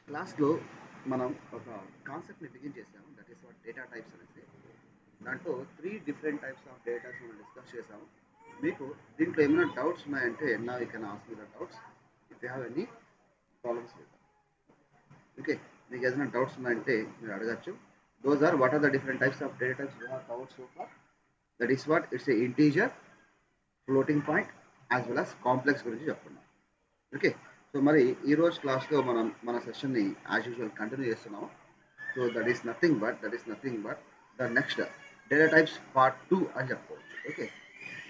క్లాస్లో మనం ఒక కాన్సెప్ట్ని బిగిన్ చేసాము, that is what data types అనేసి. దాంట్లో 3 టైప్స్ ఆఫ్ డేటాస్ మనం డిస్కస్ చేసాము. మీకు దీంట్లో ఏమైనా డౌట్స్ ఉన్నాయంటే నా you can ask me the doubts if you have any problems with. Okay, మీకు ఏదైనా డౌట్స్ ఉన్నాయంటే మీరు అడగచ్చు. Those are what are the different types of data types we have covered so far. That is what it's a integer, floating point as well as complex గురించి చెప్తున్నాం. Okay, so మరి ఈరోజు క్లాస్లో మనం మన సెషన్ని యాజ్ యూజువల్ కంటిన్యూ చేస్తున్నాము. So that is nothing but the next data types part 2 అని చెప్పుకోవచ్చు. ఓకే,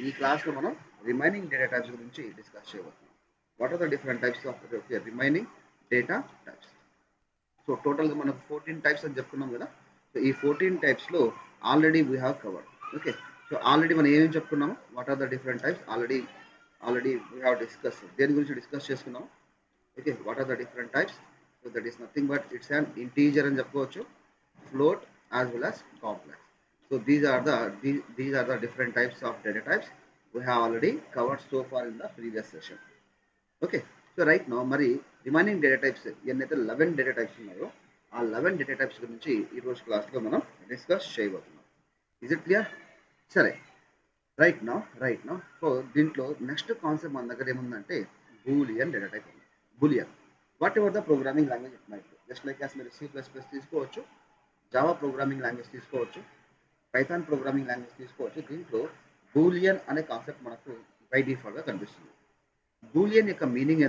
ఈ క్లాస్లో మనం రిమైనింగ్ డేటా టైప్స్ గురించి డిస్కస్ చేయబోతున్నాం. What are the different types of remaining data types? So టోటల్గా మనకు 14 టైప్స్ అని చెప్పుకున్నాం కదా. సో ఈ 14 టైప్స్లో already we have covered. Okay, so already మనం ఏమేమి చెప్పుకున్నాము, what are the different types already we have discuss. దేని గురించి డిస్కస్ చేసుకున్నాము? Okay, what are the different types? So that is nothing but it's an integer అని చెప్పుకోవచ్చు, float as well as complex. So these are the different types of data types we have already covered so far in the previous session. Okay, so right no మరి remaining data types ఎన్నైతే 11 data types ఉన్నాయో ఆ 11 data types గురించి ఈరోజు క్లాస్లో మనం discuss చేయబోతున్నాం. Is it clear? సరే, రైట్ నో సో దీంట్లో నెక్స్ట్ కాన్సెప్ట్ మన దగ్గర ఏముందంటే బూలియన్ డేటా టైప్ ఉంది. Boolean whatever the programming language it might, just like as మీరు C++ తీసుకోవచ్చు, జావా ప్రోగ్రామింగ్ లాంగ్వేజ్ తీసుకోవచ్చు, పైథాన్ ప్రోగ్రామింగ్ లాంగ్వేజ్ తీసుకోవచ్చు. దీంట్లో బూలియన్ అనే కాన్సెప్ట్ మనకు బై డిఫాల్ట్గా కనిపిస్తుంది. బూలియన్ యొక్క మీనింగ్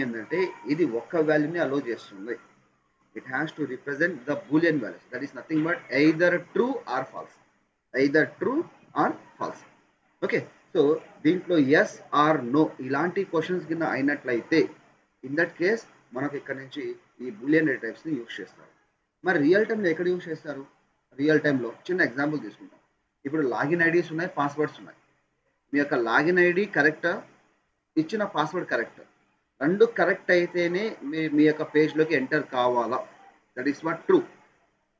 ఏంటంటే ఇది ఒక్క వాల్యూని అలో చేస్తుంది. It has to represent the Boolean values, that is nothing but either true or false. Okay, so దీంట్లో ఎస్ ఆర్ నో ఇలాంటి క్వశ్చన్స్ కింద అయినట్లయితే ఇన్ దట్ కేస్ మనకు ఇక్కడ నుంచి ఈ బూలియన్ డేటా టైప్స్ని యూజ్ చేస్తారు. మరి రియల్ టైంలో ఎక్కడ యూజ్ చేస్తారు? రియల్ టైంలో చిన్న ఎగ్జాంపుల్ తీసుకుంటాం. ఇప్పుడు లాగిన్ ఐడీస్ ఉన్నాయి, పాస్వర్డ్స్ ఉన్నాయి. మీ యొక్క లాగిన్ ఐడి కరెక్టా, ఇచ్చిన పాస్వర్డ్ కరెక్ట్, రెండు కరెక్ట్ అయితేనే మీ యొక్క పేజ్లోకి ఎంటర్ కావాలా. That is what true.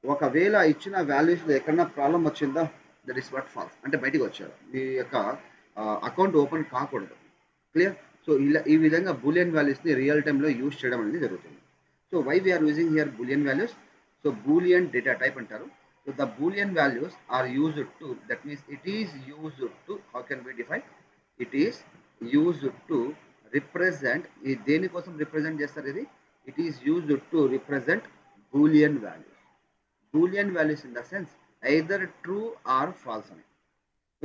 ఒకవేళ ఇచ్చిన వాల్యూస్లో ఎక్కడన్నా ప్రాబ్లం వచ్చిందా, దట్ ఈస్ వాట్ ఫాల్స్, అంటే బయటికి వచ్చారు, మీ యొక్క అకౌంట్ ఓపెన్ కాకూడదు. క్లియర్? సో ఇలా ఈ విధంగా బూలియన్ వాల్యూస్ని రియల్ టైంలో యూజ్ చేయడం అనేది జరుగుతుంది. So why we are using here Boolean values? So Boolean data type అంటారు. So the Boolean values are used to, that means it is used to, how can we define? It is used to represent, ఇది దేనికోసం represent చేస్తారు? It is used to represent Boolean values. Boolean values in the sense either true or false అని.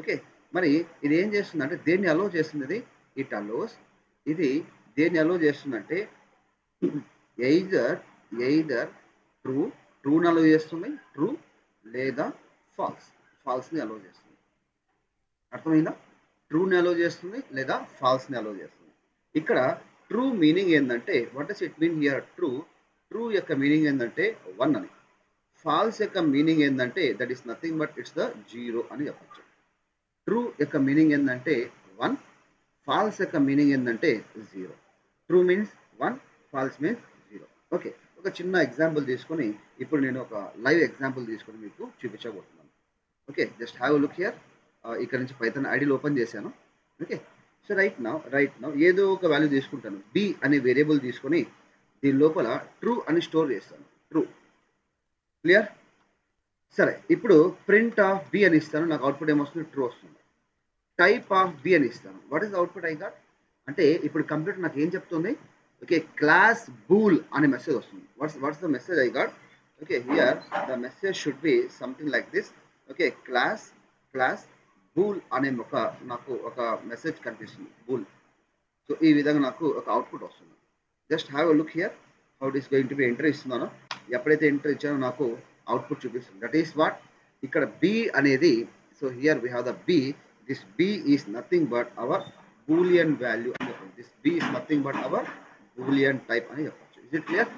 Okay, మరి ఇది ఏం చేస్తుంది అంటే దేన్ని అలో చేస్తుంది? ఇట్ అలోస్, ఇది దేన్ని అలో చేస్తుందంటే ఎయిదర్ ట్రూని అలో చేస్తుంది, ట్రూ, లేదా ఫాల్స్ని అలో చేస్తుంది. అర్థమైందా? ట్రూని అలో చేస్తుంది లేదా ఫాల్స్ని అలో చేస్తుంది. ఇక్కడ ట్రూ మీనింగ్ ఏంటంటే, what does it mean here? True యొక్క మీనింగ్ ఏంటంటే 1 అని. ఫాల్స్ యొక్క మీనింగ్ ఏంటంటే that is nothing but it's the 0 అని చెప్పచ్చు. ట్రూ యొక్క మీనింగ్ ఏంటంటే 1, ఫాల్స్ యొక్క మీనింగ్ ఏంటంటే 0. True means 1, false means 0. Okay, ఒక చిన్న ఎగ్జాంపుల్ తీసుకొని ఇప్పుడు నేను ఒక లైవ్ ఎగ్జాంపుల్ తీసుకొని మీకు చూపించబోతున్నాను. Okay, just have look here. ఇక్కడ నుంచి పైథాన్ ఐడిలో ఓపెన్ చేశాను. ఓకే, సో రైట్ నౌ ఏదో ఒక వాల్యూ తీసుకుంటాను, బి అనే వేరియబుల్ తీసుకొని దీని లోపల ట్రూ అని స్టోర్ చేస్తాను. ట్రూ. క్లియర్? సరే, ఇప్పుడు ప్రింట్ ఆఫ్ బి అని ఇస్తాను, నాకు అవుట్పుట్ ఏమొస్తుంది? ట్రూ వస్తుంది. టైప్ ఆఫ్ బి అని ఇస్తాను, what is output I got? అంటే ఇప్పుడు కంప్యూటర్ నాకు ఏం చెప్తుంది? ఓకే, క్లాస్ బూల్ అనే మెసేజ్ వస్తుంది. What's the message I got? Okay, here the message should be something like this. Okay, class bool అనే నాకు ఒక మెసేజ్ కనిపిస్తుంది, బూల్. సో ఈ విధంగా నాకు ఒక అవుట్పుట్ వస్తుంది. Just have a look here how it is going to be. Enter ఇస్తున్నాను, ఎప్పుడైతే ఎంటర్ ఇచ్చానో నాకు అవుట్పుట్ చూపిస్తుంది. దట్ ఈస్ వాట్ ఇక్కడ బి అనేది. So here we have the b. This b is nothing but our Boolean value అని చెప్పండి. This b is nothing but our Boolean type అని చెప్పచ్చు. Is it clear?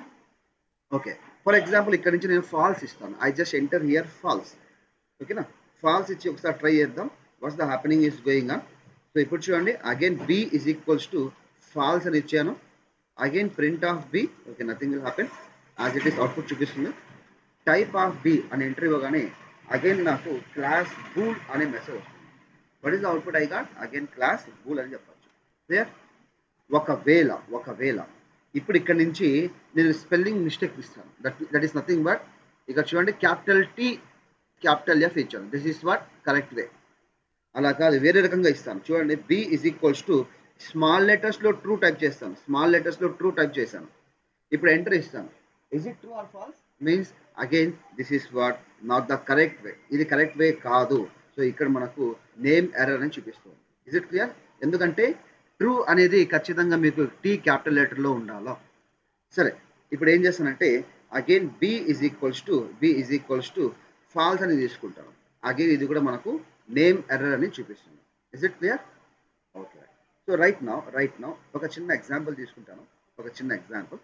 Okay, for example ఇక్కడ నుంచి నేను false ఇస్తాను. I just enter here falls. ఓకేనా? False ఇచ్చి ఒకసారి ట్రై చేద్దాం. What's the happening is going on. So ఇప్పుడు చూడండి, again b is equals to false అని ఇచ్చాను. Again print of B. Okay, nothing will happen, as it is output చూపిస్తుంది. Type of B అని ఎంటర్ ఇవ్వగానే అగైన్ నాకు class bool అనే message వస్తుంది. What is the output I got? Again class bool అని చెప్పచ్చు. క్లియర్? ఒకవేళ ఇప్పుడు ఇక్కడ నుంచి నేను స్పెల్లింగ్ మిస్టేక్ ఇస్తాను. దట్ ఈస్ నథింగ్ బట్ ఇక్కడ చూడండి క్యాపిటల్ టీ క్యాపిటల్ ఎఫ్ ఇచ్చాను. This is what correct way. అలా కాదు, వేరే రకంగా ఇస్తాను. చూడండి, B is equals to small లెటర్స్లో ట్రూ టైప్ చేస్తాను. స్మాల్ లెటర్స్లో ట్రూ టైప్ చేశాను. ఇప్పుడు ఎంటర్ ఇస్తాను. Is it true or false means again this is what not the correct way. ఇది కరెక్ట్ వే కాదు. సో ఇక్కడ మనకు నేమ్ ఎర్రర్ అని చూపిస్తుంది. Is it clear? ఎందుకంటే ట్రూ అనేది ఖచ్చితంగా మీకు టీ క్యాపిటల్ లెటర్లో ఉండాలా. సరే, ఇప్పుడు ఏం చేస్తానంటే again b is equals to false అని తీసుకుంటాను. అగైన్ ఇది కూడా మనకు నేమ్ ఎర్రర్ అని చూపిస్తుంది. Is it clear? Okay. So right now ఒక చిన్న ఎగ్జాంపుల్ తీసుకుంటాను. ఒక చిన్న ఎగ్జాంపుల్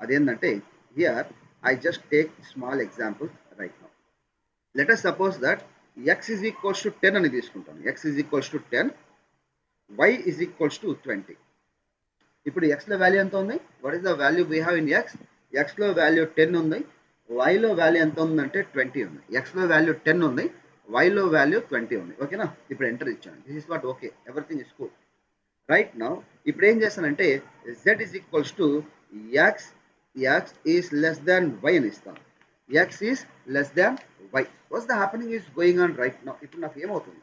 అదేంటంటే here I just take small example right now. Let us suppose that x is equals to 10 అని తీసుకుంటాను. x is equals to 10, y is equals to 20. ఇప్పుడు x లో వాల్యూ ఎంత ఉంది? What is the value we have in x? x లో value 10 ఉంది, y లో value ఎంత ఉందంటే 20 ఉంది. x లో వాల్యూ 10 ఉంది, y లో వాల్యూ 20 ఉంది. ఓకేనా? ఇప్పుడు ఎంటర్ ఇచ్చాను. This is what okay, everything is cool. Right now ఇప్పుడు ఏం చేస్తానంటే z is equals to x is less than y అని ఇస్తాను. x is less than y. Watts the happening is going on right now. ఇప్పుడు నాకు ఏమవుతుంది?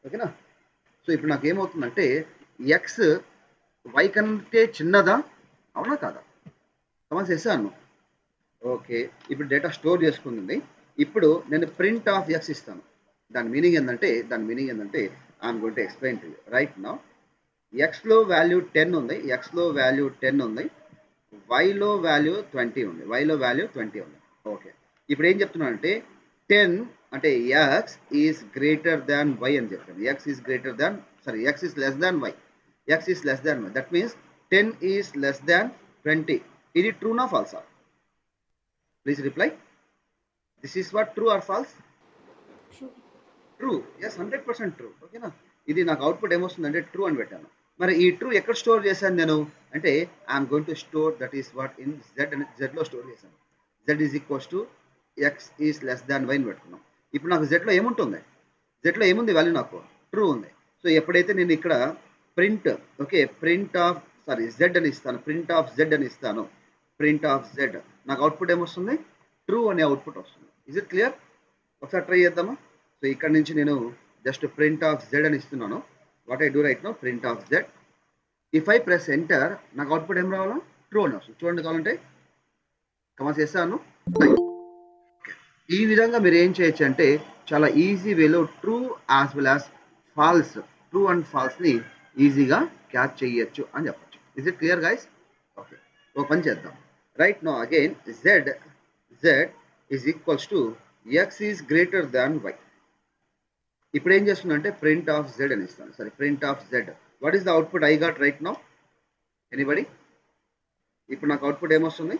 ఓకేనా? So ఇప్పుడు నాకు ఏమవుతుందంటే x y కంటే చిన్నదా, అవునా కాదా? సమస్య చేశాను. ఓకే, ఇప్పుడు డేటా స్టోర్ చేసుకుంది. ఇప్పుడు నేను ప్రింట్ ఆఫ్ x ఇస్తాను. దాని మీనింగ్ ఏంటంటే I'm going to explain to you right now. ఎక్స్లో వాల్యూ 10 ఉంది, వైలో వాల్యూ 20 ఉంది. ఓకే, ఇప్పుడు ఏం చెప్తున్నానంటే 10 అంటే X is greater than why అని చెప్తాను. X is less than Y. That means 10 is less than 20. ఇది ట్రూనా ఫాల్సా? Please reply. This is what true or false? True. Yes, 100% true. ఓకేనా? ఇది నాకు అవుట్పుట్ ఏమొస్తుందంటే ట్రూ అని పెట్టాను. మరి ఈ ట్రూ ఎక్కడ స్టోర్ చేశాను నేను అంటే I'm going to store that is what in z లో స్టోర్ చేశాను. Z is equals to X is less than why అని పెట్టుకున్నాం. ఇప్పుడు నాకు జెడ్లో ఏముంటుంది? జెడ్లో ఏముంది వాల్యూ? నాకు ట్రూ ఉంది. సో ఎప్పుడైతే నేను ఇక్కడ ప్రింట్ జెడ్ అని ఇస్తాను, ప్రింట్ ఆఫ్ జెడ్, నాకు అవుట్పుట్ ఏమొస్తుంది? ట్రూ అనే అవుట్పుట్ వస్తుంది. Is it clear? ఒకసారి ట్రై చేద్దామా? సో ఇక్కడ నుంచి నేను జస్ట్ ప్రింట్ ఆఫ్ జెడ్ అని ఇస్తున్నాను. What I do right no, print of z. If I press enter, నాకు అవుట్పుట్ ఏం రావాలా? ట్రూ అని వస్తుంది. చూడండి, కావాలంటే కమాస్ చేస్తాను. ఈ విధంగా మీరు ఏం చేయొచ్చు అంటే చాలా ఈజీ వేలో true as well as true and ఫాల్స్ని ఈజీగా క్యాచ్ చేయొచ్చు అని చెప్పచ్చు. Is it clear guys? Okay, ఒక పని చేద్దాం. Right now again Z is equals to X is greater than Y. ఇప్పుడు ఏం చేస్తున్నా అంటే ప్రింట్ ఆఫ్ జెడ్ అని ఇస్తాను. సరే, print of z. What is the output I got right now? Anybody? ఇప్పుడు నాకు అవుట్పుట్ ఏమొస్తుంది?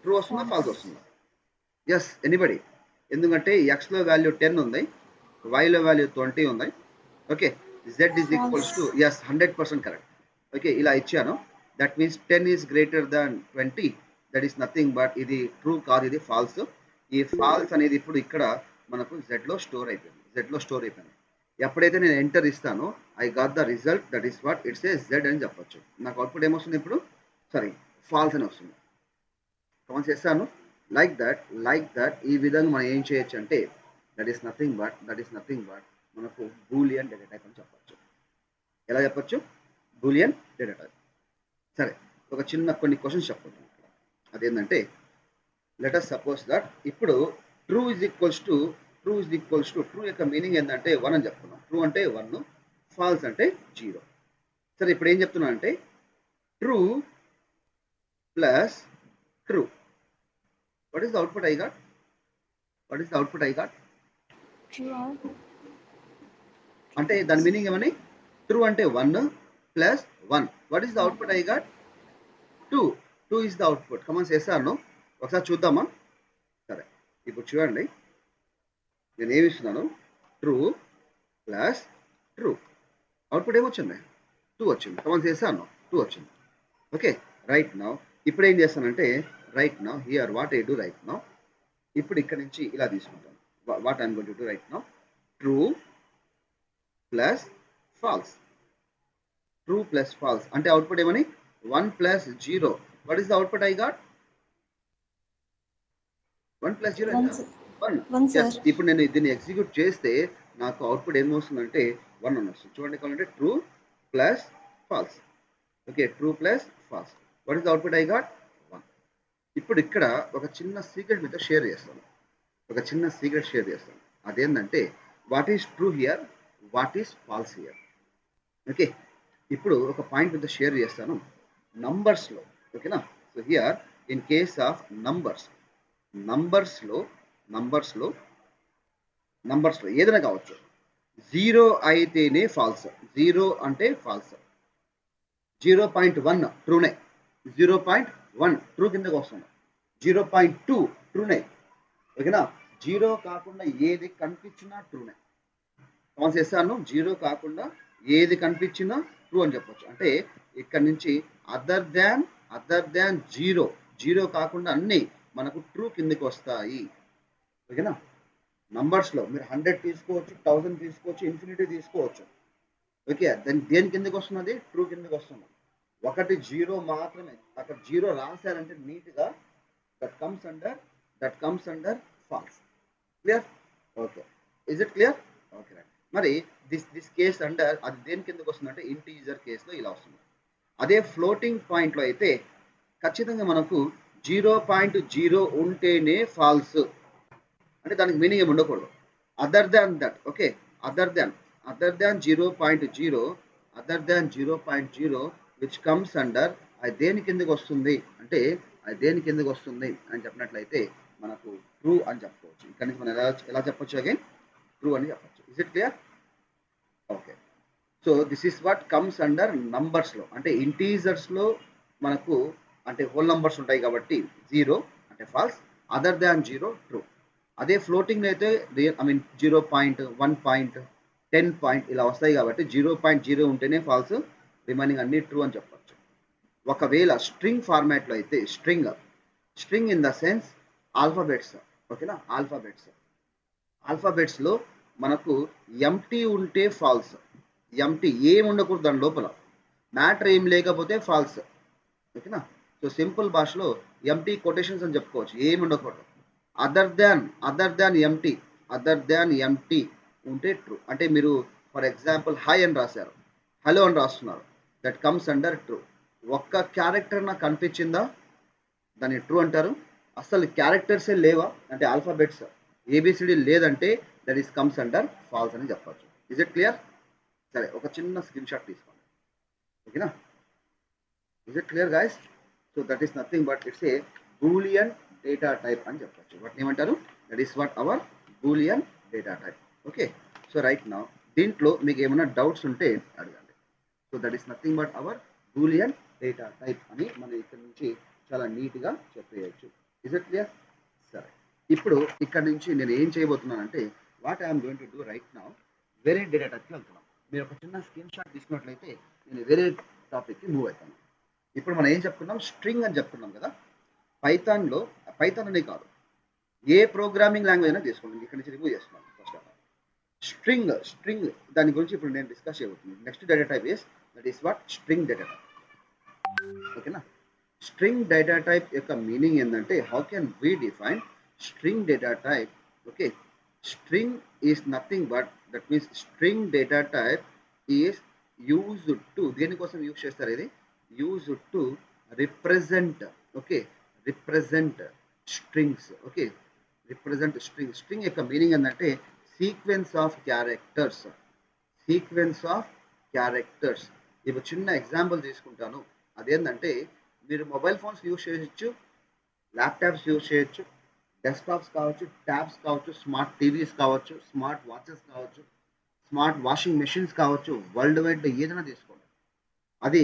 ట్రూ వస్తుందా, ఫాల్స్ వస్తుందా? Yes, anybody? ఎందుకంటే ఎక్స్లో వాల్యూ 10 ఉంది, వైలో వాల్యూ 20 ఉంది. Okay, z is equals to yes, 100% correct. Okay, ఇలా ఇచ్చాను. That means 10 is greater than 20. That is nothing but ఇది ట్రూ కాదు, ఇది ఫాల్స్. ఈ ఫాల్స్ అనేది ఇప్పుడు ఇక్కడ మనకు జెడ్లో స్టోర్ అయిపోయింది. ఎప్పుడైతే నేను ఎంటర్ ఇస్తానో I got the result. That is what it's a Z అని చెప్పొచ్చు. నాకు అవుట్పుట్ ఏమొస్తుంది ఇప్పుడు? సారీ, ఫాల్స్ అని వస్తుంది. కమెంట్ చేస్తాను. లైక్ దట్ ఈ విధంగా మనం ఏం చేయొచ్చు అంటే దట్ ఈస్ నథింగ్ బట్ మనకు బూలియన్ డేటా టైప్ అని చెప్పొచ్చు. ఎలా చెప్పొచ్చు? Boolean data type. సరే, ఒక చిన్న కొన్ని క్వశ్చన్స్ చెప్పొచ్చు. అదేంటంటే లెట్ us సపోజ్ దట్ ఇప్పుడు true is equals to true యొక్క మీనింగ్ ఏంటంటే 1 అని చెప్తున్నాం. ట్రూ అంటే 1, ఫాల్స్ అంటే 0. సరే, ఇప్పుడు ఏం చెప్తున్నా అంటే true plus true. What is the output I got? అంటే దాని మీనింగ్ ఏమని? ట్రూ అంటే 1 plus 1. What is the output I got? 2 is the output. Commands చేస్తాను, ఒకసారి చూద్దామా? సరే, ఇప్పుడు చూడండి, నేను ఏమి ఇస్తున్నాను? True plus true. అవుట్పుట్ ఏమొచ్చింది? 2 వచ్చింది. కమాన్స్ చేస్తాను, 2 వచ్చింది. ఓకే, రైట్ నౌ ఇప్పుడు ఏం చేస్తానంటే here what I do right now, ఇప్పుడు ఇక్కడ నుంచి ఇలా తీసుకుంటాను. What I'm going to do right now, true plus false అంటే అవుట్పుట్ ఏమని? 1 plus 0. What is the output I got? 1 plus 0 1 ఎంత? sir. 1. 1 sir. ఎస్, ఇప్పుడు నేను దీన్ని ఎగ్జిక్యూట్ చేస్తే నాకు అవుట్పుట్ ఏం వస్తుందంటే 1 అని వస్తుంది. చూడండి కావాలంటే true plus false. Okay, true plus false. What is the output I got? 1. ఇప్పుడు ఇక్కడ ఒక చిన్న సీక్రెట్ మీతో షేర్ చేస్తాను. ఒక చిన్న సీక్రెట్ షేర్ చేస్తాను. అదేంటంటే what is true here, what is false here. Okay, ఇప్పుడు ఒక పాయింట్ మీతో షేర్ చేస్తాను. నంబర్స్లో, ఓకేనా? So here in case of నంబర్స్లో ఏదైనా కావచ్చు, 0 అయితేనే ఫాల్స్. 0 అంటే ఫాల్స్. 0.1 ట్రూనే, 0.1 ట్రూ కిందకు వస్తుంది. 0.2 ట్రూనే, ఓకేనా? 0 కాకుండా ఏది కనిపించినా ట్రూనే. కాన్స్ చేస్తాను, 0 కాకుండా ఏది కనిపించినా ట్రూ అని చెప్పొచ్చు. అంటే ఇక్కడ నుంచి అదర్ దాన్ 0 కాకుండా అన్ని మనకు ట్రూ కిందకి వస్తాయి. ఓకేనా? నంబర్స్లో మీరు 100 తీసుకోవచ్చు, 1000 తీసుకోవచ్చు, ఇన్ఫినిటీ తీసుకోవచ్చు. ఓకే, దేని కిందకి వస్తున్నది? ట్రూ కిందకి వస్తుంది. ఒకటి 0 మాత్రమే, అక్కడ 0 రాశారంటే నీట్గా that comes under false. Clear? Okay, is it clear? Okay right. మరి దిస్ కేస్ అండర్ అది దేని కిందకి వస్తుందంటే ఇంటీజర్ కేసులో ఇలా వస్తుంది. అదే ఫ్లోటింగ్ పాయింట్లో అయితే ఖచ్చితంగా మనకు 0.0 ఉంటేనే ఫాల్స్. అంటే దానికి మీనింగ్ ఏమి ఉండకూడదు. Other than that, okay, other than 0.0 which comes under, అది దేని కిందకి వస్తుంది అంటే అని చెప్పినట్లయితే మనకు ట్రూ అని చెప్పుకోవచ్చు. ఇక్కడ నుంచి మనం ఎలా చెప్పొచ్చు? అగైన్ ట్రూ అని చెప్పొచ్చు. Is it clear? Okay, so this is what comes under నంబర్స్లో. అంటే ఇంటీజర్స్లో మనకు అంటే హోల్ నంబర్స్ ఉంటాయి కాబట్టి 0 అంటే ఫాల్స్, అదర్ దాన్ 0 ట్రూ. అదే ఫ్లోటింగ్ అయితే 0.1 10 ఇలా వస్తాయి కాబట్టి 0.0 ఉంటేనే ఫాల్స్, రిమైనింగ్ అన్ని ట్రూ అని చెప్పచ్చు. ఒకవేళ స్ట్రింగ్ ఫార్మాట్లో అయితే string in the sense alphabets, ఓకేనా? ఆల్ఫాబెట్స్లో మనకు ఎంటీ ఉంటే ఫాల్స్. ఎంటీ ఏం ఉండకూడదు దాని లోపల, మ్యాటర్ ఏం లేకపోతే ఫాల్స్. ఓకేనా? సో సింపుల్ భాషలో ఎంటీ కొటేషన్స్ అని చెప్పుకోవచ్చు, ఏమి ఉండకూడదు. అదర్ దాన్ ఎంటీ ఉంటే ట్రూ. అంటే మీరు ఫర్ ఎగ్జాంపుల్ హై అని రాశారు, హలో అని రాస్తున్నారు, దట్ కమ్స్ అండర్ ట్రూ. ఒక్క క్యారెక్టర్ నాకు కనిపించిందా, దాన్ని ట్రూ అంటారు. అసలు క్యారెక్టర్సే లేవా అంటే ఆల్ఫాబెట్స్ ఏబిసిడి లేదంటే that is comes under false అని చెప్పచ్చు. Is it clear? సరే, ఒక చిన్న స్క్రీన్ షాట్ తీసుకోండి. ఓకేనా? Is it clear guys? So that is nothing but it's a boolean data type అని చెప్పచ్చు. వాటిని ఏమంటారు? That is what our boolean data type. Okay, so right now దీంట్లో మీకు ఏమైనా డౌట్స్ ఉంటే అడగండి. So that is nothing but our boolean data type అని మనం ఇక్కడ నుంచి చాలా నీట్గా చెప్పేయచ్చు. Is it clear? సరే, ఇప్పుడు ఇక్కడ నుంచి నేను ఏం చేయబోతున్నానంటే what I'm going to do right now, వేరే డేటా టైప్కి వెళ్తున్నాం. మీరు ఒక చిన్న స్క్రీన్ షాట్ తీసుకున్నట్లయితే నేను వేరే టాపిక్కి మూవ్ అవుతాను. ఇప్పుడు మనం ఏం చెప్పుకున్నాం? స్ట్రింగ్ అని చెప్పుకున్నాం కదా. పైథాన్లో, పైథాన్ అనే కాదు, ఏ ప్రోగ్రామింగ్ లాంగ్వేజ్ అయినా తీసుకోండి. ఇక్కడ నుంచి రిమూవ్ చేస్తున్నాను ఫస్ట్ ఆఫ్ ఆల్. స్ట్రింగ్ దాని గురించి ఇప్పుడు నేను డిస్కస్ చేయబోతున్నాను. Next data type is that is what string data type. ఓకేనా? స్ట్రింగ్ డేటా టైప్ యొక్క మీనింగ్ ఏంటంటే how can we define string data type? Okay, string is nothing but that means string data type is used to, దేనికోసం use చేస్తారు? ఇది used to represent, okay, represent strings. Okay, represent string యొక్క meaning ఏంటంటే sequence of characters. ఇప్పుడు చిన్న example తీసుకుంటాను. అదేంటంటే మీరు మొబైల్ ఫోన్స్ యూజ్ చేయొచ్చు, ల్యాప్టాప్స్ యూజ్ చేయొచ్చు, డెస్క్టాప్స్ కావచ్చు, ట్యాబ్స్ కావచ్చు, స్మార్ట్ టీవీస్ కావచ్చు, స్మార్ట్ వాచెస్ కావచ్చు, స్మార్ట్ వాషింగ్ మెషిన్స్ కావచ్చు, వరల్డ్ వైడ్ ఏదైనా తీసుకోండి, అది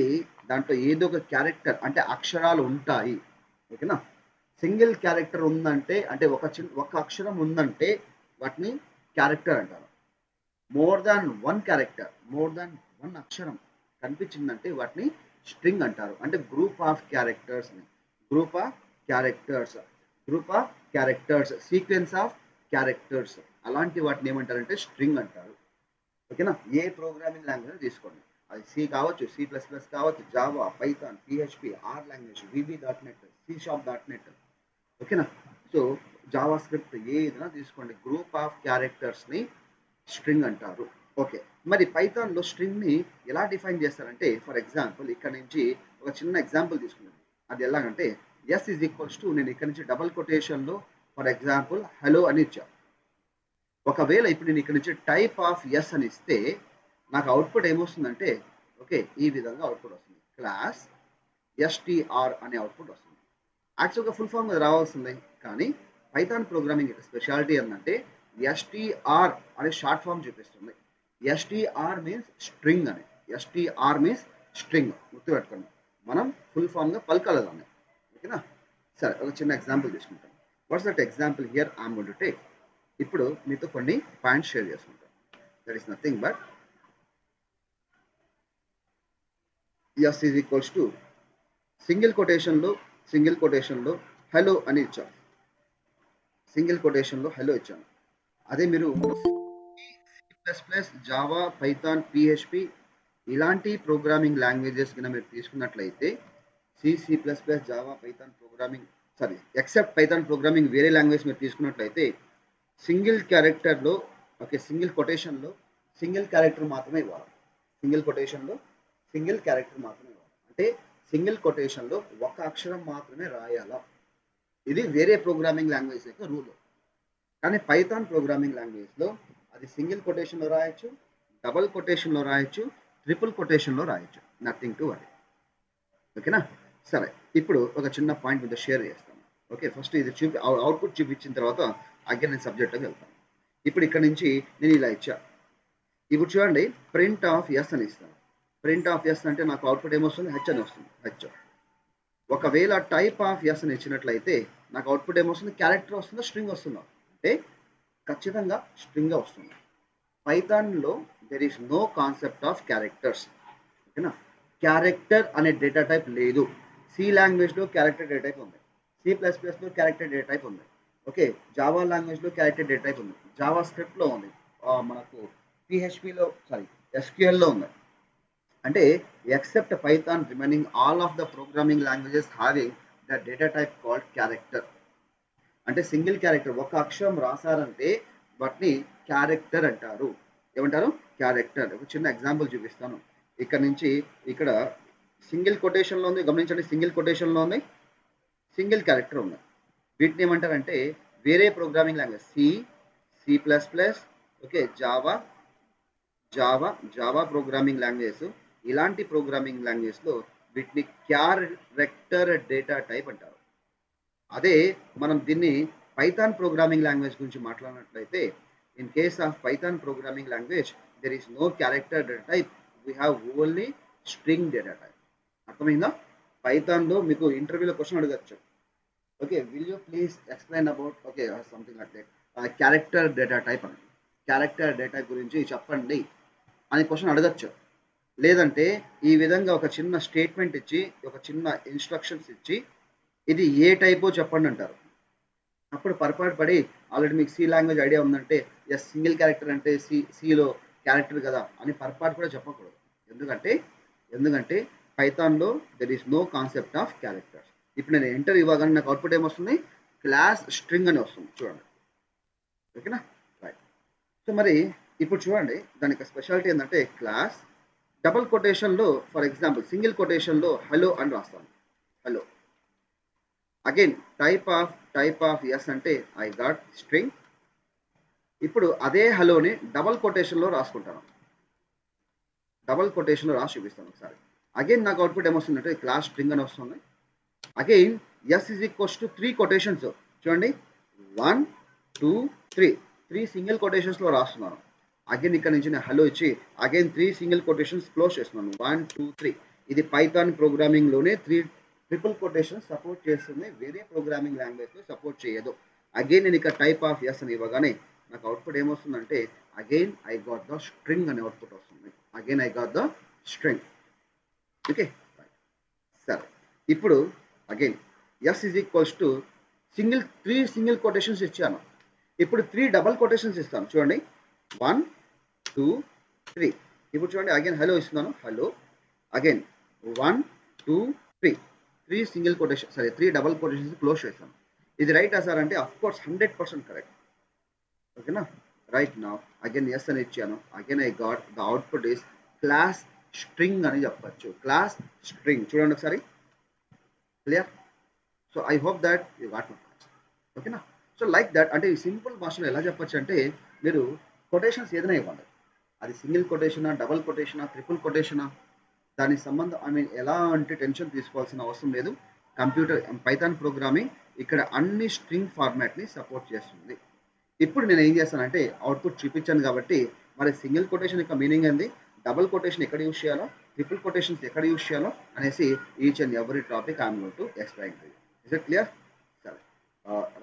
దాంట్లో ఏదో ఒక క్యారెక్టర్ అంటే అక్షరాలు ఉంటాయి. ఓకేనా? సింగిల్ క్యారెక్టర్ ఉందంటే అంటే ఒక అక్షరం ఉందంటే వాటిని క్యారెక్టర్ అంటారు. మోర్ దాన్ వన్ అక్షరం కనిపించిందంటే వాటిని స్ట్రింగ్ అంటారు. అంటే group of characters, sequence of characters, అలాంటి వాటిని ఏమంటారంటే స్ట్రింగ్ అంటారు. ఓకేనా? ఏ ప్రోగ్రామింగ్ లాంగ్వేజ్ తీసుకోండి. అది సి కావచ్చు, C++ కావచ్చు, Java, Python, PHP, R language, VB.NET, C#.NET. ఓకేనా? సో జావా స్క్రిప్ట్ ఏదైనా తీసుకోండి, గ్రూప్ ఆఫ్ క్యారెక్టర్స్ని స్ట్రింగ్ అంటారు. ఓకే, మరి పైథాన్లో స్ట్రింగ్ని ఎలా డిఫైన్ చేస్తారంటే, ఫర్ ఎగ్జాంపుల్ ఇక్కడ నుంచి ఒక చిన్న ఎగ్జాంపుల్ తీసుకున్నాను. అది ఎలాగంటే ఎస్ ఈజ్ ఈక్వల్స్ టు, నేను ఇక్కడ నుంచి డబల్ కొటేషన్లో ఫర్ ఎగ్జాంపుల్ హలో అని ఇచ్చాను. ఒకవేళ ఇప్పుడు నేను ఇక్కడ నుంచి టైప్ ఆఫ్ ఎస్ అని ఇస్తే నాకు అవుట్పుట్ ఏమొస్తుందంటే, ఓకే, ఈ విధంగా అవుట్పుట్ వస్తుంది. క్లాస్ STR అనే అవుట్పుట్ వస్తుంది. యాక్చువల్గా ఫుల్ ఫామ్ అది రావాల్సిందే, కానీ పైథాన్ ప్రోగ్రామింగ్ యొక్క స్పెషాలిటీ ఏంటంటే STR అనే షార్ట్ ఫామ్ చూపిస్తుంది. STR మీన్స్ స్ట్రింగ్ అని. STR మీన్స్ స్ట్రింగ్, గుర్తుపెట్టుకోండి. మనం ఫుల్ ఫామ్గా పలకాలి దాన్ని. ఓకేనా? సరే, ఒక చిన్న ఎగ్జాంపుల్ తీసుకుంటాం. What's that example here I'm going to take. ఇప్పుడు మీతో కొన్ని పాయింట్స్ షేర్ చేసుకుంటాం. That is nothing but S is equals to single కొటేషన్లో హలో అని ఇచ్చాను. సింగిల్ కొటేషన్లో హలో ఇచ్చాను. అదే మీరు C++, జావా, పైథాన్, PHP ఇలాంటి ప్రోగ్రామింగ్ లాంగ్వేజెస్ కింద మీరు తీసుకున్నట్లయితే C++, Java, Python programming, sorry, except Python programming వేరే లాంగ్వేజ్ మీరు తీసుకున్నట్లయితే సింగిల్ క్యారెక్టర్లో, ఓకే, సింగిల్ కొటేషన్లో సింగిల్ క్యారెక్టర్ మాత్రమే ఇవ్వాలి. సింగిల్ కొటేషన్లో సింగిల్ క్యారెక్టర్ మాత్రమే ఇవ్వాలి. అంటే సింగిల్ కొటేషన్లో ఒక అక్షరం మాత్రమే రాయాలా. ఇది వేరే ప్రోగ్రామింగ్ లాంగ్వేజ్ యొక్క రూల్. కానీ పైథాన్ ప్రోగ్రామింగ్ లాంగ్వేజ్లో అది సింగిల్ కొటేషన్లో రాయొచ్చు, డబల్ కొటేషన్లో రాయొచ్చు, ట్రిపుల్ కొటేషన్లో రాయొచ్చు. Nothing to worry. ఓకేనా? సరే, ఇప్పుడు ఒక చిన్న పాయింట్ మీద షేర్ చేస్తాను. ఓకే, ఫస్ట్ ఇది అవుట్పుట్ చూపించిన తర్వాత అగైన్ నేను సబ్జెక్ట్లోకి వెళ్తాను. ఇప్పుడు ఇక్కడ నుంచి నేను ఇలా ఇచ్చా. ఇప్పుడు చూడండి, ప్రింట్ ఆఫ్ ఎస్ అని ఇస్తాను. ప్రింట్ ఆఫ్ ఎస్ అంటే నాకు అవుట్పుట్ ఏమొస్తుంది? హెచ్ అని వస్తుంది. హెచ్. ఒకవేళ టైప్ ఆఫ్ ఎస్ అని ఇచ్చినట్లయితే నాకు అవుట్పుట్ ఏమొస్తుంది? క్యారెక్టర్ వస్తుందా, స్ట్రింగ్ వస్తుందా? అంటే ఖచ్చితంగా స్ట్రింగ్ వస్తుంది. పైథాన్లో there is no concept of characters. ఓకేనా? క్యారెక్టర్ అనే డేటా టైప్ లేదు. సి లాంగ్వేజ్లో క్యారెక్టర్ డేటా టైప్ ఉంది, C++లో క్యారెక్టర్ డేటా టైప్ ఉంది, ఓకే, జావా లాంగ్వేజ్లో క్యారెక్టర్ డేటా టైప్ ఉంది, జావా స్క్రిప్ట్లో ఉంది, మనకు PHPలో, సారీ, SQLలో ఉంది. అంటే except Python remaining all of the programming languages having the data type called character. అంటే సింగిల్ క్యారెక్టర్, ఒక అక్షరం రాసారంటే వాటిని క్యారెక్టర్ అంటారు. ఏమంటారు? క్యారెక్టర్. ఒక చిన్న ఎగ్జాంపుల్ చూపిస్తాను. ఇక్కడ నుంచి ఇక్కడ సింగిల్ కొటేషన్లో ఉంది, గమనించండి, సింగిల్ కొటేషన్లో ఉంది, సింగిల్ క్యారెక్టర్ ఉంది. వీటిని ఏమంటారంటే వేరే programming language C++, okay, Java programming language, ఇలాంటి ప్రోగ్రామింగ్ లాంగ్వేజ్లో వీటిని క్యారెక్టర్ డేటా టైప్ అంటారు. అదే మనం దీన్ని పైథాన్ ప్రోగ్రామింగ్ లాంగ్వేజ్ గురించి మాట్లాడినట్లయితే, in case of Python programming language there is no character data type, we have only string data type. అర్థమైందా? పైథాన్లో మీకు ఇంటర్వ్యూలో క్వశ్చన్ అడగచ్చు. Okay, will you please explain about, okay, something like that, character data type అని. Character data గురించి చెప్పండి అని question అడగచ్చు. లేదంటే ఈ విధంగా ఒక చిన్న స్టేట్మెంట్ ఇచ్చి, ఒక చిన్న ఇన్స్ట్రక్షన్స్ ఇచ్చి, ఇది ఏ టైపో చెప్పండి అంటారు. అప్పుడు పొరపాటు పడి, ఆల్రెడీ మీకు సి లాంగ్వేజ్ ఐడియా ఉందంటే ఎస్, సింగిల్ క్యారెక్టర్ అంటే సిలో క్యారెక్టర్ కదా అని పొరపాటు కూడా చెప్పకూడదు. ఎందుకంటే పైథాన్లో there is no concept of characters. ఇప్పుడు నేను ఎంటర్ ఇవ్వగానే నాకు అవుట్పుట్ ఏమొస్తుంది? క్లాస్ స్ట్రింగ్ అని వస్తుంది. చూడండి, ఓకేనా? రైట్. సో మరి ఇప్పుడు చూడండి, దానికి స్పెషాలిటీ ఏంటంటే క్లాస్ డబుల్ కొటేషన్లో, ఫర్ ఎగ్జాంపుల్ సింగిల్ కొటేషన్లో హలో అని రాస్తాను. Hello. Again type of S అంటే ఐ గాట్ స్ట్రింగ్. ఇప్పుడు అదే హలోని డబల్ కొటేషన్లో రాసుకుంటాను. డబల్ కొటేషన్లో రాసి చూపిస్తాను ఒకసారి. అగైన్ నాకు అవుట్పుట్ ఏమొస్తుందంటే క్లాస్ స్ట్రింగ్ అని వస్తుంది. Again yes is equals to 3 quotations. చూడండి, 1 2 3 సింగిల్ కొటేషన్స్లో రాస్తున్నాను. అగైన్ ఇక్కడ నుంచి నేను హలో ఇచ్చి అగైన్ 3 సింగిల్ కొటేషన్స్ క్లోజ్ చేస్తున్నాను. 1 2 3. ఇది పైథాన్ ప్రోగ్రామింగ్లోనే 3 ట్రిపుల్ కొటేషన్ సపోర్ట్ చేస్తుంది, వేరే ప్రోగ్రామింగ్ లాంగ్వేజ్లో సపోర్ట్ చేయదు. అగైన్ నేను ఇక్కడ టైప్ ఆఫ్ ఎస్ అని ఇవ్వగానే నాకు అవుట్పుట్ ఏమొస్తుందంటే again I got the string అనే అవుట్పుట్ వస్తుంది. Again I got the string. Okay, సరే. ఇప్పుడు again yes is equals to 3 single quotations ఇచ్చాను. ఇప్పుడు 3 డబల్ కొటేషన్స్ ఇస్తాను. చూడండి, 1 2 3. ఇప్పుడు చూడండి అగైన్ హలో ఇస్తున్నాను, hello again 1 2 3 3 single quotation sorry 3 double quotations close చేశాను. ఇది రైట్ సార్ అంటే అఫ్ కోర్స్ 100% కరెక్ట్. ఓకేనా, రైట్ నా అగైన్ ఎస్ అని ఇచ్చాను. Again I got the output is class string అని చెప్పచ్చు. క్లాస్ స్ట్రింగ్ చూడండి ఒకసారి, clear. So I hope that you got my points. ఓకేనా, సో లైక్ దట్ అంటే ఈ సింపుల్ భాషలో ఎలా చెప్పచ్చు అంటే మీరు కొటేషన్స్ ఏదైనా ఇవ్వండి, అది సింగిల్ కొటేషనా, డబల్ కొటేషనా, ట్రిపుల్ కొటేషనా, దానికి సంబంధం ఐ మీన్ ఎలా అంటే టెన్షన్ తీసుకోవాల్సిన అవసరం లేదు. కంప్యూటర్ పైథాన్ ప్రోగ్రామింగ్ ఇక్కడ అన్ని స్ట్రింగ్ ఫార్మాట్ని సపోర్ట్ చేస్తుంది. ఇప్పుడు నేను ఏం చేస్తానంటే అవుట్పుట్ చూపించాను కాబట్టి మరి సింగిల్ కొటేషన్ యొక్క మీనింగ్ ఏంది, డబుల్ కొటేషన్ ఎక్కడ యూస్ చేయాలో, ట్రిపుల్ కొటేషన్స్ ఎక్కడ యూస్ చేయాలో అనేసి each and every topic I'm going to explain to you. Is it clear? సరే,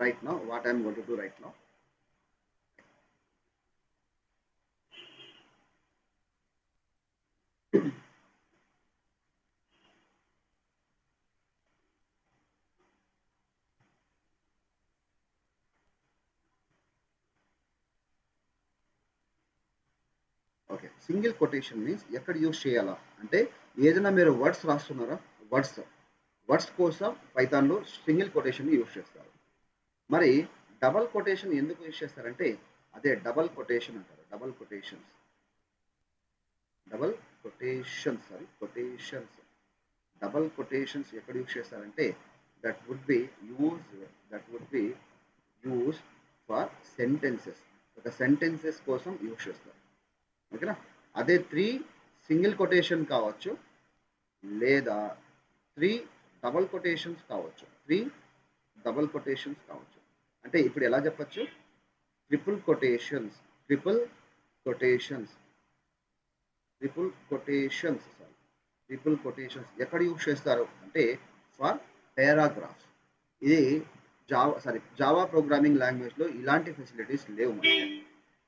right now what I'm going to do right now, okay. Single quotation means ఎక్కడ use చేయాలా అంటే ఏదైనా మీరు వర్డ్స్ రాస్తున్నారా, వర్డ్స్ వర్డ్స్ కోసం పైథాన్లో single quotation use చేస్తారు. మరి double quotation ఎందుకు యూస్ చేస్తారంటే అదే డబల్ కొటేషన్ అంటారు. Double quotations, double quotations sorry quotations, double quotations ఎక్కడ యూస్ చేస్తారంటే that would be use that would be use for sentences, ఒక సెంటెన్సెస్ కోసం యూస్ చేస్తారు. ఓకేనా, అదే త్రీ సింగిల్ కొటేషన్ కావచ్చు లేదా త్రీ డబల్ కొటేషన్స్ కావచ్చు, త్రీ డబల్ కొటేషన్స్ కావచ్చు. అంటే ఇప్పుడు ఎలా చెప్పచ్చు, triple quotations, triple quotations, triple quotations sorry triple quotations ఎక్కడ యూజ్ చేస్తారు అంటే ఫర్ పారాగ్రాఫ్స్. ఇది జావా ప్రోగ్రామింగ్ లాంగ్వేజ్లో ఇలాంటి ఫెసిలిటీస్ లేవు మనకి,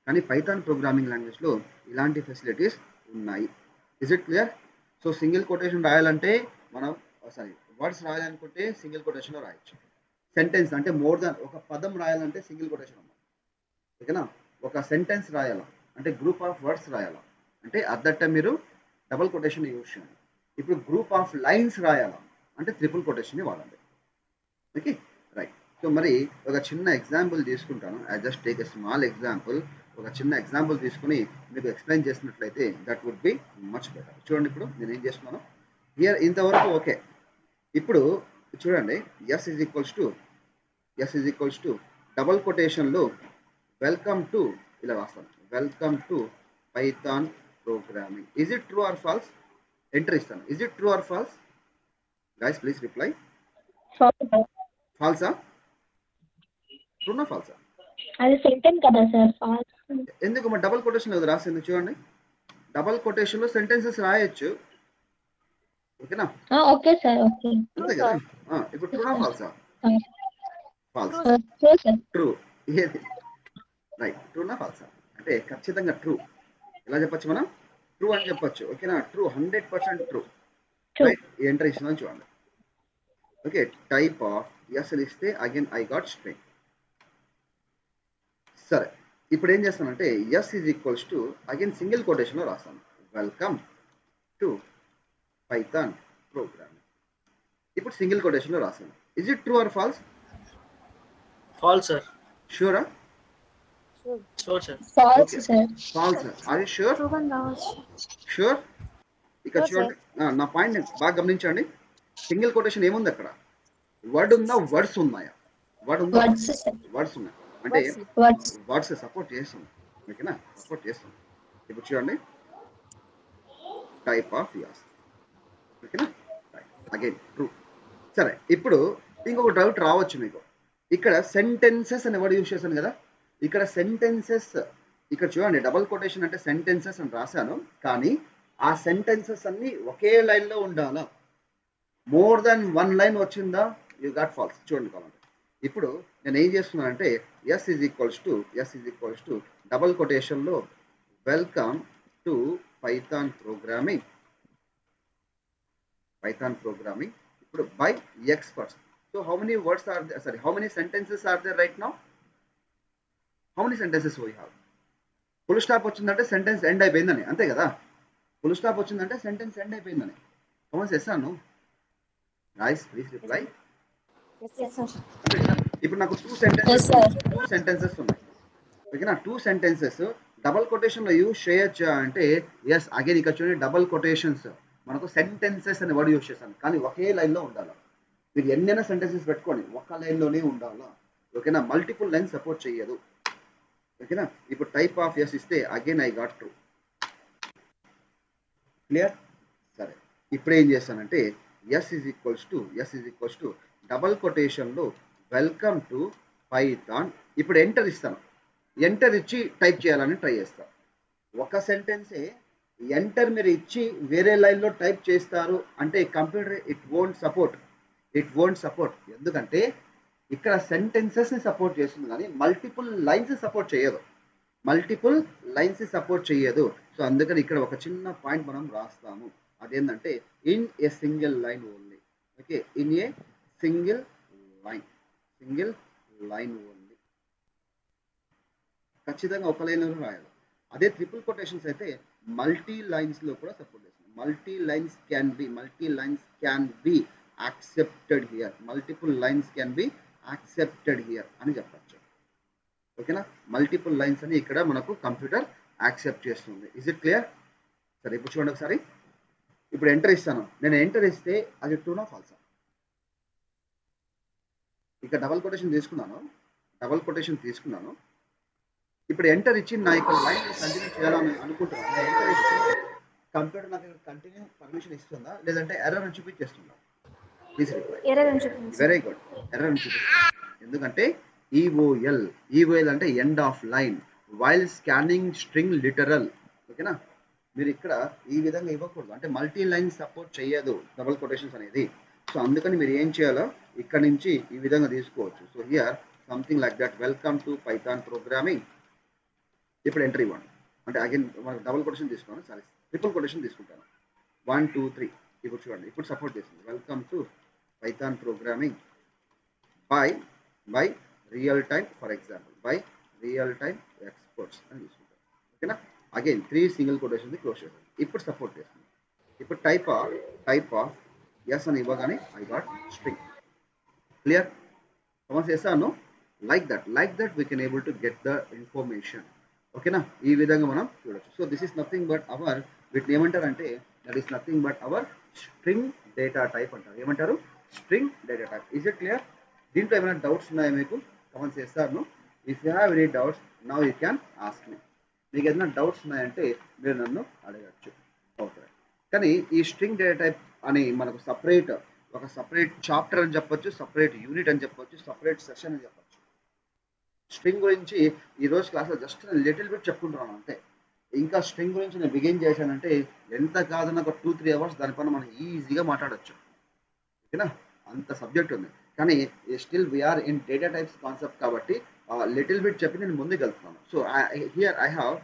కానీ పైథాన్ ప్రోగ్రామింగ్ లాంగ్వేజ్లో ఇలాంటి ఫెసిలిటీస్ ఉన్నాయి. Is it clear? So single quotation రాయాలంటే మనం సారీ వర్డ్స్ రాయాలనుకుంటే సింగిల్ కొటేషన్లో రాయొచ్చు. సెంటెన్స్ అంటే మోర్ దాన్ ఒక పదం రాయాలంటే సింగిల్ కొటేషన్ అన్నమాట. ఓకేనా, ఒక సెంటెన్స్ రాయాలా అంటే గ్రూప్ ఆఫ్ వర్డ్స్ రాయాలా అంటే అట్ దట్ టైం మీరు డబుల్ కొటేషన్ యూజ్ చేయండి. ఇప్పుడు గ్రూప్ ఆఫ్ లైన్స్ రాయాలా అంటే ట్రిపుల్ కొటేషన్ వాడండి. Okay, right. సో మరి ఒక చిన్న ఎగ్జాంపుల్ తీసుకుంటాను. I just take a small example. ఒక చిన్న ఎగ్జాంపుల్ తీసుకుని మీకు ఎక్స్ప్లెయిన్ చేసినట్లయితే that would be much better. చూడండి ఇప్పుడు నేను ఏం చేస్తున్నాను హియర్ ఇంతవరకు ఓకే. ఇప్పుడు చూడండి S is equals to double కొటేషన్లో వెల్కమ్ టు ఇలా రాస్తాను, welcome to Python programming. Is it true or false? Enter ఇస్తాను. Is it true or false guys? Please reply. ఫాల్సా? ట్రూనా ఫాల్సా? అది సెంటెన్స్ కదా సార్, ఫాల్స్. ఎందుకు మరి డబల్ కొటేషన్ కదా రాసింది? చూడండి డబల్ కొటేషన్ లో సెంటెన్సెస్ రాయొచ్చు. ఓకేనా, ఓకే సార్, ఓకే. అంతే కదా. ఇప్పుడు ట్రూనా ఫాల్సా? ఫాల్స్. ట్రూ. ఏది రైట్, ట్రూనా ఫాల్సా అంటే ఖచ్చితంగా ట్రూ. ఎలా చెప్పచ్చు మనం? ట్రూ అని చెప్పొచ్చు. ఓకేనా, ట్రూ, 100% ట్రూ. రైట్, ఎంటర్ ఇస్తున్నాను చూడండి. ఓకే, టైప్ ఆఫ్ ఎస్ అని ఇస్తే అగైన్ ఐ గాట్ స్ట్రింగ్. సరే, ఇప్పుడు ఏం చేస్తానంటే S is equals to again single కొటేషన్లో రాస్తాను, వెల్కమ్ టు పైథాన్ ప్రోగ్రామింగ్. ఇప్పుడు సింగిల్ కొటేషన్లో రాస్తాను. Is it true or false? False sir. షూరా? Sure sir. False sir. False. Are you sure? Sure. ఇక్కడ చూడండి, నా పాయింట్ బాగా గమనించండి. సింగిల్ కొటేషన్ ఏముంది అక్కడ? వర్డ్ ఉందా, వర్డ్స్ ఉన్నాయా? వర్డ్ ఉందా, వర్డ్స్ ఉన్నాయి అంటే వర్డ్స్ సపోర్ట్ చేస్తుంది. ఓకేనా, సపోర్ట్ చేస్తుంది. ఇప్పుడు చూడండి టైప్ ఆఫ్ యాస్. ఓకేనా, అగైన్ ట్రూ. సరే, ఇప్పుడు ఇంకొక డౌట్ రావచ్చు మీకు. ఇక్కడ సెంటెన్సెస్ అని వర్డ్ యూజ్ చేశాను కదా, ఇక్కడ సెంటెన్సెస్ ఇక్కడ చూడండి డబల్ కొటేషన్ అంటే సెంటెన్సెస్ అని రాశాను, కానీ ఆ సెంటెన్సెస్ అన్ని ఒకే లైన్లో ఉండాలా? మోర్ దాన్ వన్ లైన్ వచ్చిందా? You got false. చూడండి కావాలంటే ఇప్పుడు నేను ఏం చేస్తున్నానంటే S is equals to double కొటేషన్లో వెల్కమ్ టు పైథాన్ ప్రోగ్రామింగ్, ఇప్పుడు by experts. So how many words are there, sorry how many sentences are there right now? How many sentences we have? Full stop వచ్చిందంటే sentence end అయిపోయిందని, అంతే కదా. Full stop వచ్చిందంటే sentence end అయిపోయిందని. Comments చేస్తాను. Nice, please reply. Yes, sir. ఓకేనా? ఇప్పుడు నాకు Yes, sir. టూ సెంటెన్సెస్ ఉన్నాయి. ఓకేనా? టూ సెంటెన్సెస్ డబల్ కొటేషన్ లో యూజ్ చేయొచ్చా అంటే ఎస్. అగైన్ ఇక్కడ చూడండి, డబల్ కొటేషన్స్ మనకు సెంటెన్సెస్ అనే వర్డ్ యూజ్ చేస్తాను, కానీ ఒకే లైన్ లో ఉండాలి. మీరు ఎన్నైనా సెంటెన్సెస్ పెట్టుకోండి, ఒక్క లైన్ లోనే ఉండాలా. ఓకేనా? మల్టిపుల్ లైన్ సపోర్ట్ చేయదు. ఓకేనా? ఇప్పుడు టైప్ ఆఫ్ ఎస్ ఇస్తే again I got true. Clear? సరే, ఇప్పుడు ఏం చేస్తానంటే S is equals to double కొటేషన్లో వెల్కమ్ టు పైథాన్. ఇప్పుడు ఎంటర్ ఇస్తాను. ఎంటర్ ఇచ్చి టైప్ చేయాలని ట్రై చేస్తాను. ఒక సెంటెన్సే ఎంటర్ మీరు ఇచ్చి వేరే లైన్లో టైప్ చేస్తారు అంటే కంప్యూటర్ ఇట్ వోంట్ సపోర్ట్. ఎందుకంటే ఇక్కడ సెంటెన్సెస్ని సపోర్ట్ చేస్తుంది కానీ మల్టిపుల్ లైన్స్ సపోర్ట్ చేయదు. సో అందుకని ఇక్కడ ఒక చిన్న పాయింట్ మనం రాస్తాము. అదేంటంటే in a single line only. Okay, in a single line only. ఖచ్చితంగా ఒక లైన్లో రాయాలి. అదే ట్రిపుల్ కొటేషన్స్ అయితే మల్టీ లైన్స్ లో కూడా సపోర్ట్ చేస్తుంది. Multi lines can be accepted here. Multiple lines can be accepted here అని చెప్పచ్చు. ఓకేనా? మల్టిపుల్ లైన్స్ అని ఇక్కడ మనకు కంప్యూటర్ యాక్సెప్ట్ చేస్తుంది. Is it clear? సరే, ఇప్పుడు చూడండి ఒకసారి. ఇప్పుడు ఎంటర్ ఇస్తాను. నేను ఎంటర్ ఇస్తే అది ట్రూనా ఫాల్సా? ఇక డబల్ కొటేషన్ తీసుకున్నాను. ఇప్పుడు ఎంటర్ ఇచ్చి నా యొక్క లైన్ కంటిన్యూ చేయాలని అనుకుంటున్నాను. నేను ఎంటర్ ఇస్తే కంప్యూటర్ నాకు కంటిన్యూ పర్మిషన్ ఇస్తుందా, లేదంటే ఎర్రర్ అని చూపించేస్తుందా? Please reply. Error అని చూపించింది. వెరీ గుడ్, ఎర్రర్ అని చూపిస్తుంది. ఎందుకంటే ఈఓఎల్ అంటే end of line, while scanning string literal. ఓకేనా? మీరు ఇక్కడ ఈ విధంగా ఇవ్వకూడదు, అంటే మల్టీ లైన్ సపోర్ట్ చేయదు డబుల్ కొటేషన్స్ అనేది. సో అందుకని మీరు ఏం చేయాలో ఇక్కడ నుంచి ఈ విధంగా తీసుకోవచ్చు. So hear something like that, welcome to Python programming. ఇప్పుడు ఎంటర్ ఇవ్వండి. అంటే అగైన్ మనకు డబుల్ కొటేషన్ తీసుకున్నాను, సారీ ట్రిపుల్ కొటేషన్ తీసుకుంటాను. 1 2 3. ఇప్పుడు చూడండి, ఇప్పుడు సపోర్ట్ చేస్తుంది. Welcome to Python programming by real time, for example by real time experts అని తీసుకుంటాను. ఓకేనా? అగైన్ 3 సింగిల్ కొటేషన్ క్లోజ్ చేస్తాను. ఇప్పుడు సపోర్ట్ చేస్తుంది. ఇప్పుడు టైప్ ఆఫ్ ఎస్ అని ఇవ్వగానే ఐ గాట్ స్ట్రింగ్. క్లియర్? సమస్య చేస్తాను. Like that we can able to get the information. ఓకేనా? ఈ విధంగా మనం చూడొచ్చు. So this is nothing but hour, వీటిని ఏమంటారంటే that is nothing but hour string data type అంటారు. ఏమంటారు? String data type. Is it clear? దీంట్లో ఏమైనా డౌట్స్ ఉన్నాయా మీకు? కామెంట్ చేస్తాను. If you have any doubts now you can ask me. మీకు ఏదైనా డౌట్స్ ఉన్నాయంటే మీరు నన్ను అడగచ్చు. ఓకే, కానీ ఈ స్ట్రింగ్ డేటా టైప్ అని మనకు ఒక సపరేట్ చాప్టర్ అని చెప్పొచ్చు, సపరేట్ యూనిట్ అని చెప్పొచ్చు, సపరేట్ సెషన్ అని చెప్పొచ్చు. స్ట్రింగ్ గురించి ఈ రోజు క్లాస్లో జస్ట్ లిటిల్ బిట్ చెప్పుకుంటున్నాను అంతే. ఇంకా స్ట్రింగ్ గురించి నేను బిగిన్ చేశానంటే ఎంత కాదన్న ఒక 2-3 అవర్స్ దానిపైన మనం ఈజీగా మాట్లాడచ్చు. ఓకేనా? అంత సబ్జెక్ట్ ఉంది. కానీ still we're in data types concept కాబట్టి లిటిల్ బిట్ చెప్పి నేను ముందుకు వెళ్తున్నాను. So here I have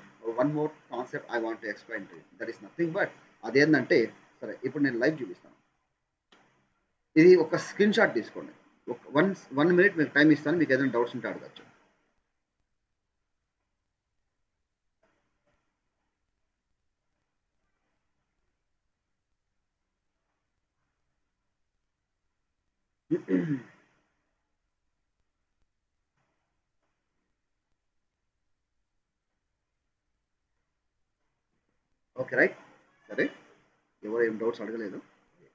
one more concept I want to explain to you. That is nothing but అదేంటంటే, సరే ఇప్పుడు నేను లైవ్ చూపిస్తాను. ఇది ఒక స్క్రీన్ షాట్ తీసుకోండి. ఒక 1 మినిట్ మీకు టైం ఇస్తాను. మీకు ఏదైనా డౌట్స్ ఉంటే అడగచ్చు. Okay, right. సరే, ఎవరు ఏం డౌట్స్ అడగలేదు.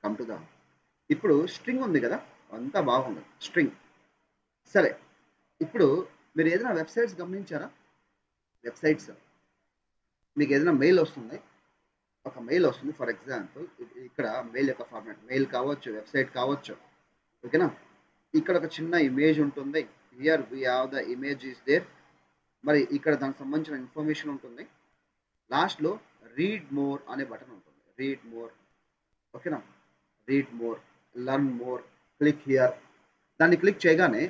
కమ్ టు ద, ఇప్పుడు స్ట్రింగ్ ఉంది కదా, అంతా బాగుంది స్ట్రింగ్. సరే, ఇప్పుడు మీరు ఏదైనా వెబ్సైట్స్ గమనించారా? వెబ్సైట్స్ మీకు ఏదైనా మెయిల్ వస్తుంది, ఒక మెయిల్ వస్తుంది. ఫర్ ఎగ్జాంపుల్ ఇక్కడ మెయిల్ యొక్క ఫార్మాట్ మెయిల్ కావచ్చు, వెబ్సైట్ కావచ్చు. ఓకేనా? ఇక్కడ ఒక చిన్న ఇమేజ్ ఉంటుంది. Here we have the image is there. మరి ఇక్కడ దానికి సంబంధించిన ఇన్ఫర్మేషన్ ఉంటుంది. లాస్ట్లో రీడ్ మోర్ అనే బటన్ ఉంటుంది. Read more. ఓకేనా? Read more, learn more, click here. దాన్ని క్లిక్ చేయగానే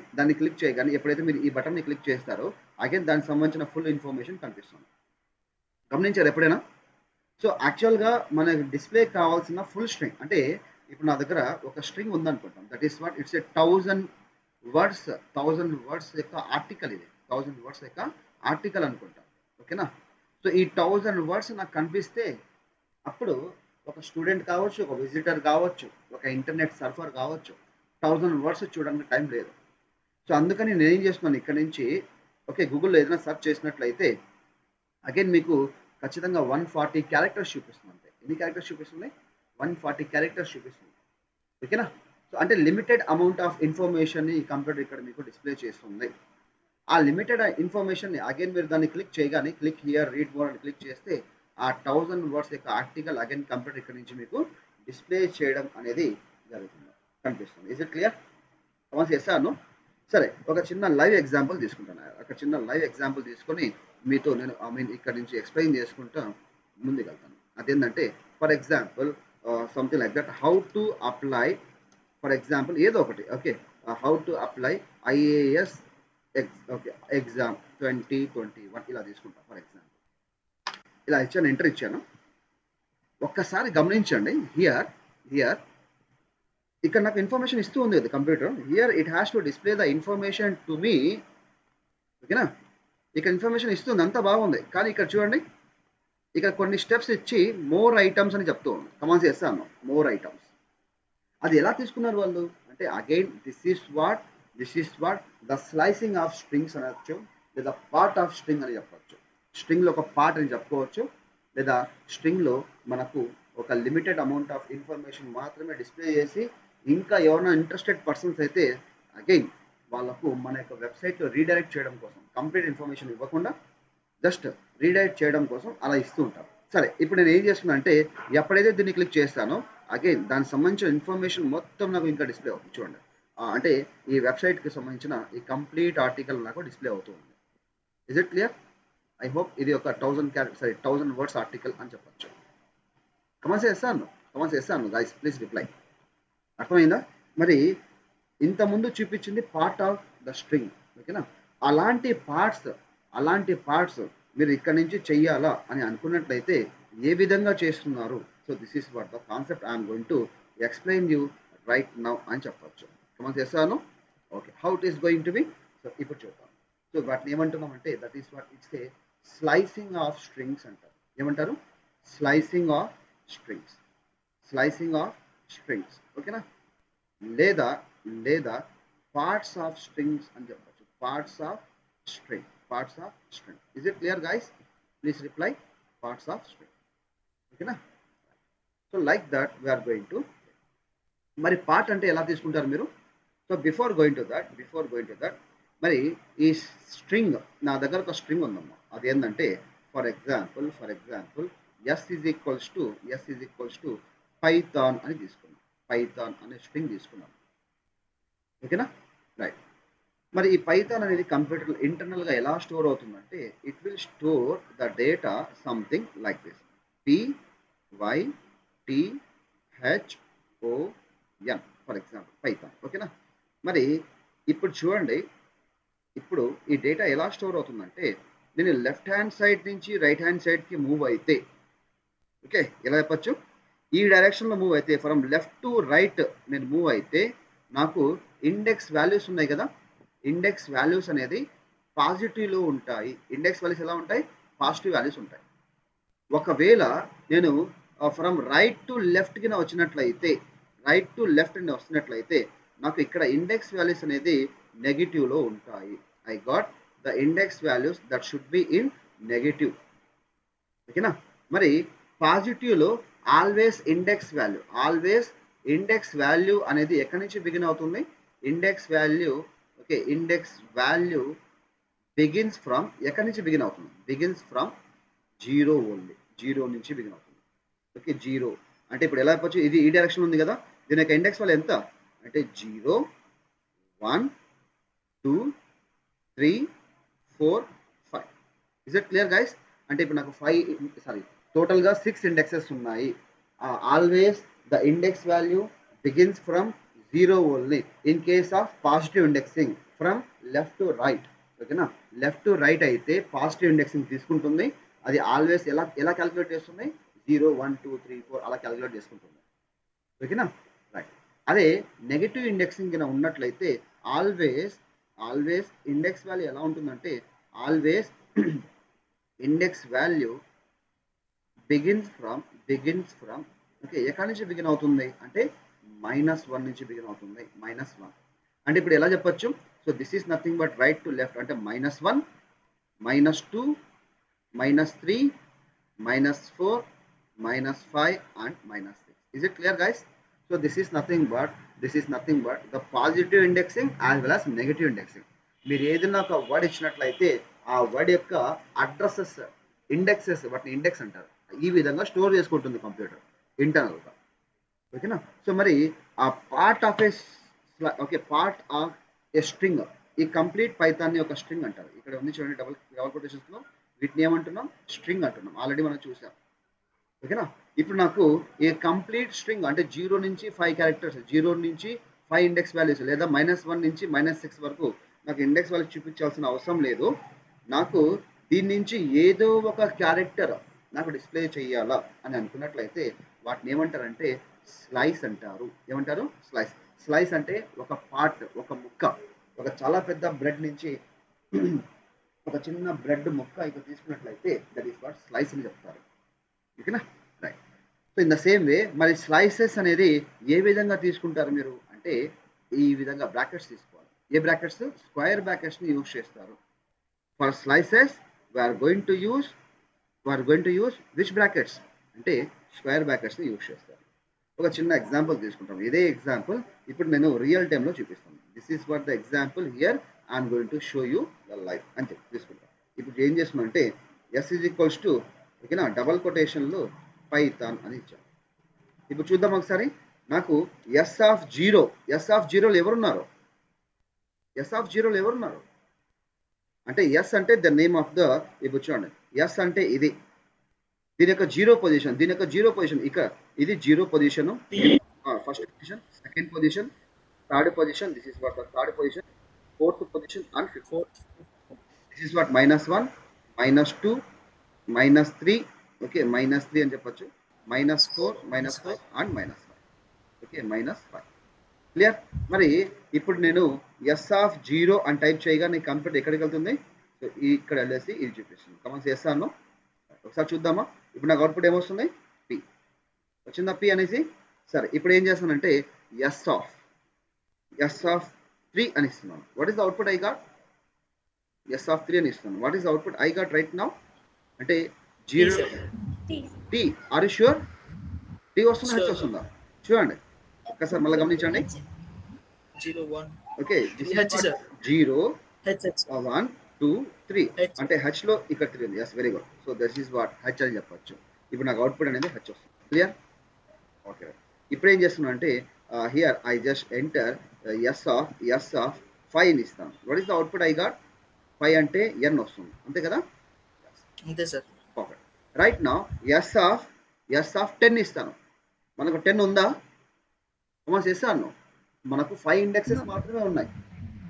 ఎప్పుడైతే మీరు ఈ బటన్ని క్లిక్ చేస్తారో అగైన్ దానికి సంబంధించిన ఫుల్ ఇన్ఫర్మేషన్ కనిపిస్తుంది. గమనించారు ఎప్పుడైనా? సో యాక్చువల్గా మనకి డిస్ప్లే కావాల్సిన ఫుల్ స్ట్రింగ్, అంటే ఇప్పుడు నా దగ్గర ఒక స్ట్రింగ్ ఉందనుకుంటాం. That is what it's a 1000 words యొక్క ఆర్టికల్. ఇది 1000 వర్డ్స్ యొక్క ఆర్టికల్ అనుకుంటాం. ఓకేనా? సో ఈ 1000 వర్డ్స్ నాకు కనిపిస్తే అప్పుడు ఒక స్టూడెంట్ కావచ్చు, ఒక విజిటర్ కావచ్చు, ఒక ఇంటర్నెట్ సర్ఫర్ కావచ్చు, 1000 వర్డ్స్ చూడడానికి టైం లేదు. సో అందుకని నేను ఏం చేస్తున్నాను ఇక్కడ నుంచి, ఓకే, గూగుల్లో ఏదైనా సెర్చ్ చేసినట్లయితే అగైన్ మీకు ఖచ్చితంగా 140 క్యారెక్టర్స్ చూపిస్తుంది. అంతే. ఎన్ని క్యారెక్టర్స్ చూపిస్తుంది? 140 క్యారెక్టర్స్ చూపిస్తుంది. ఓకేనా? సో అంటే లిమిటెడ్ అమౌంట్ ఆఫ్ ఇన్ఫర్మేషన్ని ఈ కంప్యూటర్ ఇక్కడ మీకు డిస్ప్లే చేస్తుంది. ఆ లిమిటెడ్ ఇన్ఫర్మేషన్ని అగైన్ మీరు దాన్ని క్లిక్ చేయగానే క్లిక్ హియర్ రీడ్ మోర్ అని క్లిక్ చేస్తే ఆ 1000 వర్డ్స్ యొక్క ఆర్టికల్ అగైన్ కంప్యూటర్ ఇక్కడ నుంచి మీకు డిస్ప్లే చేయడం అనేది జరుగుతుంది, కనిపిస్తుంది. Is it clear? సమస్య చేస్తాను. సరే, ఒక చిన్న లైవ్ ఎగ్జాంపుల్ తీసుకుంటాను. ఒక చిన్న లైవ్ ఎగ్జాంపుల్ తీసుకొని మీతో నేను ఇక్కడ నుంచి ఎక్స్ప్లెయిన్ చేసుకుంటా ముందుకెళ్తాను. అదేంటంటే for example something like that, how to apply, for example ఏదో ఒకటి, okay, how to apply IAS exam 2021 ఇలా తీసుకుంటాం ఫర్ ఎగ్జాంపుల్. ఇలా ఇచ్చాను, ఎంటర్ ఇచ్చాను. ఒక్కసారి గమనించండి, హియర్ ఇక్కడ నాకు ఇన్ఫర్మేషన్ ఇస్తూ ఉంది కదా computer. Here it has to display the information to me. ఓకేనా? ఇక్కడ ఇన్ఫర్మేషన్ ఇస్తుంది, అంతా బాగుంది. కానీ ఇక్కడ చూడండి, ఇక్కడ కొన్ని స్టెప్స్ ఇచ్చి మోర్ ఐటమ్స్ అని చెప్తూ ఉంది. కమాన్స్ చేస్తాను, మోర్ ఐటమ్స్. అది ఎలా తీసుకున్నారు వాళ్ళు అంటే, again this is what the slicing of strings అనొచ్చు, లేదా పార్ట్ ఆఫ్ స్ట్రింగ్ అని చెప్పవచ్చు. స్ట్రింగ్లో ఒక పార్ట్ అని చెప్పుకోవచ్చు, లేదా స్ట్రింగ్లో మనకు ఒక లిమిటెడ్ అమౌంట్ ఆఫ్ ఇన్ఫర్మేషన్ మాత్రమే డిస్ప్లే చేసి, ఇంకా ఎవరైనా ఇంట్రెస్టెడ్ పర్సన్స్ అయితే అగైన్ వాళ్ళకు మన యొక్క వెబ్సైట్లో రీడైరెక్ట్ చేయడం కోసం, కంప్లీట్ ఇన్ఫర్మేషన్ ఇవ్వకుండా జస్ట్ రీడైరెక్ట్ చేయడం కోసం అలా ఇస్తూ ఉంటారు. సరే, ఇప్పుడు నేను ఏం చేస్తున్నా అంటే, ఎప్పుడైతే దీన్ని క్లిక్ చేస్తానో అగైన్ దానికి సంబంధించిన ఇన్ఫర్మేషన్ మొత్తం నాకు ఇంకా డిస్ప్లే అవుతుంది. చూడండి, అంటే ఈ వెబ్సైట్కి సంబంధించిన ఈ కంప్లీట్ ఆర్టికల్ నాకు డిస్ప్లే అవుతుంది. Is it clear? I hope ఇది ఒక 1000 వర్డ్స్ ఆర్టికల్ అని చెప్పచ్చు. కమెంట్స్ చేస్తాను గైస్, ప్లీజ్ రిప్లై. అర్థమైందా? మరి ఇంతకుముందు చూపించింది పార్ట్ ఆఫ్ ద స్ట్రింగ్. ఓకేనా? అలాంటి పార్ట్స్ మీరు ఇక్కడ నుంచి చెయ్యాలా అని అనుకున్నట్లయితే ఏ విధంగా చేస్తున్నారు? So this is what the concept I'm going to explain you right now అని చెప్పచ్చు. కమెంట్స్ చేస్తాను. Okay, how it is going to be. So ఇప్పుడు చూద్దాం. సో వాటిని ఏమంటున్నామంటే, that is what it's a slicing of strings అంటారు. ఏమంటారు? Slicing of strings. ఓకేనా? లేదా పార్ట్స్ ఆఫ్ స్ట్రింగ్స్ అని చెప్పచ్చు. Parts of string. Is it clear guys? Please reply. Parts of string. ఓకేనా? So like that we're going to. మరి part అంటే ఎలా తీసుకుంటారు మీరు? So before going to that మరి ఈ స్ట్రింగ్, నా దగ్గర ఒక స్ట్రింగ్ ఉందమ్మా. అది ఏంటంటే for example s is equals to Python అని తీసుకున్నాం. పైథాన్ అనే స్ట్రింగ్ తీసుకున్నాం. ఓకేనా? రైట్. మరి ఈ పైథాన్ అనేది కంప్యూటర్ ఇంటర్నల్గా ఎలా స్టోర్ అవుతుందంటే, it will store the data something like this, PYTHON for example Python. ఓకేనా? మరి ఇప్పుడు చూడండి, ఇప్పుడు ఈ డేటా ఎలా స్టోర్ అవుతుందంటే, నేను లెఫ్ట్ హ్యాండ్ సైడ్ నుంచి రైట్ హ్యాండ్ సైడ్కి మూవ్ అయితే, ఓకే, ఎలా చెప్పచ్చు, ఈ డైరెక్షన్లో మూవ్ అయితే, ఫ్రమ్ లెఫ్ట్ టు రైట్ నేను మూవ్ అయితే నాకు ఇండెక్స్ వాల్యూస్ ఉన్నాయి కదా, ఇండెక్స్ వాల్యూస్ అనేది పాజిటివ్లో ఉంటాయి. ఇండెక్స్ వాల్యూస్ ఎలా ఉంటాయి? పాజిటివ్ వాల్యూస్ ఉంటాయి. ఒకవేళ నేను ఫ్రమ్ రైట్ టు లెఫ్ట్కి వచ్చినట్లయితే, నాకు ఇక్కడ ఇండెక్స్ వాల్యూస్ అనేది నెగిటివ్లో ఉంటాయి. I got the index values that should be in negative. ఓకేనా? మరి పాజిటివ్లో ఆల్వేస్ ఇండెక్స్ వాల్యూ అనేది ఎక్కడి నుంచి బిగిన్ అవుతుంది? ఇండెక్స్ వాల్యూ బిగిన్స్ ఫ్రమ్, ఎక్కడి నుంచి బిగిన్ అవుతుంది? Begins from 0 only. 0 నుంచి బిగిన్ అవుతుంది. ఓకే, 0 అంటే ఇప్పుడు ఎలా చెప్పచ్చు, ఇది ఈ డైరెక్షన్ ఉంది కదా, దీని యొక్క ఇండెక్స్ వాల్యూ ఎంత అంటే 0, 1, 2, 3, 4, 5. Is it clear guys? అంటే ఇప్పుడు నాకు టోటల్గా 6 ఇండెక్సెస్ ఉన్నాయి. Always the index value begins from 0 only in case of positive indexing from left to right. ఓకేనా? లెఫ్ట్ టు రైట్ అయితే పాజిటివ్ ఇండెక్సింగ్ తీసుకుంటుంది. అది ఆల్వేస్ ఎలా క్యాలిక్యులేట్ చేస్తుంది? 0, 1, 2, 3, 4 అలా క్యాలిక్యులేట్ చేసుకుంటుంది. ఓకేనా? రైట్. అదే నెగిటివ్ ఇండెక్సింగ్ కింద ఉన్నట్లయితే ఆల్వేస్ ఇండెక్స్ వాల్యూ ఎలా ఉంటుందంటే, always index value begins begins from, okay, ఎక్కడి నుంచి బిగిన్ అవుతుంది అంటే -1 నుంచి బిగిన్ అవుతుంది. -1 అంటే ఇప్పుడు ఎలా చెప్పొచ్చు? So this is nothing but right to left అంటే -1, -2, -3, -4, -5 and -6. Is it clear, guys? So this is nothing but the positive indexing as well as negative indexing. మీరు ఏదైనా ఒక వర్డ్ ఇచ్చినట్లయితే ఆ వర్డ్ యొక్క అడ్రసెస్, ఇండెక్సెస్, వాటిని ఇండెక్స్ అంటారు. ఈ విధంగా స్టోర్ చేసుకుంటుంది కంప్యూటర్ ఇంటర్నల్గా. ఓకేనా? సో మరి ఆ పార్ట్ ఆఫ్ ఏ స్ట్రింగ్, ఈ కంప్లీట్ పైథాన్ని ఒక స్ట్రింగ్ అంటారు. ఇక్కడ ఉంది చూడండి, డబుల్ కొటేషన్స్ లో, వీటిని ఏమంటున్నాం? స్ట్రింగ్ అంటున్నాం. ఆల్రెడీ మనం చూసాం. ఓకేనా? ఇప్పుడు నాకు ఏ కంప్లీట్ స్ట్రింగ్ అంటే 0 నుంచి 5 క్యారెక్టర్స్, 0 నుంచి 5 ఇండెక్స్ వాల్యూస్, లేదా -1 నుంచి -6 వరకు నాకు ఇండెక్స్ వాల్యూస్ చూపించాల్సిన అవసరం లేదు. నాకు దీని నుంచి ఏదో ఒక క్యారెక్టర్ నాకు డిస్ప్లే చేయాలా అని అనుకున్నట్లయితే వాటిని ఏమంటారంటే స్లైస్ అంటారు. ఏమంటారు? స్లైస్. స్లైస్ అంటే ఒక పార్ట్, ఒక ముక్క, ఒక చాలా పెద్ద బ్రెడ్ నుంచి ఒక చిన్న బ్రెడ్ ముక్క ఇక్కడ తీసుకున్నట్లయితే దట్ ఈస్ వాట్ స్లైస్ అని చెప్తారు. ఓకేనా? Right. So in the same way మరి స్లైసెస్ అనేది ఏ విధంగా తీసుకుంటారు మీరు అంటే ఈ విధంగా బ్రాకెట్స్ తీసుకోవాలి. ఏ బ్రాకెట్స్? స్క్వేర్ బ్రాకెట్స్ని యూజ్ చేస్తారు. For slices we're going to use which brackets అంటే స్క్వేర్ బ్రాకెట్స్ని యూజ్ చేస్తారు. ఒక చిన్న ఎగ్జాంపుల్ తీసుకుంటాం. ఇదే ఎగ్జాంపుల్ ఇప్పుడు నేను రియల్ టైంలో చూపిస్తాను. This is what the example here I'm going to show you the life అని చెప్పి తీసుకుంటాం. ఇప్పుడు ఏం చేస్తున్నాం అంటే ఎస్ ఈజ్ ఈక్వల్స్ టు, ఓకేనా, డబల్ కొటేషన్లో పైథాన్ అని ఇచ్చాం. ఇప్పుడు చూద్దాం ఒకసారి. నాకు ఎస్ ఆఫ్ జీరోలు ఎవరున్నారు? అంటే ఎస్ అంటే ద నేమ్ ఆఫ్ ద, ఇప్పుడు చూడండి, ఎస్ అంటే ఇది, దీని యొక్క జీరో పొజిషన్ ఇక్కడ, ఇది zero position, first position, second position, third position, this is what the third position, fourth position and fifth. This is what -1, -2, -3, okay, -3 అని చెప్పొచ్చు, -4, -5 అండ్ -5, ఓకే, -5. క్లియర్? మరి ఇప్పుడు నేను ఎస్ ఆఫ్ 0 అని టైప్ చేయగా నీ కంప్యూటర్ ఎక్కడికి వెళ్తుంది? సో ఇక్కడ వెళ్ళేసి ఇది చూపిస్తుంది. కమాన్స్ ఎస్ అను ఒకసారి చూద్దామా? ఇప్పుడు నాకు అవుట్పుట్ ఏమొస్తుంది? పి వచ్చిందా? పి అనేసి. సరే, ఇప్పుడు ఏం చేస్తానంటే ఎస్ ఆఫ్ 3 అని ఇస్తున్నాను. What is the output I got? S of 3 అని ఇస్తున్నాను. What is the output I got right now అంటే 0 T. Are you sure? T వస్తుందా, హెచ్ వస్తుందా? చూడండి ఒకసారి మళ్ళీ గమనించండి. 0 1 ఓకే, 0 1 2 3 అంటే హెచ్ లో ఇక్కడ 3 ఉంది. Yes, very good. So that is what H అని చెప్పొచ్చు. ఇప్పుడు నాకు అవుట్పుట్ అనేది హెచ్ వస్తుంది. క్లియర్? ఓకే. ఇప్పుడు ఏం చేస్తున్నా అంటే here I just enter s of 5 ని ఇస్తాను. What is the output I గాట్? 5 అంటే ఎన్ వస్తుంది, అంతే కదా? అంతే sir. Perfect. Right now s of 10 ఇస్తాను. మనకు 10 ఉందా? కమాన్స్ చేస్తాను. మనకు 5 ఇండెక్సెస్ మాత్రమే ఉన్నాయి,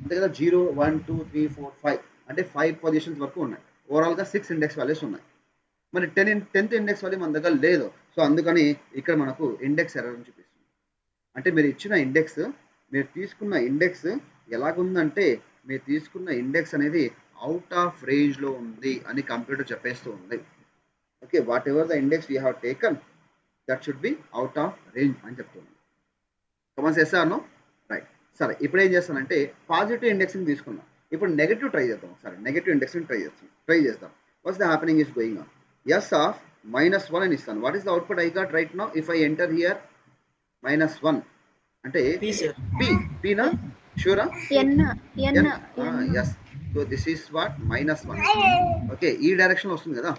అంతే కదా? 0 1 2 3 4 5 అంటే 5 పొజిషన్స్ వరకు ఉన్నాయి. ఓవరాల్గా 6 ఇండెక్స్ వాల్యూస్ ఉన్నాయి. మరి 10th ఇండెక్స్ వాల్యూ మన దగ్గర లేదు. సో అందుకని ఇక్కడ మనకు ఇండెక్స్ ఎర్రర్ అని చూపిస్తుంది. అంటే మీరు ఇచ్చిన ఇండెక్స్, మీరు తీసుకున్న ఇండెక్స్ ఎలాగుందంటే మీరు తీసుకున్న ఇండెక్స్ అనేది అవుట్ ఆఫ్ రేంజ్లో ఉంది అని కంప్యూటర్ చెప్పేస్తూ ఉంది. Okay, what ever the index we have taken that should be out of range అని చెప్తుంది. కమాన్స్ చేస్తాను. రైట్. సరే, ఇప్పుడు ఏం చేస్తానంటే పాజిటివ్ ఇండెక్సింగ్ తీసుకున్నాం. ఇప్పుడు నెగటివ్ ట్రై చేద్దాం. ఒకసారి నెగటివ్ ఇండెక్సింగ్ ట్రై చేద్దాం. What's the happening is going on. S of -1 అని ఇస్తాను. What is the output I got right now if I enter here -1 అంటే పీనా? షూరా? Yes. So this is what -1. Okay, ఈ direction వస్తుంది కదా.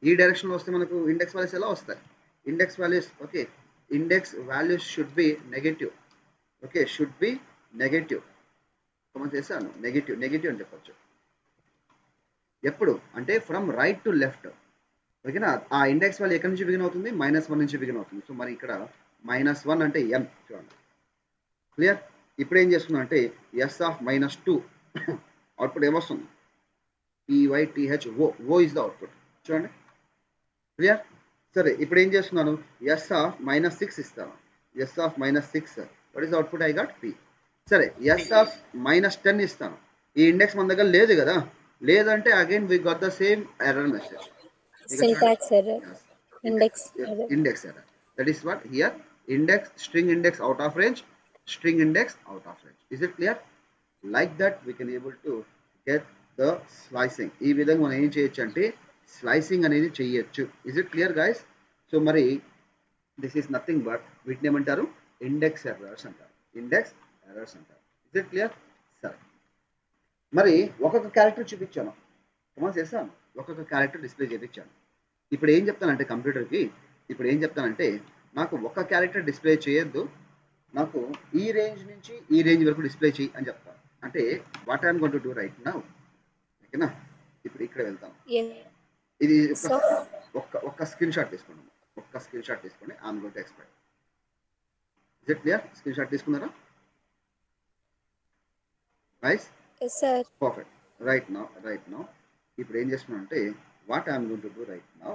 ఈ డైరెక్షన్ వస్తే మనకు ఇండెక్స్ వాల్యూస్ ఎలా వస్తాయి? Index values, okay, index values should B negative. Okay, should be negative. Comment చేశాను, నెగటివ్ అని చెప్పొచ్చు. ఎప్పుడు అంటే ఫ్రమ్ రైట్ టు లెఫ్ట్. ఓకేనా? ఆ ఇండెక్స్ వాల్యూ ఎక్కడి నుంచి బిగిన్ అవుతుంది? -1 నుంచి బిగిన్ అవుతుంది. సో మరి ఇక్కడ -1 అంటే ఎన్. చూడండి. క్లియర్? ఇప్పుడు ఏం చేస్తున్నా అంటే ఎస్ ఆఫ్ -2 అవుట్పుట్ ఏమొస్తుంది? PYTHO. O is the output. చూడండి. క్లియర్? సరే, ఇప్పుడు ఏం చేస్తున్నాను? ఎస్ ఆఫ్ -6 ఇస్తాను. S of -6 what is output I got? P. సరే, ఎస్ ఆఫ్ -10 ఇస్తాను. ఈ ఇండెక్స్ మన దగ్గర లేదు కదా. లేదంటే again we got the same error message. Syntax error. Index error. Index error. That is what here index, string index out of range, string index out of range. Is it clear? Like that we can able to get the slicing. ఈ విధంగా మనం ఏం చేయొచ్చు అంటే slicing అనేది చేయొచ్చు. Is it clear guys? So మరి this is nothing but వీటిని ఏమంటారు? ఇండెక్స్ ఎర్రర్స్ అంటారు. ఇండెక్స్ ఎర్రర్స్ అంటారు. Is it clear? సరే, మరి ఒక్కొక్క క్యారెక్టర్ చూపించాను, కమాన్ చేస్తాను, ఒక్కొక్క క్యారెక్టర్ డిస్ప్లే చేయించాను. ఇప్పుడు ఏం చెప్తానంటే కంప్యూటర్కి, ఇప్పుడు ఏం చెప్తానంటే నాకు ఒక క్యారెక్టర్ డిస్ప్లే చేయొద్దు, నాకు ఈ రేంజ్ నుంచి ఈ రేంజ్ వరకు డిస్ప్లే చేయి అని చెప్తాను. అంటే what I'm going to do right now, ఓకేనా? ఇప్పుడు ఇక్కడ వెళ్తాం. Yes. ఇది So, ఒక్క స్క్రీన్ షాట్ తీసుకున్నాం, ఒక్క స్క్రీన్ షాట్ తీసుకొని I'm going to explain. Is it clear? Screen shot తీసుకున్నారా guys? yes, sir. Perfect. Right now ఇప్పుడు ఏం చేస్తున్నాం అంటే what I'm going to do right now,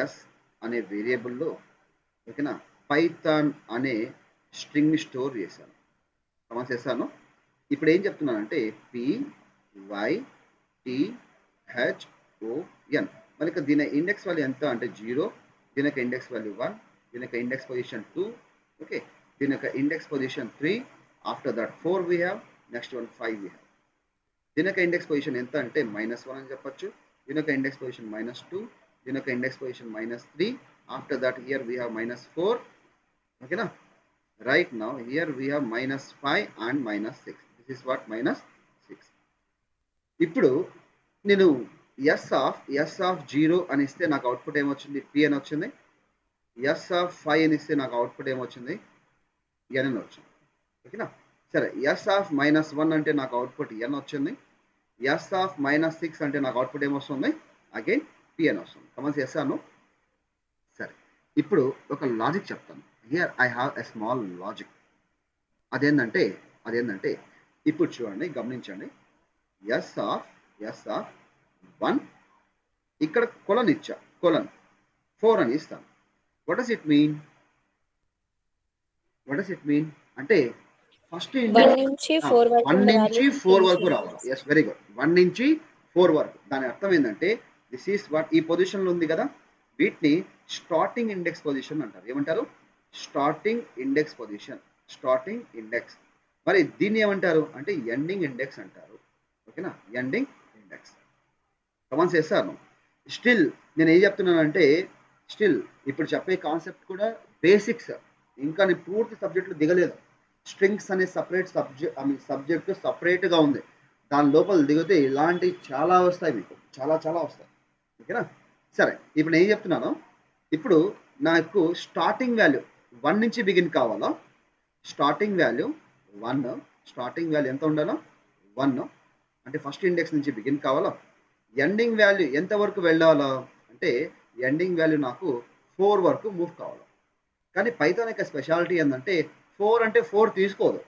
S అనే వేరియబుల్లో, ఓకేనా, పైథాన్ అనే స్ట్రింగ్ని స్టోర్ చేశాను, కమాండ్ చేశాను. ఇప్పుడు ఏం చెప్తున్నానంటే PYTHON, మరి ఇక్కడ దీని ఇండెక్స్ వాల్యూ ఎంత అంటే 0, దీని యొక్క ఇండెక్స్ వాల్యూ 1, దీని యొక్క ఇండెక్స్ పొజిషన్ 2, ఓకే, దీని యొక్క index position 3, after that 4 we have, next one 5 we have. దీని యొక్క ఇండెక్స్ పొజిషన్ ఎంత అంటే -1 అని చెప్పొచ్చు, దీని యొక్క ఇండెక్స్ పొజిషన్ -2, దీని యొక్క index position -3, after that here we have -4, ఓకేనా. Right now here we have -5 and -6. This is what -6. ఇప్పుడు నేను ఎస్ ఆఫ్ 0 అని ఇస్తే నాకు అవుట్పుట్ ఏమొచ్చింది? P అని వచ్చింది. ఎస్ ఆఫ్ 5 అని ఇస్తే నాకు అవుట్పుట్ ఏమొచ్చింది? N అని వచ్చింది, ఓకేనా. సరే, ఎస్ ఆఫ్ -1 అంటే నాకు అవుట్పుట్ N వచ్చింది. ఎస్ ఆఫ్ -6 అంటే నాకు అవుట్పుట్ ఏమొస్తుంది? అగైన్ P అని వస్తుంది. కమాండ్ చేస్తాను. సరే, ఇప్పుడు ఒక లాజిక్ చెప్తాను. Here I have a small logic. అదేంటంటే ఇప్పుడు చూడండి, గమనించండి. ఎస్ ఆఫ్ 1 ఇక్కడ కొలన్ ఇచ్చా, కొలన్ 4 అని ఇస్తాను. What does it mean? అంటే ఫస్ట్ 1 నుంచి 4 వరకు 1 ఉన్న నుంచి values 4 print వరకు రావాలి. Yes, very good. 1 నుంచి 4 వరకు. దాని అర్థం ఏంటంటే దిస్ ఈస్ వాట్, ఈ పొజిషన్లో ఉంది కదా, వీటిని స్టార్టింగ్ ఇండెక్స్ పొజిషన్ అంటారు. ఏమంటారు? Starting index position, starting index. మరి దీన్ని ఏమంటారు అంటే ఎండింగ్ ఇండెక్స్ అంటారు, ఓకేనా. Ending index. కమాండ్ చేస్తాను. స్టిల్ నేను ఏం చెప్తున్నానంటే, స్టిల్ ఇప్పుడు చెప్పే కాన్సెప్ట్ కూడా బేసిక్స్, ఇంకా నేను పూర్తి సబ్జెక్టులు దిగలేదు. స్ట్రింగ్స్ అనే సబ్జెక్టు సపరేట్గా ఉంది. దాని లోపల దిగితే ఇలాంటివి చాలా వస్తాయి, మీకు చాలా వస్తాయి, ఓకేనా. సరే, ఇప్పుడు నేను ఏం చెప్తున్నాను, ఇప్పుడు నాకు స్టార్టింగ్ వాల్యూ 1 నుంచి బిగిన్ కావాలా? స్టార్టింగ్ వాల్యూ 1, స్టార్టింగ్ వాల్యూ ఎంత ఉండాలో? 1, అంటే ఫస్ట్ ఇండెక్స్ నుంచి బిగిన్ కావాలా? ఎండింగ్ వాల్యూ ఎంత వరకు వెళ్ళాలా అంటే ఎండింగ్ వాల్యూ నాకు 4 వరకు మూవ్ కావాలి. కానీ పైథాన్ యొక్క స్పెషాలిటీ ఏంటంటే 4 అంటే 4 తీసుకోదు.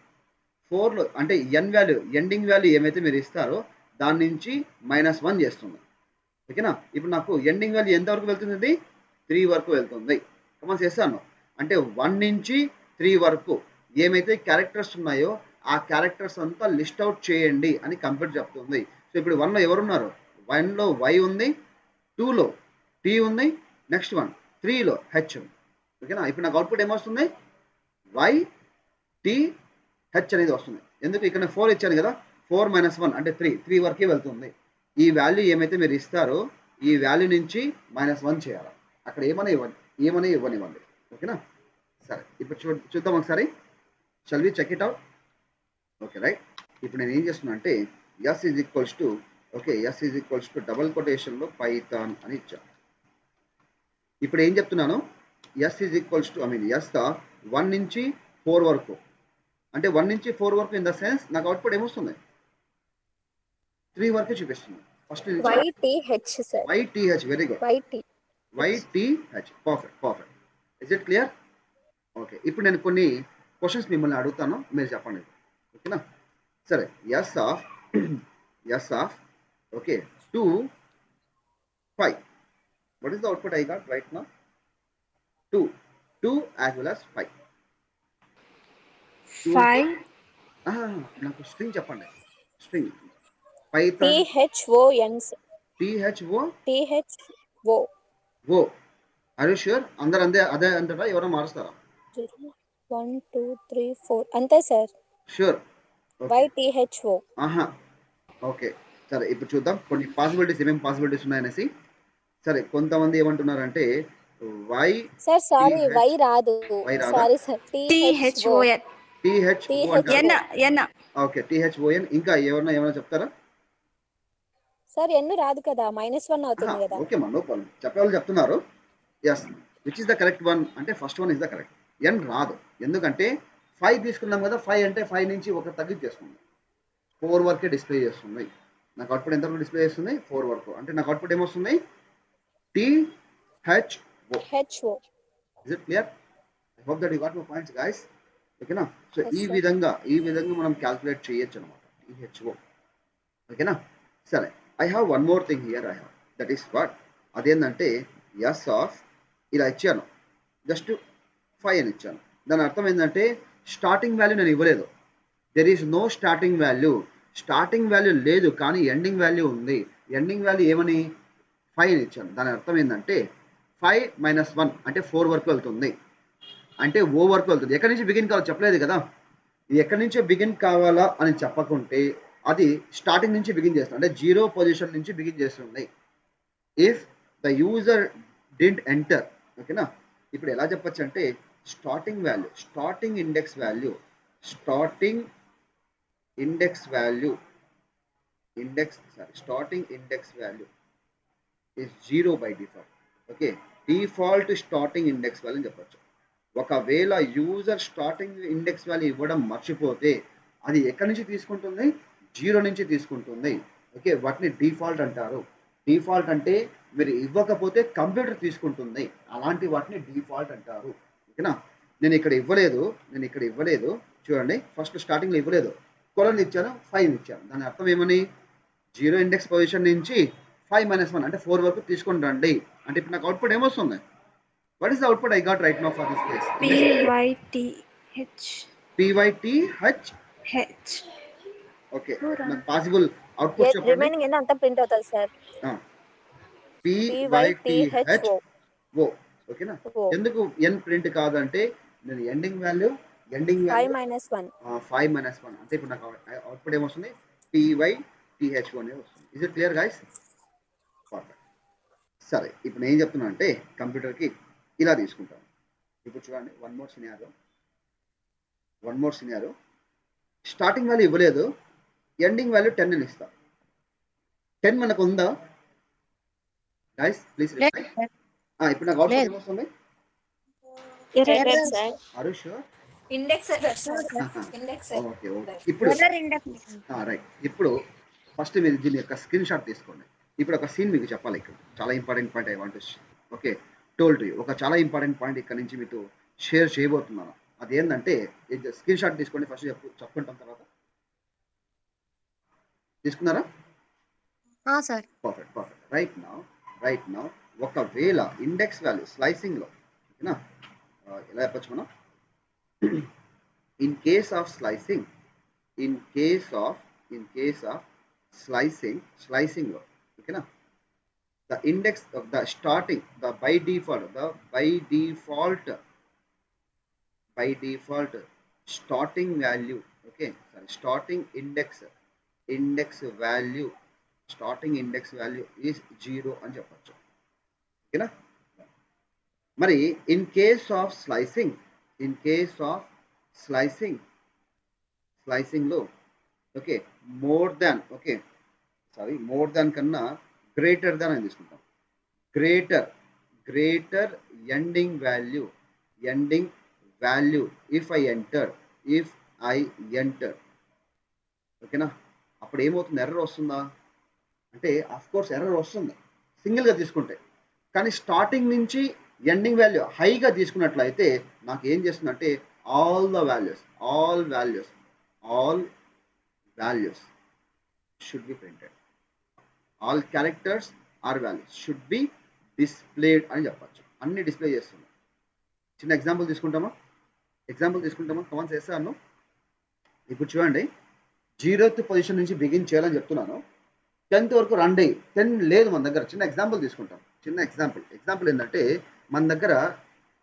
4లో అంటే ఎన్ వాల్యూ, ఎండింగ్ వాల్యూ ఏమైతే మీరు ఇస్తారో దాని నుంచి -1 చేస్తుంది, ఓకేనా. ఇప్పుడు నాకు ఎండింగ్ వాల్యూ ఎంత వరకు వెళ్తుంది? 3 వరకు వెళ్తుంది. కమాండ్ చేస్తాను. అంటే 1 నుంచి 3 వరకు ఏమైతే క్యారెక్టర్స్ ఉన్నాయో ఆ క్యారెక్టర్స్ అంతా లిస్ట్ అవుట్ చేయండి అని కంప్యూటర్ చెప్తుంది. సో ఇప్పుడు 1లో ఎవరున్నారు? 1లో Y ఉంది, 2లో T ఉంది, నెక్స్ట్ వన్ 3లో H ఉంది, ఓకేనా. ఇప్పుడు నాకు అవుట్పుట్ ఏమొస్తుంది? YTH అనేది వస్తుంది. ఎందుకు? ఇక్కడ 4 ఇచ్చాను కదా, 4 - 1 అంటే 3 వరకే వెళ్తుంది. ఈ వాల్యూ ఏమైతే మీరు ఇస్తారో ఈ వాల్యూ నుంచి -1 చేయాలి. అక్కడ ఏమని ఇవ్వనివ్వండి, ఓకేనా. సరే, ఇప్పుడు చూద్దాం ఒకసారి. Shall we check it out? Okay, right. ఇప్పుడు నేను ఏం చేస్తున్నా అంటే S is equals to double కొటేషన్లో పైథాన్ అని ఇచ్చాను. ఇప్పుడు ఏం చెప్తున్నాను? S is equals to S 1 నుంచి 4 వరకు, అంటే 1 నుంచి 4 వరకు ఇన్ ద సెన్స్ నాకు అవుట్పుట్ ఏమొస్తుంది? 3 వరకు చూపిస్తుంది. First YTH, sir. YTH, very good. YTH, perfect. Is it clear? Okay, ఇప్పుడు నేను కొన్ని క్వశ్చన్స్ మిమ్మల్ని అడుగుతాను, మీరు చెప్పండి, ఓకేనా. సరే, s of okay 2, 5. What is the output I got right now? 2 as well as 5. 5. నాకు స్ట్రింగ్ చెప్పండి. String Python THON, sir. THO THO. O are you sure? అందరు అదే అంటారా, ఎవరైనా మారుస్తారా? 0 1 2 3 4 అంతే సార్. ష్యూర్? ఓకే. YTHO. ఆహా, ఓకే. సరే, ఇప్పుడు చూద్దాం కొన్ని పాసిబిలిటీస్, ఏమేమి పాసిబిలిటీస్ ఉన్నాయనేసి. సరే, కొంతమంది ఏమంటున్నారంటే Y sir sorry T H, Y రాదు. వై రాదా? Sorry sir. THO. THON. T H O అంటారు. N. Okay, T H O N. ఇంకా ఏమైనా చెప్తారా? సార్ ఎన్ని రాదు కదా, -1 అవుతుంది కదా. ఓకే మా, నో ప్రాబ్లం. చెప్పేవాళ్ళు చెప్తున్నారు. Yes, which is the correct one అంటే first one is the correct. N రాదు, ఎందుకంటే 5 తీసుకున్నాం కదా. 5 అంటే 5 నుంచి ఒక తగ్గించేస్తుంది, 4 వరకే డిస్ప్లే చేస్తుంది. నాకు అవుట్పుట్ ఎంత డిస్ప్లే చేస్తుంది? 4 వరకు. అంటే నాకు అవుట్పుట్ ఏమొస్తుంది? THO. HO. Is it clear? I hope that you got my points guys. ఓకేనా? సో Yes, ఈ sir. విధంగా మనం క్యాల్కులేట్ చేయొచ్చు అనమాట THO. ఓకేనా? సరే, I have one more thing here. I have that is what, అదేంటంటే ఎస్ ఆఫ్ ఇలా ఇచ్చాను, జస్ట్ 5 అని ఇచ్చాను. దాని అర్థం ఏంటంటే స్టార్టింగ్ వాల్యూ నేను ఇవ్వలేదు. There is no starting value. Starting value లేదు, కానీ ఎండింగ్ వాల్యూ ఉంది. ఎండింగ్ వాల్యూ ఏమని 5 అని ఇచ్చాను. దాని అర్థం ఏంటంటే 5 - 1 అంటే 4 వరకు వెళ్తుంది, అంటే ఓ వరకు వెళ్తుంది. ఎక్కడి నుంచి బిగిన్ కావాలో చెప్పలేదు కదా. ఇది ఎక్కడి నుంచో బిగిన్ కావాలా అని చెప్పకుంటే అది స్టార్టింగ్ నుంచి బిగిన్ చేస్తుంది, అంటే 0 పొజిషన్ నుంచి బిగిన్ చేస్తుంది. If the user didn't enter. ఓకేనా? ఇప్పుడు ఎలా చెప్పొచ్చు అంటే starting value, starting index value is 0 by default. Okay, default starting index value అని చెప్పొచ్చు. ఒకవేళ యూజర్ స్టార్టింగ్ ఇండెక్స్ వాల్యూ ఇవ్వడం మర్చిపోతే అది ఎక్కడి నుంచి తీసుకుంటుంది? 0 నుంచి తీసుకుంటుంది. ఓకే, వాటిని డిఫాల్ట్ అంటారు. డిఫాల్ట్ అంటే మీరు ఇవ్వకపోతే కంప్యూటర్ తీసుకుంటుంది, అలాంటి వాటిని డిఫాల్ట్ అంటారు. ఓకేనా? నేను ఇక్కడ ఇవ్వలేదు చూడండి. ఫస్ట్ స్టార్టింగ్లో ఇవ్వలేదు, కొలన్ ఇచ్చాను, 5 ఇచ్చాను. దాని అర్థం ఏమని? 0 ఇండెక్స్ పొజిషన్ నుంచి 5 - 1 అంటే 4 వరకు తీసుకొని రండి అంటే ఇప్పుడు నాకు అవుట్పుట్ ఏమొస్తుంది? What is the output I got right now for this case? PYTH. Okay, నాకు పాసిబుల్ అవుట్పుట్ చెప్పండి. రిమైనింగ్ ఎంత అంతా ప్రింట్ అవుతుంది సార్. PYTHO. ఓకేనా? O. ఎందుకు ఎన్ ప్రింట్ కాదంటే నేను ఎండింగ్ వాల్యూ 5 - 1. 5 - 1 అంటే ఇప్పుడు నాకు అవుట్పుట్ ఏమొస్తుంది? PYTHO అనేది వస్తుంది. Is it clear guys? Perfect. సరే, ఇప్పుడు నేను ఏం చెప్తున్నా అంటే కంప్యూటర్కి ఇలా తీసుకుంటాను. ఇప్పుడు చూడండి, one more scenario. Starting value ఇవ్వలేదు, ఎండింగ్ వాల్యూ 10 అని ఇస్తా. 10 మనకు ఉందా గైస్? Please reply. ఇప్పుడు నాకు అవుట్పుట్ ఏమొస్తుంది? Error, sir. Are you sure? Index error sir. Index okay. ఇప్పుడు రైట్. ఇప్పుడు ఫస్ట్ మీరు దీని యొక్క స్క్రీన్ షాట్ తీసుకోండి. ఇప్పుడు ఒక సీన్ మీకు చెప్పాలి. ఇక్కడ చాలా important point I want to okay told you. ఒక చాలా ఇంపార్టెంట్ పాయింట్ ఇక్కడ నుంచి మీతో షేర్ చేయబోతున్నాను. అదేంటంటే స్క్రీన్ షాట్ తీసుకోండి. ఫస్ట్ చెప్పుకుంటాం, తర్వాత తీసుకున్నారా? సార్. పర్ఫెక్ట్. రైట్ నౌ ఒకవేళ ఇండెక్స్ వాల్యూ స్లైసింగ్లో, ఓకేనా, ఎలా చెప్పచ్చు మనం? in case of slicing okay na, the index of the starting by default starting value, okay, sorry, starting index value is 0 అని చెప్పొచ్చు. ఓకేనా? మరి in case of slicing లో ఓకే మోర్ దాన్ కన్నా గ్రేటర్ దాన్ అని తీసుకుంటాం. Greater ending value if I enter ఓకేనా? అప్పుడు ఏమవుతుంది? ఎర్రర్ వస్తుందా అంటే ఆఫ్ కోర్స్ ఎర్రర్ వస్తుంది సింగిల్గా తీసుకుంటే. కానీ స్టార్టింగ్ నుంచి ఎండింగ్ వాల్యూ హైగా తీసుకున్నట్లయితే నాకు ఏం చేస్తుందంటే all values should be printed. All characters or values should be displayed అని చెప్పచ్చు. అన్ని డిస్ప్లే చేస్తుంది. చిన్న ఎగ్జాంపుల్ తీసుకుంటామా? కమాన్ చేస్తాను. ఇప్పుడు చూడండి, 0th పొజిషన్ నుంచి బిగిన్ చేయాలని చెప్తున్నాను. 10th వరకు రండి. 10 లేదు మన దగ్గర. చిన్న ఎగ్జాంపుల్ తీసుకుంటాం. చిన్న ఎగ్జాంపుల్ ఏంటంటే మన దగ్గర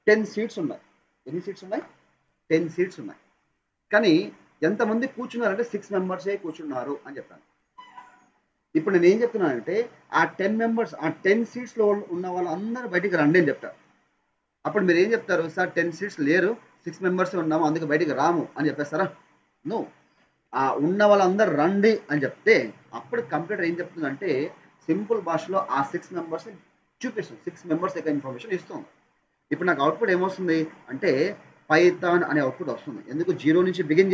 10 సీట్స్ ఉన్నాయి. ఎన్ని సీట్స్ ఉన్నాయి? 10 సీట్స్ ఉన్నాయి. కానీ ఎంతమంది కూర్చున్నారంటే 6 మెంబర్సే కూర్చున్నారు అని చెప్పాను. ఇప్పుడు నేను ఏం చెప్తున్నానంటే ఆ 10 మెంబర్స్, ఆ 10 సీట్స్లో ఉన్న వాళ్ళందరూ బయటికి రండి అని చెప్తారు. అప్పుడు మీరు ఏం చెప్తారు? సార్ 10 సీట్స్ లేరు, 6 మెంబర్స్ ఉన్నాము, అందుకే బయటికి రాము అని చెప్పేస్తారా? నో. ఆ ఉన్న వాళ్ళందరూ రండి అని చెప్తే అప్పుడు కంప్యూటర్ ఏం చెప్తుందంటే సింపుల్ భాషలో ఆ 6 మెంబర్స్ చూపిస్తుంది. 6 మెంబర్స్ యొక్క ఇన్ఫర్మేషన్ ఇస్తుంది. ఇప్పుడు నాకు అవుట్పుట్ ఏమొస్తుంది అంటే పైథాన్ అనే అవుట్పుట్ వస్తుంది. ఎందుకు? జీరో నుంచి బిగిన్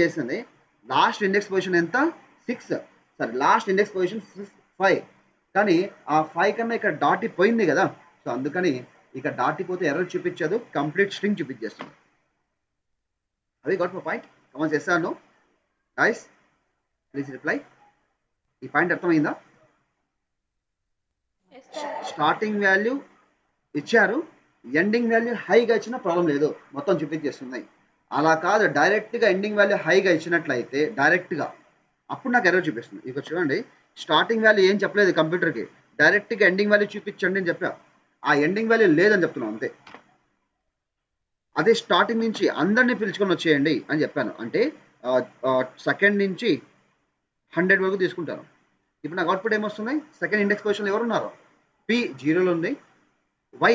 చేసింది. లాస్ట్ ఇండెక్స్ పొజిషన్ ఎంత? 6. సరే, లాస్ట్ ఇండెక్స్ పొజిషన్ 5. కానీ ఆ 5 కన్నా ఇక్కడ దాటిపోయింది కదా, సో అందుకని ఇక్కడ దాటిపోతే ఎర్రర్ చూపించదు, కంప్లీట్ స్ట్రింగ్ చూపించేస్తుంది. అవి got my point. Comments yes or no? Guys please reply. ఈ పాయింట్ అర్థమైందా? స్టార్టింగ్ వాల్యూ ఇచ్చారు, ఎండింగ్ వాల్యూ హైగా ఇచ్చిన ప్రాబ్లం లేదు, మొత్తం చూపించేస్తుంది. అలా కాదు, డైరెక్ట్గా ఎండింగ్ వాల్యూ హైగా ఇచ్చినట్లయితే డైరెక్ట్గా అప్పుడు నాకు ఎర్రర్ చూపిస్తుంది. ఇక చూడండి, స్టార్టింగ్ వాల్యూ ఏం చెప్పలేదు కంప్యూటర్కి, డైరెక్ట్గా ఎండింగ్ వాల్యూ చూపించండి అని చెప్పా. ఆ ఎండింగ్ వాల్యూ లేదని చెప్తున్నాం అంతే. అదే స్టార్టింగ్ నుంచి అందరినీ పిలుచుకొని వచ్చేయండి అని చెప్పాను అంటే సెకండ్ నుంచి 100 వరకు తీసుకుంటాను. ఇప్పుడు నాకు అవుట్పుట్ ఏమొస్తుంది? సెకండ్ ఇండెక్స్ పొజిషన్లో ఎవరు ఉన్నారు? పి 0లో ఉంది, వై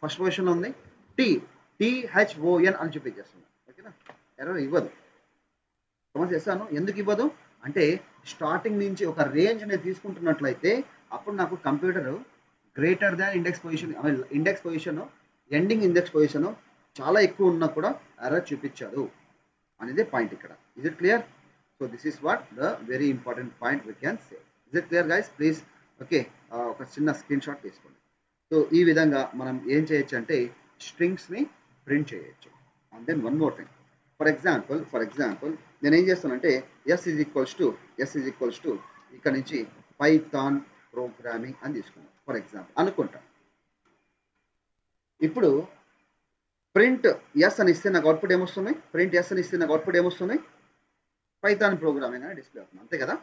ఫస్ట్ పొజిషన్లో ఉంది, THON అని చూపించేస్తుంది. ఓకేనా? ఎర్రర్ ఇవ్వదు. సమస్య చేస్తాను. ఎందుకు ఇవ్వదు అంటే స్టార్టింగ్ నుంచి ఒక రేంజ్ అనేది తీసుకుంటున్నట్లయితే అప్పుడు నాకు computer greater than index position, index position ending index position చాలా ఎక్కువ ఉన్నా కూడా ఎర్రర్ చూపించదు అనేది పాయింట్ ఇక్కడ. Is it clear? So this is what the very important point we can say. Is it clear guys? Please okay, ఒక చిన్న screen shot తీసుకోండి. సో ఈ విధంగా మనం ఏం చేయొచ్చు అంటే స్ట్రింగ్స్ని ప్రింట్ చేయొచ్చు. And then one more thing, for example నేను ఏం చేస్తానంటే ఎస్ ఈజ్ ఈక్వల్స్ టు ఇక్కడ నుంచి పైథాన్ ప్రోగ్రామింగ్ అని తీసుకున్నాను ఫర్ ఎగ్జాంపుల్ అనుకుంటా. ఇప్పుడు ప్రింట్ ఎస్ అని ఇస్తే నాకు అవుట్పుట్ ఏమొస్తుంది? పైథాన్ ప్రోగ్రామింగ్ అని డిస్ప్లే అవుతుంది, అంతే కదా?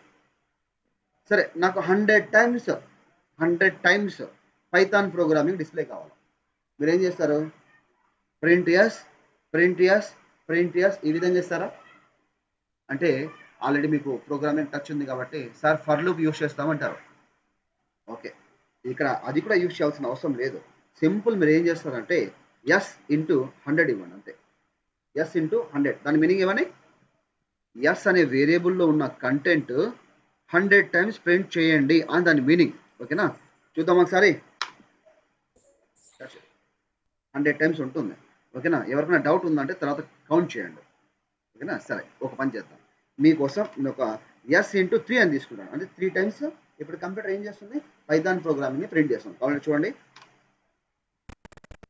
సరే, నాకు 100 టైమ్స్ పైథాన్ ప్రోగ్రామింగ్ డిస్ప్లే కావాలి. మీరు ఏం చేస్తారు? ప్రింట్ ఎస్ ఈ విధంగా ఇస్తారా? అంటే ఆల్రెడీ మీకు ప్రోగ్రామింగ్ టచ్ ఉంది కాబట్టి సార్ ఫర్ లూప్ యూస్ చేస్తామంటారు. ఓకే, ఇక్కడ అది కూడా యూస్ చేయాల్సిన అవసరం లేదు. సింపుల్ మీరు ఏం చేస్తారంటే ఎస్ ఇంటూ 100 ఇవ్వండి అంతే. ఎస్ ఇంటూ 100 దాని మీనింగ్ ఏమని? ఎస్ అనే వేరియబుల్లో ఉన్న కంటెంట్ 100 టైమ్స్ ప్రింట్ చేయండి అని దాని మీనింగ్. ఓకేనా? చూద్దాం ఒకసారి. 100 టైమ్స్ ఉంటుంది. ఓకేనా? ఎవరికైనా డౌట్ ఉందంటే తర్వాత కౌంట్ చేయండి. ఓకేనా? సరే, ఒక పని చేద్దాం. మీకోసం నేను ఒక ఎస్ ఇంటూ 3 అని తీసుకుంటాను, అంటే 3 టైమ్స్. ఇప్పుడు కంప్యూటర్ ఏం చేస్తుంది? పైథాన్ ప్రోగ్రామింగ్ని ప్రింట్ చేస్తుంది. కావాలంటే చూడండి.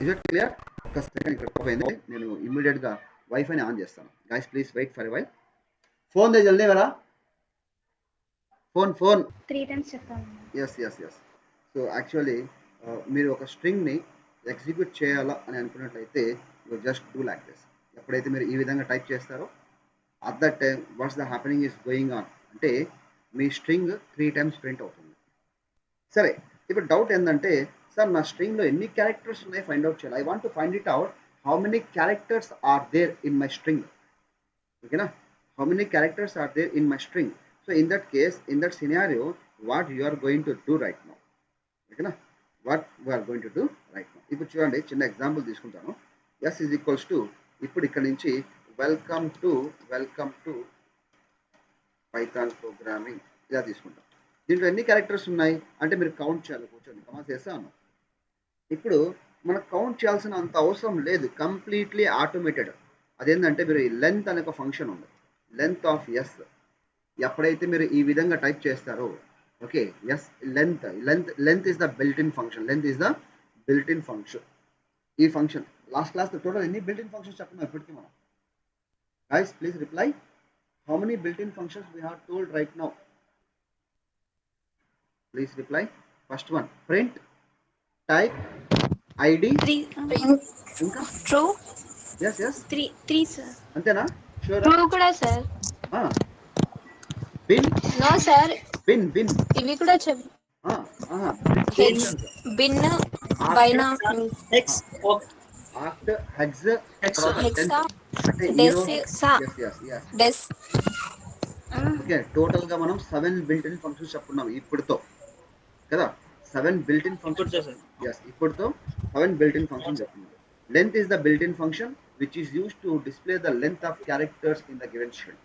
Is it clear? ఒక సెకండ్ ఇక్కడ పోయింది, నేను ఇమ్మీడియట్గా వైఫైని ఆన్ చేస్తాను. Guys please wait for a while. Phone దే జల్దీ వరా, ఫోన్ 3 times చెప్పాను. ఎస్. సో యాక్చువల్లీ మీరు ఒక స్ట్రింగ్ని ఎగ్జిక్యూట్ చేయాలా అని అనుకున్నట్లయితే you just do like this. ఎప్పుడైతే మీరు ఈ విధంగా టైప్ చేస్తారో at that time what's the happening is going on అంటే మీ స్ట్రింగ్ 3 టైమ్స్ ప్రింట్ అవుతుంది. సరే, ఇప్పుడు డౌట్ ఏంటంటే సార్ నా స్ట్రింగ్లో ఎన్ని క్యారెక్టర్స్ ఉన్నాయి ఫైండ్ అవుట్ చేయాలి. I want to find it out how many characters are there in my string. ఓకేనా? How many characters are there in my string. So in that case, in that scenario what you are going to do right now. ఓకేనా? What we are going to do right now. ఇప్పుడు చూడండి, చిన్న example తీసుకుంటాను. Yes is equals to ఇప్పుడు ఇక్కడ నుంచి welcome to Python programming ఇలా తీసుకుంటాం. దీంట్లో ఎన్ని క్యారెక్టర్స్ ఉన్నాయి అంటే మీరు కౌంట్ చేయాలి. కూర్చోండి, కమాండ్ చేస్తాను. ఇప్పుడు మనకు కౌంట్ చేయాల్సిన అంత అవసరం లేదు, కంప్లీట్లీ ఆటోమేటెడ్. అదేంటంటే మీరు లెంత్ అనే ఒక ఫంక్షన్ ఉంది, లెంత్ ఆఫ్ ఎస్. ఎప్పుడైతే మీరు ఈ విధంగా టైప్ చేస్తారో okay, s length is the built in function. ఈ ఫంక్షన్ లాస్ట్ క్లాస్ టోటల్ ఎన్ని బిల్ట్ ఇన్ ఫంక్షన్స్ చెప్తున్నాం ఇప్పటికీ మనం? Guys please reply. How many built in functions we have told right now? Please reply. First one print, type, ID, ఇంకా true. Yes 3 sir. అంతేనా? Sure. True కూడా sir. Bin no sir, bin ఇవి కూడా చెప్పు. Hex bin binary X of oct hex Hex. తర్వాత hexa అంటే ఈ డెస్ రోజు సా yes డెస్ ఓకే టోటల్ గా మనం 7 బిల్ట్ ఇన్ ఫంక్షన్స్ చెప్పుకున్నాం ఇప్పుడుతో కదా 7 బిల్ట్ ఇన్ ఫంక్షన్స్ ఇప్పుడుతో, sir. ఇప్పుడుతో 7 బిల్ట్ ఇన్ అవును ఫంక్షన్ సార్. చెప్పుకున్నాం length is the built-in function which is used to display the length of characters in the given string.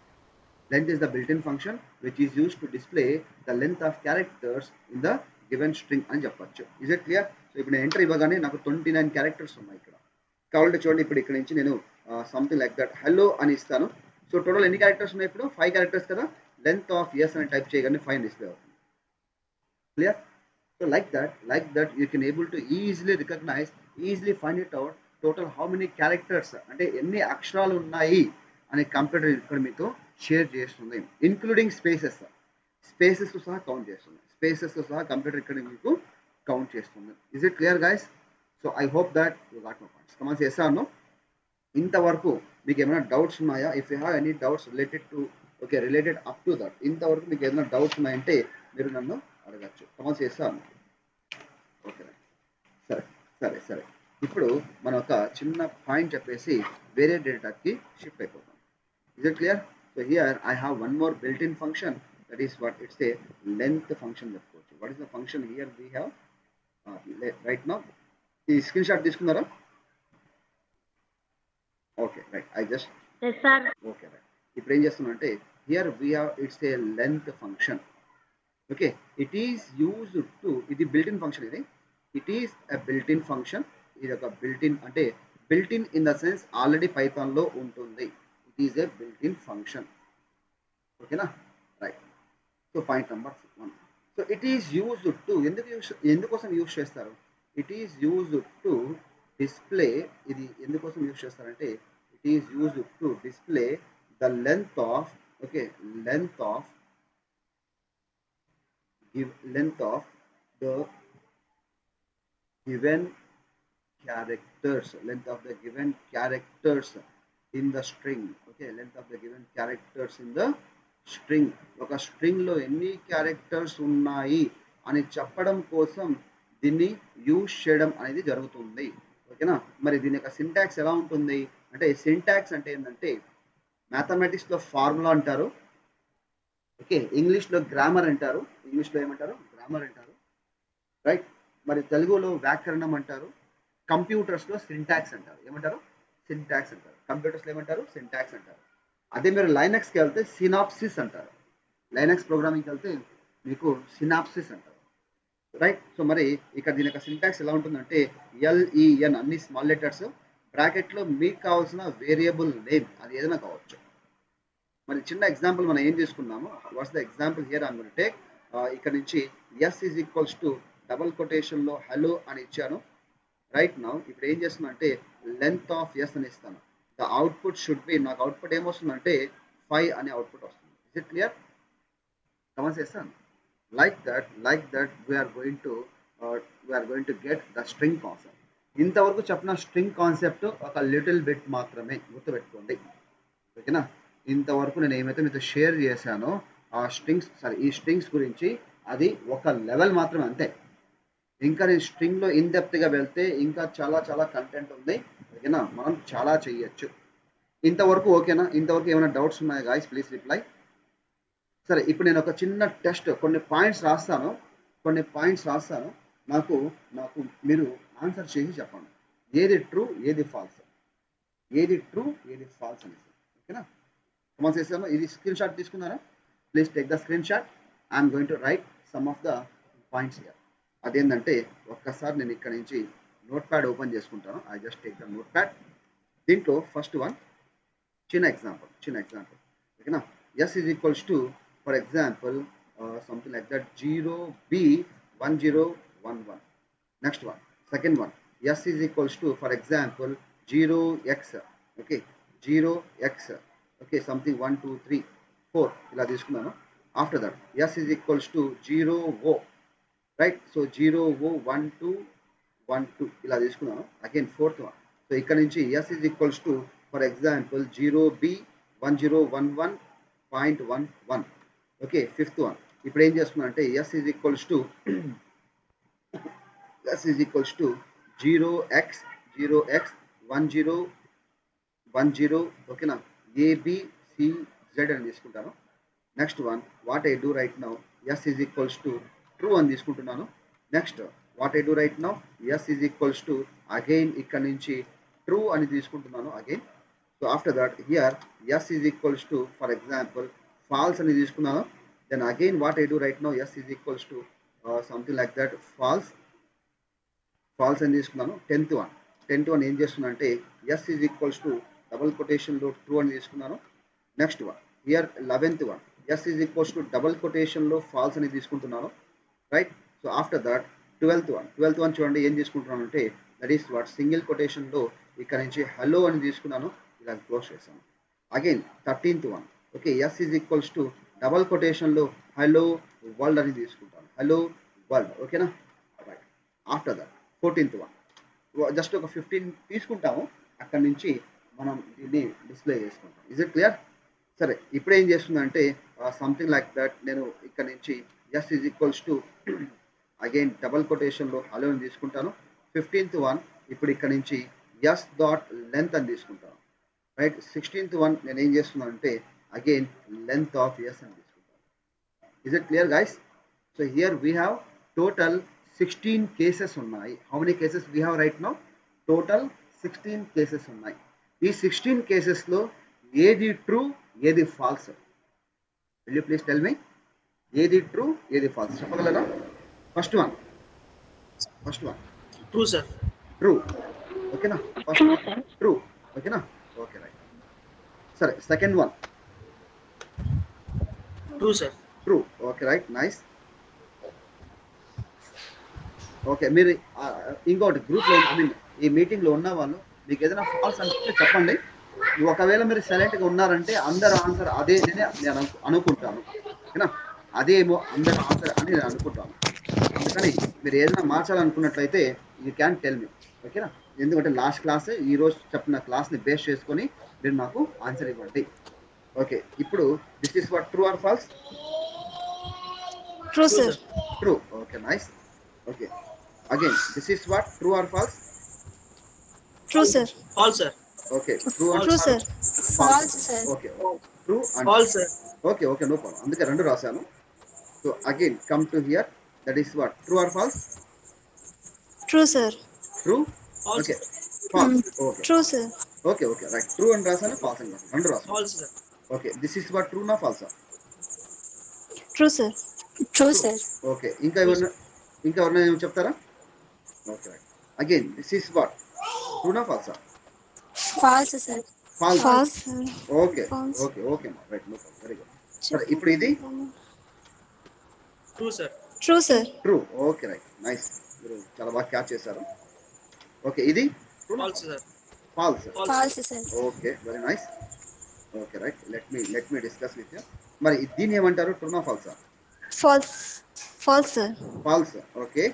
Length is the built-in function which is used to display the length of characters in the given string అని చెప్పొచ్చు. Is it clear? So ఇప్పుడు నేను enter ఇవ్వగానే నాకు 29 characters ఉన్నాయి ఇక్కడ. కావాలంటే చూడండి ఇప్పుడు ఇక్కడ నుంచి నేను సంథింగ్ లైక్ దట్ హలో అని ఇస్తాను. సో టోటల్ ఎన్ని క్యారెక్టర్స్ ఉన్నాయి ఇప్పుడు 5 క్యారెక్టర్స్ కదా లెంత్ ఆఫ్ ఎస్ అని టైప్ చేయగానే 5 డిస్ప్లే అవుతుంది. Clear? So like that you can able to easily find it out total how many characters అంటే ఎన్ని అక్షరాలు ఉన్నాయి అనే కంప్యూటర్ ఇక్కడ మీతో షేర్ చేస్తుంది ఇంక్లూడింగ్ స్పేసెస్ తో సహా కౌంట్ చేస్తుంది స్పేసెస్ తో సహా కంప్యూటర్ ఇక్కడ మీకు కౌంట్ చేస్తుంది. Is it clear guys? So I hope that you got my points. Comments చేస్తాను ఇంతవరకు మీకు ఏమైనా డౌట్స్ ఉన్నాయా? If you have any doubts related up to that ఇంతవరకు మీకు ఏదైనా డౌట్స్ ఉన్నాయంటే మీరు నన్ను అడగచ్చు. కమాన్స్ చేస్తాను. ఓకే సరే ఇప్పుడు మనం ఒక చిన్న పాయింట్ చెప్పేసి వేరే డేటాకి షిఫ్ట్ అయిపోతాం. Is it clear? So here I have one more built in function that is what it's a length function చెప్పుకోవచ్చు. What is the function here we have right now ఈ స్క్రీన్ షాట్ తీసుకున్నారా? Okay right I just okay right ఇప్పుడు ఏం చేస్తున్నా అంటే here we have it's a length function. Okay it is used to ఇది built in function ఇది it is a built in function. ఇది ఒక బిల్ట్ ఇన్ అంటే built in the sense already Python లో ఉంటుంది. It is a built in function. ఓకేనా right. So point number 1. So it is used to ఎందుకోసం use చేస్తారు? It is used to display ఇది ఎందుకోసం యూజ్ చేస్తారంటే it is used to display the length of length of the given characters in the string. Okay, length of the given characters in the string. ఒక string లో ఎన్ని characters ఉన్నాయి అని చెప్పడం కోసం దీన్ని యూజ్ చేయడం అనేది జరుగుతుంది. ఓకేనా మరి దీని యొక్క సింటాక్స్ ఎలా ఉంటుంది అంటే సింటాక్స్ అంటే ఏంటంటే మ్యాథమెటిక్స్ లో ఫార్ములా అంటారు. ఓకే ఇంగ్లీష్లో గ్రామర్ అంటారు. ఇంగ్లీష్లో ఏమంటారు? గ్రామర్ అంటారు. రైట్ మరి తెలుగులో వ్యాకరణం అంటారు. కంప్యూటర్స్లో సింటాక్స్ అంటారు. ఏమంటారు? సింటాక్స్ అంటారు. కంప్యూటర్స్లో ఏమంటారు? సింటాక్స్ అంటారు. అదే మీరు లైనక్స్కి వెళ్తే సినాప్సిస్ అంటారు. లైనక్స్ ప్రోగ్రామింగ్కి వెళ్తే మీకు సినాప్సిస్ అంటారు. రైట్ సో మరి ఇక్కడ దీని యొక్క సింటాక్స్ ఎలా ఉంటుందంటే ఎల్ఈఎన్ అన్ని స్మాల్ లెటర్స్ బ్రాకెట్లో మీకు కావాల్సిన వేరియబుల్ నేమ్ అది ఏదైనా కావచ్చు. మరి చిన్న ఎగ్జాంపుల్ మనం ఏం తీసుకున్నాము what's the example here I am going to take ఇక్కడ నుంచి yes is equals to double కొటేషన్లో హలో అని ఇచ్చాను. రైట్ నౌ ఇప్పుడు ఏం చేస్తున్నా అంటే లెంత్ ఆఫ్ ఎస్ అని ఇస్తాను. ద అవుట్పుట్ షుడ్ బి నాకు అవుట్పుట్ ఏమొస్తుందంటే 5 అనే అవుట్పుట్ వస్తుంది. Is it clear? కమెంట్స్ చేస్తాను. Like that we're going to get the string concept. ఇంతవరకు చెప్పిన స్ట్రింగ్ కాన్సెప్ట్ ఒక లిటిల్ బిట్ మాత్రమే గుర్తుపెట్టుకోండి. ఓకేనా ఇంతవరకు నేను ఏమైతే మీతో షేర్ చేశానో ఈ స్ట్రింగ్స్ గురించి అది ఒక లెవెల్ మాత్రమే అంతే. ఇంకా నేను స్ట్రింగ్లో ఇన్ డెప్త్గా వెళ్తే ఇంకా చాలా చాలా కంటెంట్ ఉంది. ఓకేనా మనం చాలా చేయొచ్చు. ఇంతవరకు ఓకేనా? ఇంతవరకు ఏమైనా డౌట్స్ ఉన్నాయా గాయ్స్? Please reply. సరే ఇప్పుడు నేను ఒక చిన్న టెస్ట్ కొన్ని పాయింట్స్ రాస్తాను నాకు మీరు ఆన్సర్ చేసి చెప్పండి ఏది ట్రూ ఏది ఫాల్స్ అనేసి. ఓకేనా కమెంట్స్ చేస్తాను. ఇది స్క్రీన్ షాట్ తీసుకున్నారా? Please take the screen shot. I'm going to write some of the points here. అదేంటంటే ఒక్కసారి నేను ఇక్కడ నుంచి నోట్ ప్యాడ్ ఓపెన్ చేసుకుంటాను. I just take the notepad. దీంట్లో ఫస్ట్ వన్ చిన్న ఎగ్జాంపుల్ ఓకేనా s is equals to for example something like that 0B1011. Next one second one yes is equals to for example 0x. Okay 0x okay something 1 2 3 4 ఇలా తీసుకున్నాను. After that s is equals to 0O. Right so 0O 1 2 1 2 ఇలా తీసుకున్నాను. Again fourth one. So ఇక్కడ నుంచి yes is equals to for example 0B1011.11. Okay fifth one ఇప్పుడు ఏం చేస్తున్నా అంటే S is equals to 0x 10 ఓకేనా, ABCZ అని తీసుకుంటాను. Next one what I do right now, s is equals to true అని తీసుకుంటున్నాను. Next what I do right now, s is equals to again ఇక్కడ నుంచి ట్రూ అని తీసుకుంటున్నాను again. So after that here s is equals to for example false అని తీసుకున్నాను. Then again what I do right now, s is equals to something like that false అని తీసుకున్నాను. 10th one ఏం చేస్తున్నా అంటే S is equals to double కొటేషన్లో true అని తీసుకున్నాను. Next one here 11th one yes is equals to double కొటేషన్లో false అని తీసుకుంటున్నాను, right. So after that 12th one చూడండి ఏం తీసుకుంటున్నాను అంటే దట్ ఈస్ వాట్ సింగిల్ కొటేషన్లో ఇక్కడ నుంచి హలో అని తీసుకున్నాను, ఇలా క్లోజ్ చేశాను. Again 13th one okay, S is equals to double కొటేషన్లో హలో వరల్డ్ అని తీసుకుంటాను, హలో వరల్డ్, ఓకేనా, right. After that 14th one just ఒక 15 తీసుకుంటాము, అక్కడి నుంచి మనం దీన్ని డిస్ప్లే చేసుకుంటాం. Is it clear? సరే ఇప్పుడు ఏం చేస్తుందంటే సంథింగ్ లైక్ దట్ నేను ఇక్కడ నుంచి yes is equals to again double కొటేషన్లో హలో అని తీసుకుంటాను. 15th వన్ ఇప్పుడు ఇక్కడ నుంచి ఎస్ డాట్ లెంత్ అని తీసుకుంటాను, రైట్. 16th వన్ నేను ఏం చేస్తున్నాను అంటే అగైన్ లెంత్ ఆఫ్ ఎస్ అని తీసుకుంటాను. Is it clear guys? So here we have total 16 cases ఉన్నాయి. How many cases we have right now? Total 16 cases ఉన్నాయి. ఈ 16 కేసెస్లో ఏది ట్రూ ఏది false? Will you please tell me, ఏది ట్రూ ఏది ఫాల్స్ చెప్పగలరా? First one true sir. True, ఓకేనా, ఫస్ట్ True, sir. ట్రూ, ఓకేనా, ఓకే రైట్. సరే second one true sir. True, okay right, nice. Okay మీరు ఇంకోటి గ్రూప్లో ఐ మీన్ ఈ మీటింగ్లో ఉన్న వాళ్ళు మీకు ఏదైనా ఫాల్స్ అంటే చెప్పండి. ఒకవేళ మీరు సైలెంట్గా ఉన్నారంటే అందరు ఆన్సర్ అదే నేను అనుకుంటాను, ఓకేనా, అదేమో అందరు ఆన్సర్ అని నేను అనుకుంటాను. అందుకని మీరు ఏదైనా మార్చాలనుకున్నట్లయితే యూ క్యాన్ టెల్ మీ, ఓకేనా. ఎందుకంటే లాస్ట్ క్లాస్ ఈరోజు చెప్పిన క్లాస్ని బేస్ చేసుకొని మీరు నాకు ఆన్సర్ ఇవ్వండి. ఓకే ఇప్పుడు this is what true or false? True True, sir. sir. True, okay nice. Okay again this is what true or false? True sir. False, sir. Okay true and true sir. False, sir. Okay true and False, sir. Okay no problem, అందుకే రెండు రాశాను. So again come to here that is what true or false? True sir. True, False, okay false, okay true sir. Okay right. True అని రాశాను, false అని రాశాను, రెండు రాశాను. false, sir. Okay this is what true నా ఫాల్సా? True sir. True, sir. Okay ఇంకా ఎవరైనా ఏమి చెప్తారా? Okay right. Again this is what true నా ఫాల్సా? False, sir. False, false sir. Okay False. Okay right, no problem, very good. సరే ఇప్పుడు ఇది True, sir. True sir. True, okay right, nice, మీరు చాలా బాగా క్యాచ్ చేశారు. ఓకే ఇది False, sir. False, False, sir. Okay very nice. Okay right, let me discuss with you. మరి దీన్ని ఏమంటారు, ట్రూ నా ఫాల్సా? False. False sir. False, okay.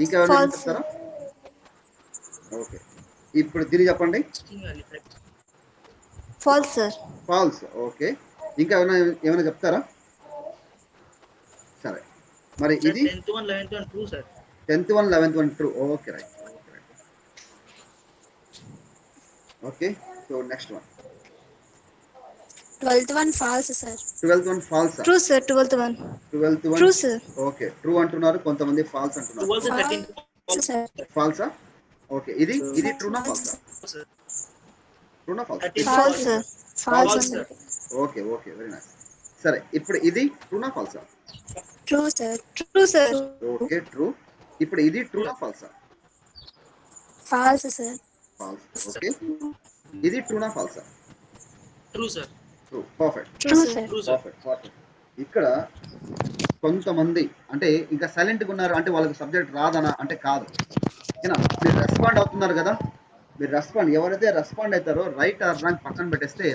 ఇంకా ఎవరైనా False. చెప్తారా? ఓకే ఇప్పుడు దీన్ని చెప్పండి. Sting and effect. False sir. False, okay. ఇంకా ఏమైనా చెప్తారా? సరే మరి Sir, ఇది 10th one, 11th one, true, sir. 10th one 11th one true, okay right. Okay so next one 12th one, false, sir. 12th one false, true sir. 12th one. 12th true one sir. Okay true అంటున్నారు, కొంతమంది false అంటున్నారు. 12th and 13th. False, sir. ఫాల్సా? ఓకే ఇది ట్రూనా ఫాల్సా? Sir. ట్రూనా false? 13th false sir. False, false. sir. Okay very nice. సరే ఇప్పుడు ఇది ట్రూనా ఫాల్సా? True, sir. True sir. Okay true. ఇప్పుడు ఇది ట్రూనా ఫాల్సా? False, sir. False, okay. ఇది ట్రూనా ఫాల్సా? True, sir. True, perfect, true sir. True, sir. Perfect. ఇక్కడ కొంతమంది అంటే ఇంకా సైలెంట్గా ఉన్నారు అంటే వాళ్ళకి సబ్జెక్ట్ రాదనా అంటే కాదు, ఓకేనా. మీరు రెస్పాండ్ అవుతున్నారు కదా, మీరు ఎవరైతే రెస్పాండ్ అవుతారో రైట్ ఆర్ రాంగ్ పక్కన పెట్టేస్తే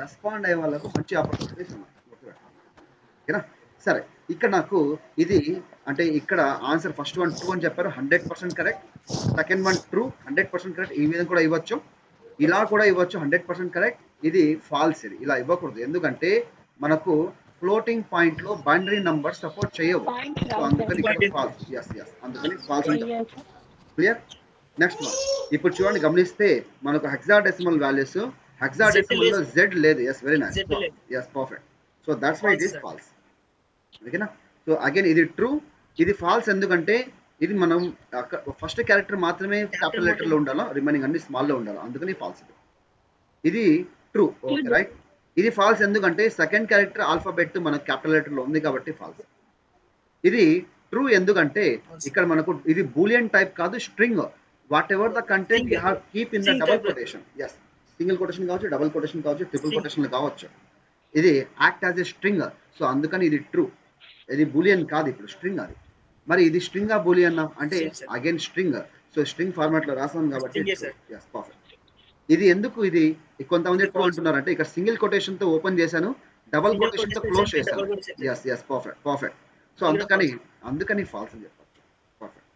రెస్పాండ్ అయ్యే వాళ్ళకు మంచి ఆపర్చునిటీస్ ఉన్నాయి, ఓకేనా. సరే ఇక్కడ నాకు ఇది అంటే ఇక్కడ ఆన్సర్ ఫస్ట్ వన్ ట్రూ అని చెప్పారు, 100% correct. Second one true, 100% correct. ఈ విధంగా కూడా ఇవ్వచ్చు, ఇలా కూడా ఇవ్వచ్చు, 100% కరెక్ట్. ఇది ఫాల్స్, ఇది ఇలా ఇవ్వకూడదు, ఎందుకంటే మనకు ఫ్లోటింగ్ పాయింట్ లో బైనరీ నంబర్ సపోర్ట్ చేయవు. పాయింట్ సో రావు అందుకని ఇక్కడ Binary. ఫాల్స్. ఎస్ అందుకని ఫాల్స్ అని సార్. చెప్పచ్చు. క్లియర్. Next one. ఇప్పుడు చూడండి గమనిస్తే మనకు హెక్సాడెసిమల్ వాల్యూస్, హెక్సాడెసిమల్ లో Z జెడ్ లేదు. Yes very nice. Z so లేదు. Yes perfect. So that's why it False, is sir. False. ఓకేనా. సో అగైన్ ఇది ట్రూ, ఇది ఫాల్స్. ఎందుకంటే ఇది మనం ఫస్ట్ క్యారెక్టర్ మాత్రమే క్యాపిటల్ లెటర్ లో ఉండాలా, రిమైనింగ్ అన్ని స్మాల్ లో ఉండాలి, అందుకని ఫాల్స్. ఇది ట్రూ. Okay right. ఇది ఫాల్స్ ఎందుకంటే సెకండ్ క్యారెక్టర్ ఆల్ఫాబెట్ మనకు క్యాపిటల్ లెటర్ లో ఉంది కాబట్టి ఫాల్స్. ఇది ట్రూ ఎందుకంటే ఇక్కడ మనకు ఇది బూలియన్ టైప్ కాదు, string. Whatever the content you have keep in the String double type. Quotation. Yes, single quotation కావచ్చు, డబుల్ కొటేషన్ కావచ్చు, ట్రిపుల్ String. కొటేషన్ కావచ్చు. ఇది act as a string. So అందుకని ఇది ట్రూ. ఇది బూలియన్ కాదు, ఇప్పుడు స్ట్రింగ్ అది. మరి ఇది స్ట్రింగ్ ఆ బూలియన్ అంటే String, sir. Again string. So string format లో రాసాం కాబట్టి String, yes, sir. Yes perfect. ఇది ఎందుకు ఇది కొంతమంది ట్రూ అంటున్నారంటే ఇక్కడ సింగిల్ కొటేషన్ తో ఓపెన్ చేశాను, డబుల్ Single కొటేషన్ తో quotation క్లోజ్ set, చేశాను. double quotation set. Yes perfect. So ఇక్కడ అందుకని ఫాల్స్ అని చెప్పచ్చు. పర్ఫెక్ట్.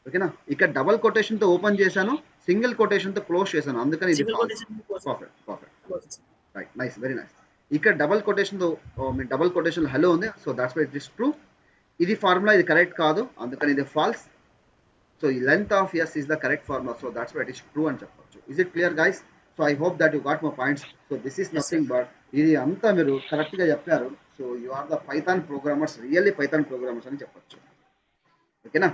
ఓకేనా. ఇక్కడ డబుల్ కొటేషన్ తో ఓపెన్ చేశాను, సింగిల్ కొటేషన్ తో క్లోజ్ చేశాను, అందుకని ఇది Single false. quotation close. Perfect. Close. Right, nice, very nice. ఇక్కడ డబుల్ కొటేషన్ తో డబుల్ కొటేషన్ హలో ఉంది. So that's why it is true. ఇది ఫార్ములా, ఇది కరెక్ట్ కాదు, అందుకని ఇది ఫాల్స్. సో ఈ length of S is the correct formula. So that's why it is true అని చెప్పొచ్చు. Is it clear guys? So I hope that you got my points. So this is nothing but ఇది అంతా మీరు correct గా చెప్పారు. So you are the Python programmers, really Python programmers అని చెప్పొచ్చు. ఓకేనా.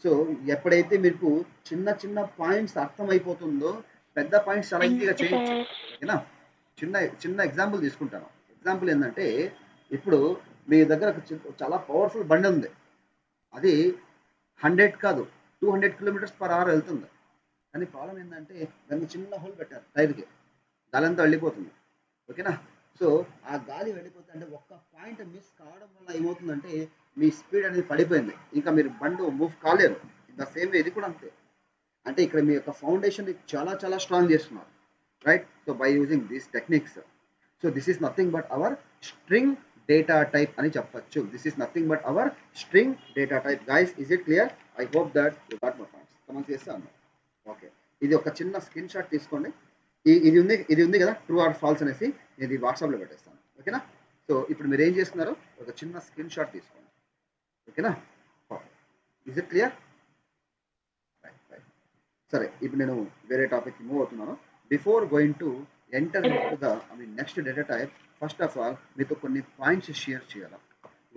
సో ఎప్పుడైతే మీకు చిన్న చిన్న పాయింట్స్ అర్థమైపోతుందో పెద్ద పాయింట్స్ చాలా ఈజీగా చేయొచ్చు. ఓకేనా. చిన్న ఎగ్జాంపుల్ తీసుకుంటాను. ఎగ్జాంపుల్ ఏంటంటే ఇప్పుడు మీ దగ్గర చాలా పవర్ఫుల్ బండి ఉంది, అది 100 కాదు 200 km/h వెళ్తుంది. కానీ ప్రాబ్లం ఏంటంటే దాన్ని చిన్న హోల్ పెట్టారు టైర్కి, గాలి అంతా వెళ్ళిపోతుంది. ఓకేనా. సో ఆ గాలి వెళ్ళిపోతే అంటే ఒక్క పాయింట్ మిస్ కావడం వల్ల ఏమవుతుందంటే మీ స్పీడ్ అనేది పడిపోయింది, ఇంకా మీరు బండి మూవ్ కాలేరు. ద సేమ్ వే ఇది కూడా అంతే. అంటే ఇక్కడ మీ యొక్క ఫౌండేషన్ చాలా చాలా స్ట్రాంగ్ చేస్తున్నారు, right. So by using these techniques. So this is nothing but hour string data type అని చెప్పచ్చు. This is nothing but hour string data type. Guys, is it clear? I hope that you got my points. Comment చేస్తే అన్నారు. Okay, ఇది ఒక చిన్న screen shot తీసుకోండి. ఇది ఉంది కదా, ట్రూ ఆర్ ఫాల్స్ అనేసి, ఇది వాట్సాప్లో పెట్టేస్తాను. ఓకేనా. సో ఇప్పుడు మీరు ఏం చేస్తున్నారు, ఒక చిన్న స్క్రీన్ షాట్ తీసుకోండి. ఓకేనా. Is it clear? రైట్. సరే, ఇప్పుడు నేను వేరే టాపిక్ మూవ్ అవుతున్నాను. Before going to enter to the next data type, first of all మీతో కొన్ని పాయింట్స్ షేర్ చేయాలి.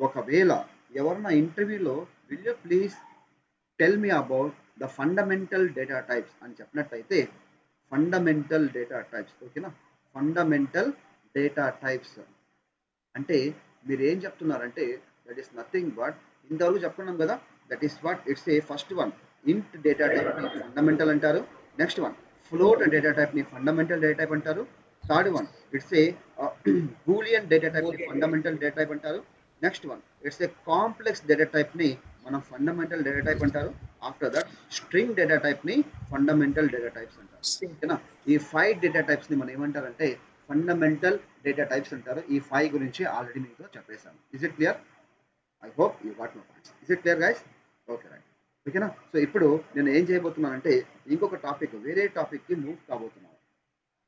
ఒకవేళ ఎవరన్నా ఇంటర్వ్యూలో will you please tell me about the fundamental data types అని చెప్పినట్టయితే, ఫండమెంటల్ డేటా టైప్స్. ఓకేనా. ఫండమెంటల్ డేటా టైప్స్ అంటే మీరు ఏం చెప్తున్నారంటే దట్ ఈస్ నథింగ్ బట్ ఇంతవరకు చెప్పుకున్నాం కదా, that is what it's A first one ఇంట్ డేటా టైప్ ని ఫండమెంటల్ అంటారు. Next one float data type ని ఫండమెంటల్ డేటా టైప్ అంటారు. Third one it's a boolean data type ని ఫండమెంటల్ డేటా టైప్ అంటారు. Next one it's a complex data type ని మనం fundamental data type అంటారు. After that string data type ని fundamental data types అంటారు. ఓకేనా. ఈ 5 డేటా టైప్స్ ని మనం ఏమంటారంటే ఫండమెంటల్ డేటా టైప్స్ అంటారు. ఈ 5 గురించి ఆల్రెడీ మీతో చెప్పేశాను. Is it clear? I hope you got my points. Is it clear guys? Okay right. ఓకేనా. సో ఇప్పుడు నేను ఏం చేయబోతున్నానంటే ఇంకొక టాపిక్, వేరే టాపిక్ కి మూవ్ కాబోతున్నాను,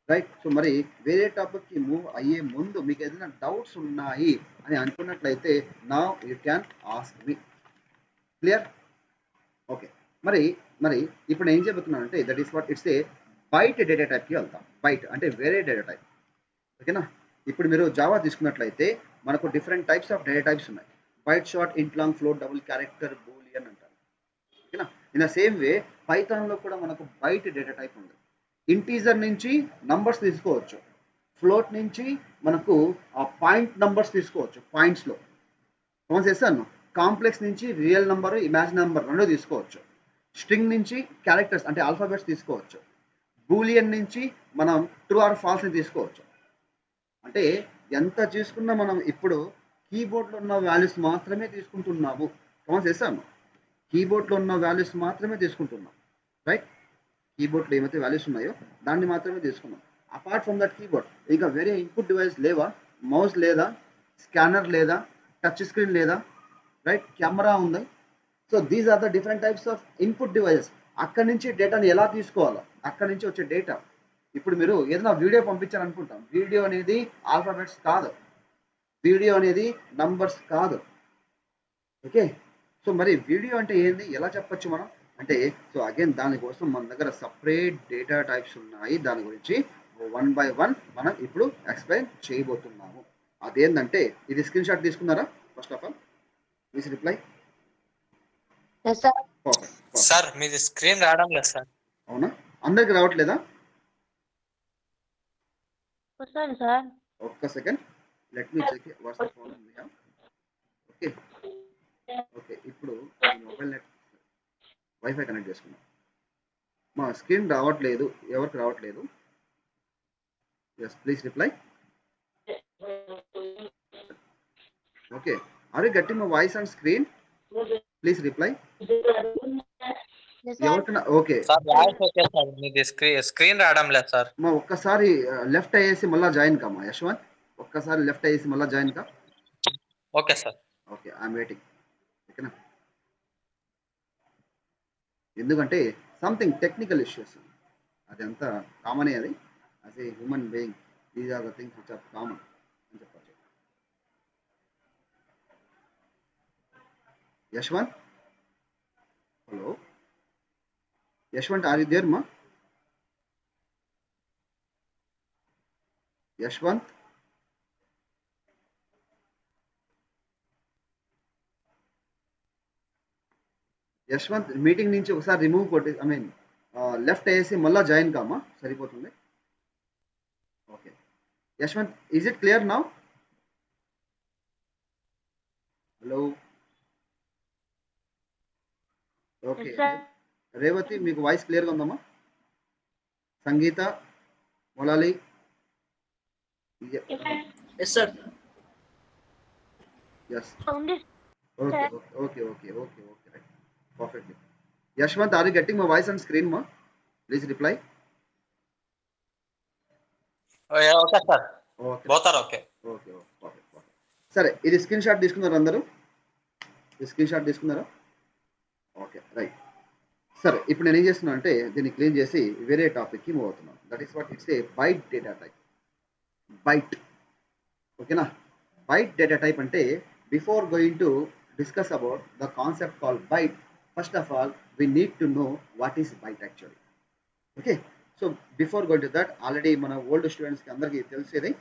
రైట్. సో మరి వేరే టాపిక్ కి మూవ్ అయ్యే ముందు మీకు ఏదైనా డౌట్స్ ఉన్నాయి అని అనుకున్నట్లయితే now you can ask me. Clear? Okay. మరి ఇప్పుడు ఏం చెబుతున్నానంటే that is what it's a byte data టైప్కి వెళ్తాం. బైట్ అంటే వేరే డేటా టైప్. ఓకేనా. ఇప్పుడు మీరు జావా తీసుకున్నట్లయితే మనకు different types of data types ఉన్నాయి. బైట్, షార్ట్, ఇంట్, long, float, double character, Boolean అంటారు. ఓకేనా. ఇన్ ద సేమ్ వే పైథాన్లో కూడా మనకు బైట్ డేటా టైప్ ఉంది. ఇంటీజర్ నుంచి నంబర్స్ తీసుకోవచ్చు, ఫ్లోట్ నుంచి మనకు ఆ పాయింట్ నంబర్స్ తీసుకోవచ్చు, పాయింట్స్లో కౌంట్ చేస్తాను. కాంప్లెక్స్ నుంచి రియల్ నంబర్, ఇమాజిన్ నంబర్ రెండు తీసుకోవచ్చు. స్ట్రింగ్ నుంచి క్యారెక్టర్స్ అంటే ఆల్ఫాబెట్స్ తీసుకోవచ్చు. బూలియన్ నుంచి మనం ట్రూ ఆర్ ఫాల్స్ ని తీసుకోవచ్చు. అంటే ఎంత తీసుకున్నా మనం ఇప్పుడు కీబోర్డ్లో ఉన్న వాల్యూస్ మాత్రమే తీసుకుంటున్నాము. కౌంట్ చేస్తాను. కీబోర్డ్లో ఉన్న వాల్యూస్ మాత్రమే తీసుకుంటున్నాం, రైట్. కీబోర్డ్లో ఏమైతే వాల్యూస్ ఉన్నాయో దాన్ని మాత్రమే తీసుకున్నాం. అపార్ట్ ఫ్రమ్ దట్ కీబోర్డ్ ఇంకా వేరే ఇన్పుట్ డివైస్ లేవా? మౌస్ లేదా, స్కానర్ లేదా, టచ్ స్క్రీన్ లేదా, రైట్, కెమెరా ఉంది. So these are the different types of input devices. అక్కడి నుంచి డేటాని ఎలా తీసుకోవాలో, అక్కడి నుంచి వచ్చే డేటా. ఇప్పుడు మీరు ఏదైనా వీడియో పంపించాలనుకుంటాం, వీడియో అనేది ఆల్ఫాబెట్స్ కాదు, వీడియో అనేది నంబర్స్ కాదు. ఓకే, సో మరి వీడియో అంటే ఏంది, ఎలా చెప్పొచ్చు మనం అంటే, సో అగైన్ దానికోసం మన దగ్గర సపరేట్ డేటా టైప్స్ ఉన్నాయి. దాని గురించి వన్ బై వన్ మనం ఇప్పుడు ఎక్స్ప్లెయిన్ చేయబోతున్నాము. అదేంటంటే, ఇది స్క్రీన్ షాట్ తీసుకున్నారా? First of all please reply. Yes sir. Perfect. Sir మీది స్క్రీన్ రావడం లేదు సార్. అవునా, అందరికి రావట్లేదా? వస్తాను సార్. ఒక్క second, let me check what's the problem we have. Okay okay, ఇప్పుడు మొబైల్ నెట్ వైఫై కనెక్ట్ చేసుకున్నాం. మా స్క్రీన్ రావట్లేదు, ఎవరికి రావట్లేదు? Yes please reply. Okay, are you getting my voice on screen? Please reply. ఎవరికైనా okay sir voice okay sir, మీది screen రావడం లేదు సార్. మా ఒక్కసారి లెఫ్ట్ అయ్యేసి మళ్ళీ జాయిన్ కామా యశ్వంత్, ఒక్కసారి లెఫ్ట్ అయ్యేసి మళ్ళీ జాయిన్ కా. Okay sir. Okay, I'm waiting. ఓకేనా, ఎందుకంటే సంథింగ్ టెక్నికల్ ఇష్యూస్, అది అంతా కామనే. అది as a human being these are the things which are common అని చెప్పచ్చు. Yashwant, hello Yashwant, are you there మా? యశ్వంత్, యశ్వంత్ మీటింగ్ నుంచి ఒకసారి రిమూవ్ కొట్టి, ఐ మీన్ లెఫ్ట్ అయ్యేసి మళ్ళీ జాయిన్ కామా, సరిపోతుంది. Okay Yashwanth, is it clear now? Hello okay, Revathi మీకు వాయిస్ క్లియర్గా ఉందమ్మా? సంగీత, మొలాలి, ఎస్ సార్. ఎస్ ఉంది. Okay okay okay okay okay right, perfectly. Yashwanth, are you getting my voice on screen మా? Please reply. Okay sir, okay పోతారు. Okay okay okay perfect perfect. సరే, ఇది screen shot తీసుకున్నారు అందరూ? ఇది స్క్రీన్ షాట్ తీసుకున్నారా? Okay right. సరే, ఇప్పుడు నేను ఏం చేస్తున్నా అంటే దీన్ని క్లీన్ చేసి వేరే టాపిక్కి మూవ్ అవుతున్నాను. That is what it's a byte data type. Byte, ఓకేనా. బైట్ డేటా టైప్ అంటే, before going to discuss about the concept call byte, first of all we need to know what is byte actually. Okay, so before going to that, already మన old స్టూడెంట్స్కి అందరికీ తెలిసేది.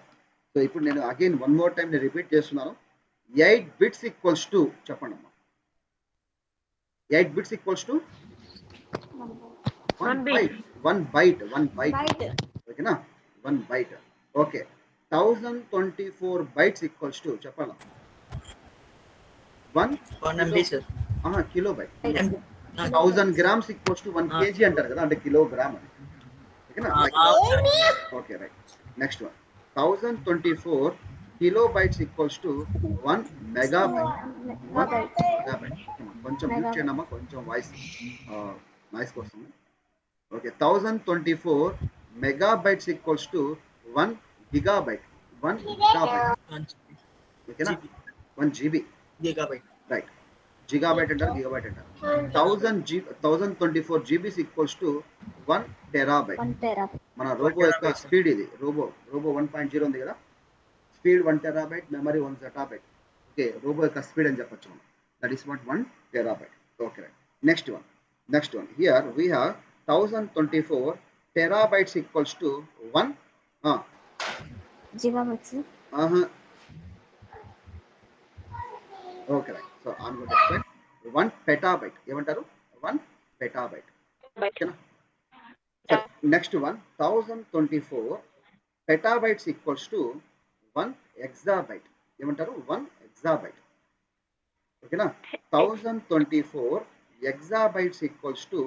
So ఇప్పుడు నేను again one more time నేను repeat చేస్తున్నాను. 8 bits equals to, చెప్పండి అమ్మా. 8 bits equals to 1 byte. 1 byte, 1 byte. ఓకేనా, 1 byte. Okay, 1024 bytes equals to, చెప్పాలా? 1 MB sir. Kilobyte. 1000 grams equals to 1 kg అంటారు కదా, అంటే కిలోగ్రామ్ అని. ఓకేనా, okay right. Next one, 1024 kilobytes equals to 1 megabyte. 1 megabyte. కొంచెం మ్యూట్ చేయండి అమ్మా, కొంచెం వాయిస్ నాయిస్ వస్తుంది. Okay, 1024 megabytes equals to 1 Gigabyte. 1 Gigabyte. ఓకేనా, 1 GB. గిగాబైట్. రైట్, జిగాబైట్ అంటారు, గిగాబైట్ అంటారు. 1024 GB ఈక్వల్స్ టు 1 టెరాబైట్. మన రోబో యొక్క స్పీడ్ ఇది. రోబో 1.0 ఉంది కదా, speed 1 terabyte, memory 1 zettabyte. Okay, robo యొక్క స్పీడ్ అని చెప్పొచ్చు మనం. That is what 1 terabyte. Okay right. Next one here we have 1024 terabytes equals to 1 gigabytes. Okay right. So I'm going to explain 1 petabyte. ఏమంటారు? 1 petabyte. ఓకేనా. సరే, next one, 1024 petabytes equals to 1 exabyte. ఏమంటారు? 1 exabyte. ఓకేనా, 1024 exabytes equals to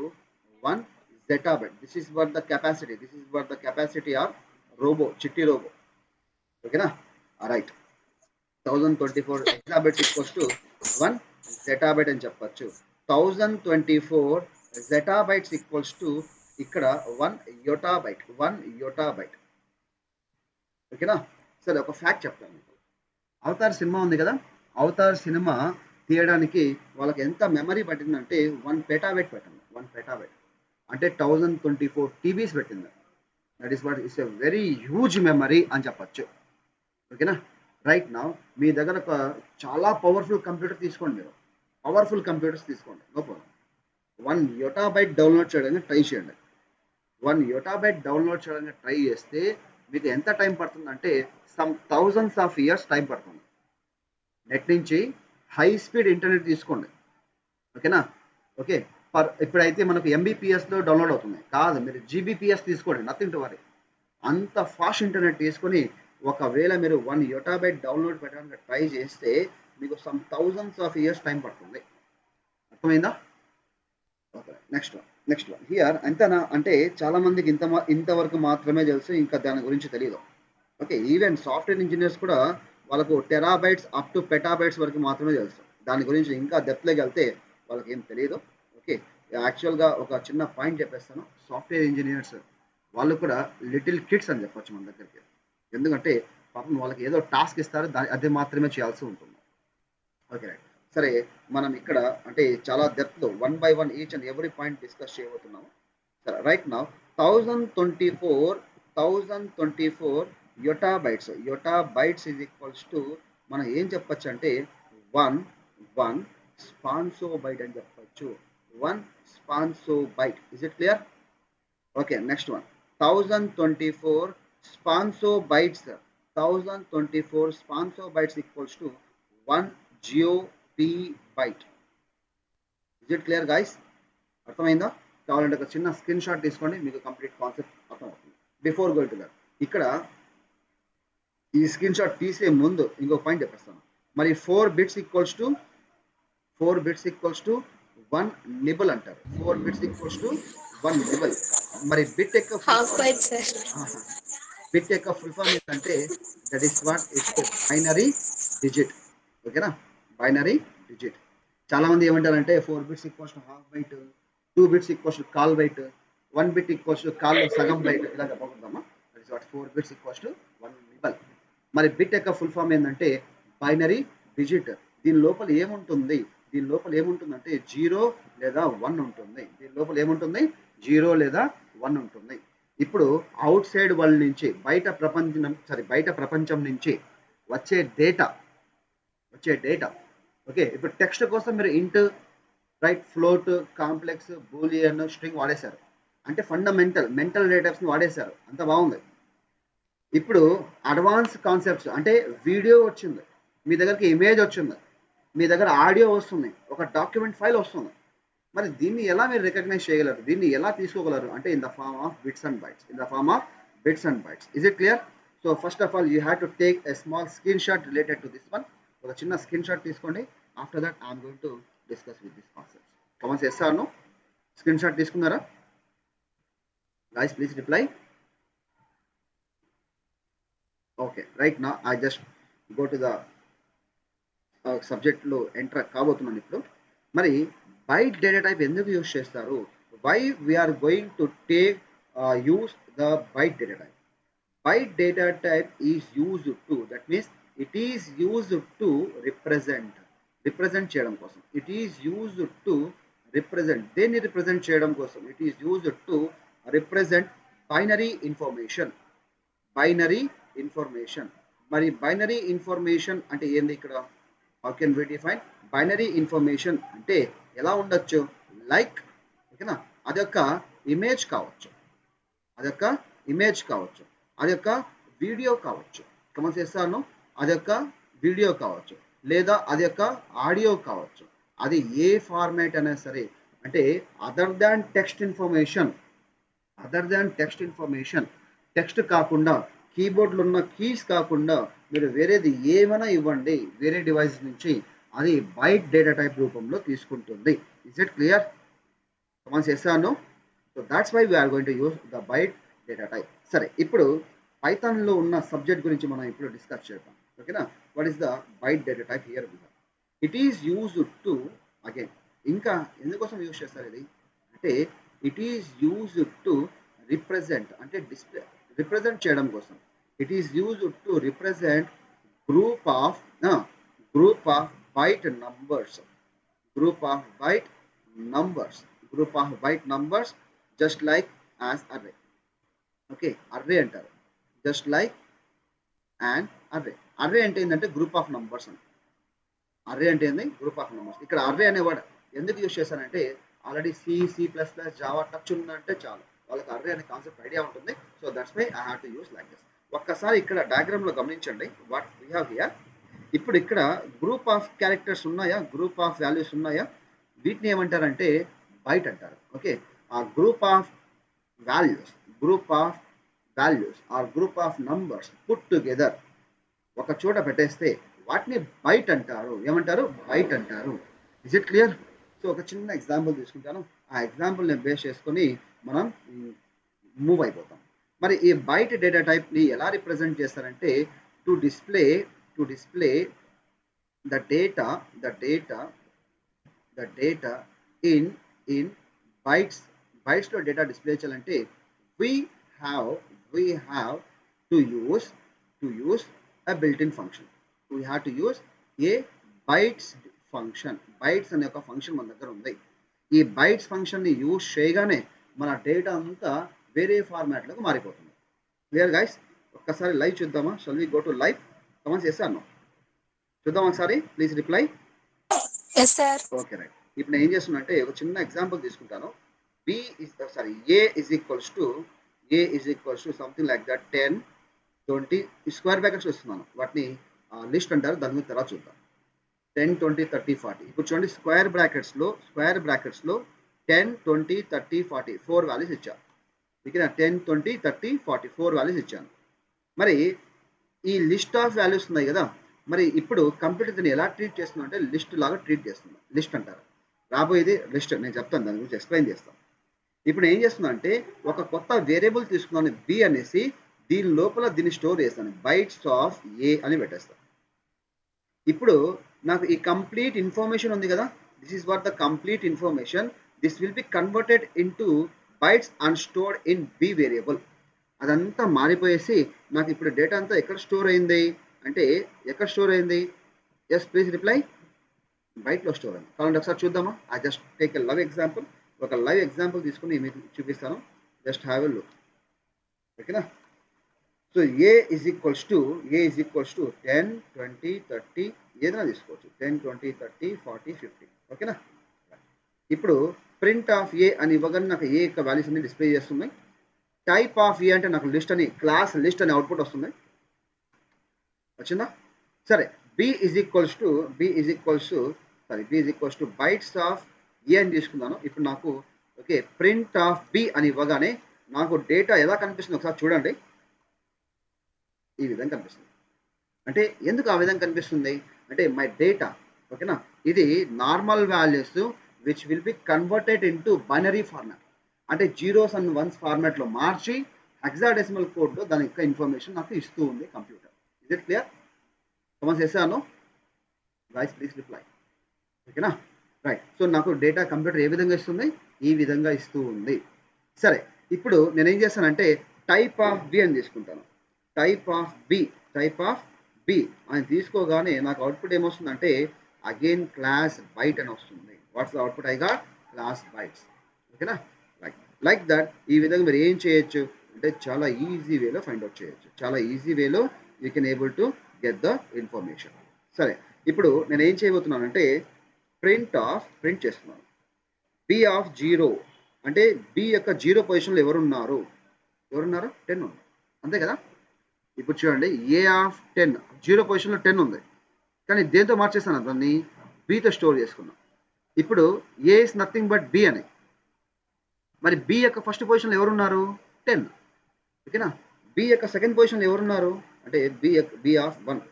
1 zettabyte. This is what the capacity of robo, చిట్టి robo. ఓకేనా, right. 1024 exabytes equals to 1 zettabyte అని చెప్పచ్చు. 1024 zettabytes equals to ఇక్కడ 1 yottabyte. 1 yottabyte. ఓకేనా. సరే, ఒక ఫ్యాక్ట్ చెప్తాను మీకు. అవతార్ సినిమా ఉంది కదా, అవతార్ సినిమా తీయడానికి వాళ్ళకి ఎంత మెమరీ పట్టిందంటే 1 petabyte పెట్టింది. 1 petabyte అంటే 1024 TBs పెట్టింది. That is what it's a very huge memory అని చెప్పచ్చు. ఓకేనా, రైట్ నా మీ దగ్గర ఒక చాలా పవర్ఫుల్ కంప్యూటర్ తీసుకోండి, మీరు పవర్ఫుల్ కంప్యూటర్స్ తీసుకోండి, నో ప్రాబ్లం. 1 యోటాబైట్ డౌన్లోడ్ చేయడానికి ట్రై చేయండి. 1 యోటాబైట్ డౌన్లోడ్ చేయడానికి ట్రై చేస్తే మీకు ఎంత టైం పడుతుందంటే some thousands of years time పడుతుంది. నెట్ నుంచి హై స్పీడ్ ఇంటర్నెట్ తీసుకోండి, ఓకేనా. ఓకే, ఇప్పుడైతే మనకు ఎంబీపీఎస్లో డౌన్లోడ్ అవుతుంది కాదు, మీరు జీబీపీఎస్ తీసుకోండి, నథింగ్ టు వరీ. అంత ఫాస్ట్ ఇంటర్నెట్ తీసుకొని ఒకవేళ మీరు 1 యోటాబైట్ డౌన్లోడ్ పెట్టడానికి ట్రై చేస్తే మీకు some thousands of years time పడుతుంది. అర్థమైందా? ఓకే, నెక్స్ట్ వన్ హియర్ అంతేనా అంటే చాలా మందికి ఇంతవరకు మాత్రమే తెలుసు, ఇంకా దాని గురించి తెలియదు. ఓకే, ఈవెన్ సాఫ్ట్వేర్ ఇంజనీర్స్ కూడా వాళ్ళకు టెరాబైట్స్ అప్ టు పెటాబైట్స్ వరకు మాత్రమే తెలుసు, దాని గురించి ఇంకా డెప్త్లోకి వెళ్తే వాళ్ళకి ఏం తెలియదు. ఓకే, యాక్చువల్గా ఒక చిన్న పాయింట్ చెప్పేస్తాను, సాఫ్ట్వేర్ ఇంజనీర్స్ వాళ్ళు కూడా లిటిల్ కిడ్స్ అని చెప్పొచ్చు మన దగ్గరికి. ఎందుకంటే పాపం వాళ్ళకి ఏదో టాస్క్ ఇస్తారు, అది మాత్రమే చేయాల్సి ఉంటుంది. ఓకే రైట్, సరే మనం ఇక్కడ అంటే చాలా డెప్త్లో 1 by 1 each and every point discuss చేయబోతున్నాము. సరే right now 1024 yottabytes is equals to మనం ఏం చెప్పచ్చు అంటే 1 స్పాన్సోబైట్ అని చెప్పచ్చు. 1 స్పాన్సోబైట్, is it clear? Okay, next one 1024 స్పాన్సోబైట్స్. 1024 స్పాన్సోబైట్స్ equals to 1 geopbyte. Is it clear guys? అర్థమైందా? కావాలంటే ఒక చిన్న స్క్రీన్ షాట్ తీసుకోండి, మీకు కంప్లీట్ కాన్సెప్ట్ అర్థమవుతుంది. బిఫోర్ గోయింగ్ టు దట్, ఇక్కడ ఈ స్క్రీన్ షాట్ తీసే ముందు ఇంకో పాయింట్ చెప్పేస్తాను. మరి 4 బిట్స్ ఈక్వల్స్ టు 1 నిబుల్ అంటారు. 4 బిట్స్ ఈక్వల్స్ టు 1 నిబుల్. మరి బిట్ యొక్క half byte sir. Full form ఏంటంటే that is what it's binary digit. ఓకేనా, బైనరీ డిజిట్. చాలా మంది ఏమంటారంటే 4 bits equals to half byte, 2 bits equals to కాల్ బైట్, 1 బిట్ ఈక్వల్స్ టు కాల్ సగం బైట్, ఇలా చెప్పకూడదమ్మా. That is what 4 bits equals to 1 nibble. మరి బిట్ యొక్క ఫుల్ ఫామ్ ఏంటంటే బైనరీ డిజిట్. దీని లోపల ఏముంటుందంటే 0 లేదా 1 ఉంటుంది. దీని లోపల ఏముంటుంది? 0 లేదా 1 ఉంటుంది. ఇప్పుడు అవుట్ సైడ్ వరల్డ్ నుంచి బయట ప్రపంచం నుంచి వచ్చే డేటా. ఓకే, ఇప్పుడు టెక్స్ట్ కోసం మీరు int, right, float, complex, boolean, string వాడేశారు, అంటే మెంటల్ డేటాని వాడేశారు, అంత బాగుంది. ఇప్పుడు అడ్వాన్స్ కాన్సెప్ట్స్ అంటే వీడియో వచ్చింది, మీ దగ్గరికి ఇమేజ్ వచ్చింది, మీ దగ్గర ఆడియో వస్తుంది, ఒక డాక్యుమెంట్ ఫైల్ వస్తుంది. మరి దీన్ని ఎలా మీరు రికగ్నైజ్ చేయగలరు, దీన్ని ఎలా తీసుకోగలరు అంటే in the form of bits and bytes. Is it clear? So first of all you have to take a small screen shot related to this one. ఒక చిన్న స్క్రీన్ షాట్ తీసుకోండి. After that I'm going to discuss with this concept. Comments చేస్తాను. Screen shot తీసుకున్నారా guys? Please reply. Okay, right నా I just go to the సబ్జెక్ట్లో enter కాబోతున్నాను ఇప్పుడు. మరి బైట్ డేటా టైప్ ఎందుకు యూజ్ చేస్తారు? Why we're going to use the byte data type? Byte data type is used to, that means it is used to represent చేయడం కోసం. It is used to represent, దేన్ని represent చేయడం కోసం? It is used to represent binary information. మరి binary information అంటే ఏంది ఇక్కడ? How can we define binary information? అంటే ఎలా ఉండొచ్చు? లైక్, ఓకేనా, అదొక ఇమేజ్ కావచ్చు, అదొక వీడియో కావచ్చు, కమెంట్ చేస్తాను, అదొక వీడియో కావచ్చు, లేదా అదొక ఆడియో కావచ్చు. అది ఏ ఫార్మాట్ అయినా సరే, అంటే other than text information, text కాకుండా, కీబోర్డ్లో ఉన్న కీస్ కాకుండా మీరు వేరేది ఏమైనా ఇవ్వండి వేరే డివైస్ నుంచి, అది బైట్ డేటా టైప్ రూపంలో తీసుకుంటుంది. Is it clear? కమెంట్ చేస్తాను. So that's why we're going to use the byte data type. సరే, ఇప్పుడు పైథాన్లో ఉన్న సబ్జెక్ట్ గురించి మనం ఇప్పుడు డిస్కస్ చేద్దాం. ఓకేనా, what is the byte data type here? It is used to, again ఇంకా ఎందుకోసం యూజ్ చేస్తారు ఇది అంటే it is used to represent, అంటే రిప్రజెంట్ చేయడం కోసం. It is used to represent group of byte numbers just like as array. Okay, array అంటారు, just like and array. Array అంటే ఏంటంటే గ్రూప్ ఆఫ్ నంబర్స్ అని. అర్రే అంటే ఏంది? Group of numbers. ఇక్కడ అర్రే అనే వర్డ్ ఎందుకు యూజ్ చేశానంటే ఆల్రెడీ C++, జావా టచ్ ఉందంటే చాలు, వాళ్ళకి అర్రే అనే కాన్సెప్ట్ ఐడియా ఉంటుంది. So that's why I have to use like this. ఒక్కసారి ఇక్కడ డయాగ్రామ్ లో గమనించండి వాట్ వీ హ్యావ్ హియర్. ఇప్పుడు ఇక్కడ గ్రూప్ ఆఫ్ క్యారెక్టర్స్ ఉన్నాయా, గ్రూప్ ఆఫ్ వాల్యూస్ ఉన్నాయా, వీటిని ఏమంటారంటే బైట్ అంటారు. ఓకే, ఆ group of values, group of values or group of numbers put together ఒక చోట పెట్టేస్తే వాటిని బైట్ అంటారు. ఏమంటారు? బైట్ అంటారు. Is it clear? సో ఒక చిన్న ఎగ్జాంపుల్ తీసుకుంటాను, ఆ ఎగ్జాంపుల్ని బేస్ చేసుకొని మనం మూవ్ అయిపోతాం. మరి ఈ బైట్ డేటా టైప్ని ఎలా రిప్రజెంట్ చేస్తారంటే to display the data in బైట్స్లో డేటా డిస్ప్లే చేయాలంటే we have to use a built-in function. We have to use a bytes function. bytes అనే ఒక ఫంక్షన్ మన దగ్గర ఉంది. ఈ bytes ఫంక్షన్ ని యూజ్ చేయగానే మన డేటా అంతా వేరే ఫార్మాట్లోకి మారిపోతుంది. Clear guys? ఒక్కసారి లైవ్ చూద్దామా? Shall we go to live? Comments చేస్తాను, చూద్దాం ఒకసారి. Please reply. Yes sir. Okay right. ఇప్పుడు నేను ఏం చేస్తున్నా అంటే ఒక చిన్న ఎగ్జాంపుల్ తీసుకుంటాను. A is equals to something like that 10, 20 square brackets వస్తున్నాను, వాటిని లిస్ట్ అంటారు, దాని గురించి తర్వాత చూద్దాం. 10, 20, 30, 40. ఇప్పుడు చూడండి స్క్వేర్ బ్రాకెట్స్లో 10, 20, 30, 40 4 వాల్యూస్ ఇచ్చాను. ఇక్కడ 10, 20, 30, 40 4 వాల్యూస్ ఇచ్చాను. మరి ఈ లిస్ట్ ఆఫ్ వాల్యూస్ ఉన్నాయి కదా, మరి ఇప్పుడు కంప్యూటర్ దీన్ని ఎలా ట్రీట్ చేస్తుందో అంటే లిస్ట్ లాగా ట్రీట్ చేస్తుంది. లిస్ట్ అంటారు. రాబోయేది లిస్ట్, నేను చెప్తాను, దాని గురించి ఎక్స్ప్లెయిన్ చేస్తాను. ఇప్పుడు ఏం చేస్తున్నా అంటే ఒక కొత్త వేరియబుల్ తీసుకున్నాను బి అనేసి, దీని లోపల దీన్ని స్టోర్ చేస్తాను, బైట్స్ ఆఫ్ ఏ అని పెట్టేస్తాను. ఇప్పుడు నాకు ఈ కంప్లీట్ ఇన్ఫర్మేషన్ ఉంది కదా, this is what the complete information. This will be converted into bytes and stored in B variable. అదంతా మారిపోయేసి నాకు ఇప్పుడు డేటా అంతా ఎక్కడ స్టోర్ అయింది అంటే, ఎక్కడ స్టోర్ అయింది? Yes please reply. బైట్లో స్టోర్ అయింది. కావాలంటే ఒకసారి చూద్దామా? I just take a live example. ఒక లైవ్ ఎగ్జాంపుల్ తీసుకుని మీకు చూపిస్తాను. Just have a look. ఓకేనా? So a is equals to 10, 20, 30 ఏదైనా తీసుకోవచ్చు. 10, 20, 30, 40, 50. ఓకేనా? ఇప్పుడు ప్రింట్ ఆఫ్ ఏ అని ఇవ్వగానే నాకు ఏ యొక్క వాల్యూస్ అన్ని డిస్ప్లే చేస్తుంది. టైప్ ఆఫ్ ఏ అంటే నాకు లిస్ట్ అని, క్లాస్ లిస్ట్ అని అవుట్పుట్ వస్తుంది. వచ్చిందా? సరే, b is equals to bytes of a అని తీసుకున్నాను. ఇప్పుడు నాకు ఓకే ప్రింట్ ఆఫ్ బి అని ఇవ్వగానే నాకు డేటా ఎలా కనిపిస్తుంది ఒకసారి చూడండి. ఈ విధంగా కనిపిస్తుంది. అంటే ఎందుకు ఆ విధంగా కనిపిస్తుంది అంటే మై డేటా, ఓకేనా, ఇది normal values which will be converted into binary format, అంటే జీరోస్ అండ్ వన్స్ ఫార్మాట్లో మార్చి హెక్సాడెసిమల్ కోడ్లో దాని యొక్క ఇన్ఫర్మేషన్ నాకు ఇస్తూ ఉంది computer. Is it clear? Comments చేశాను గైస్, ప్లీజ్ రిప్లై. ఓకేనా? రైట్. సో నాకు డేటా కంప్యూటర్ ఏ విధంగా ఇస్తుంది? ఈ విధంగా ఇస్తూ ఉంది. సరే, ఇప్పుడు నేనేం చేస్తానంటే టైప్ ఆఫ్ బి అని తీసుకుంటాను. టైప్ ఆఫ్ బి అని తీసుకోగానే నాకు అవుట్పుట్ ఏమొస్తుందంటే అగైన్ క్లాస్ బైట్ అని వస్తుంది. What's the output? I got class bytes. ఓకేనా? Like that. ఈ విధంగా మీరు ఏం చేయొచ్చు అంటే చాలా ఈజీ వేలో ఫైండ్ అవుట్ చేయొచ్చు. చాలా ఈజీ వేలో you can able to get the information. సరే, ఇప్పుడు నేను ఏం చేయబోతున్నానంటే ప్రింట్ చేస్తున్నాను. బి ఆఫ్ 0 అంటే బి యొక్క 0 పొజిషన్లో ఎవరున్నారు? 10 ఉన్నారు, అంతే కదా? ఇప్పుడు చూడండి ఏ ఆఫ్ 10 0 పొజిషన్లో 10 ఉంది, కానీ దేంతో మార్చేస్తాను? దాన్ని బితో స్టోర్ చేసుకున్నాం. ఇప్పుడు A is nothing but B అని. మరి బి యొక్క ఫస్ట్ పొజిషన్లో ఎవరున్నారు? 10. ఓకేనా? బి యొక్క సెకండ్ పొజిషన్లో ఎవరున్నారు అంటే బి ఆఫ్ 1,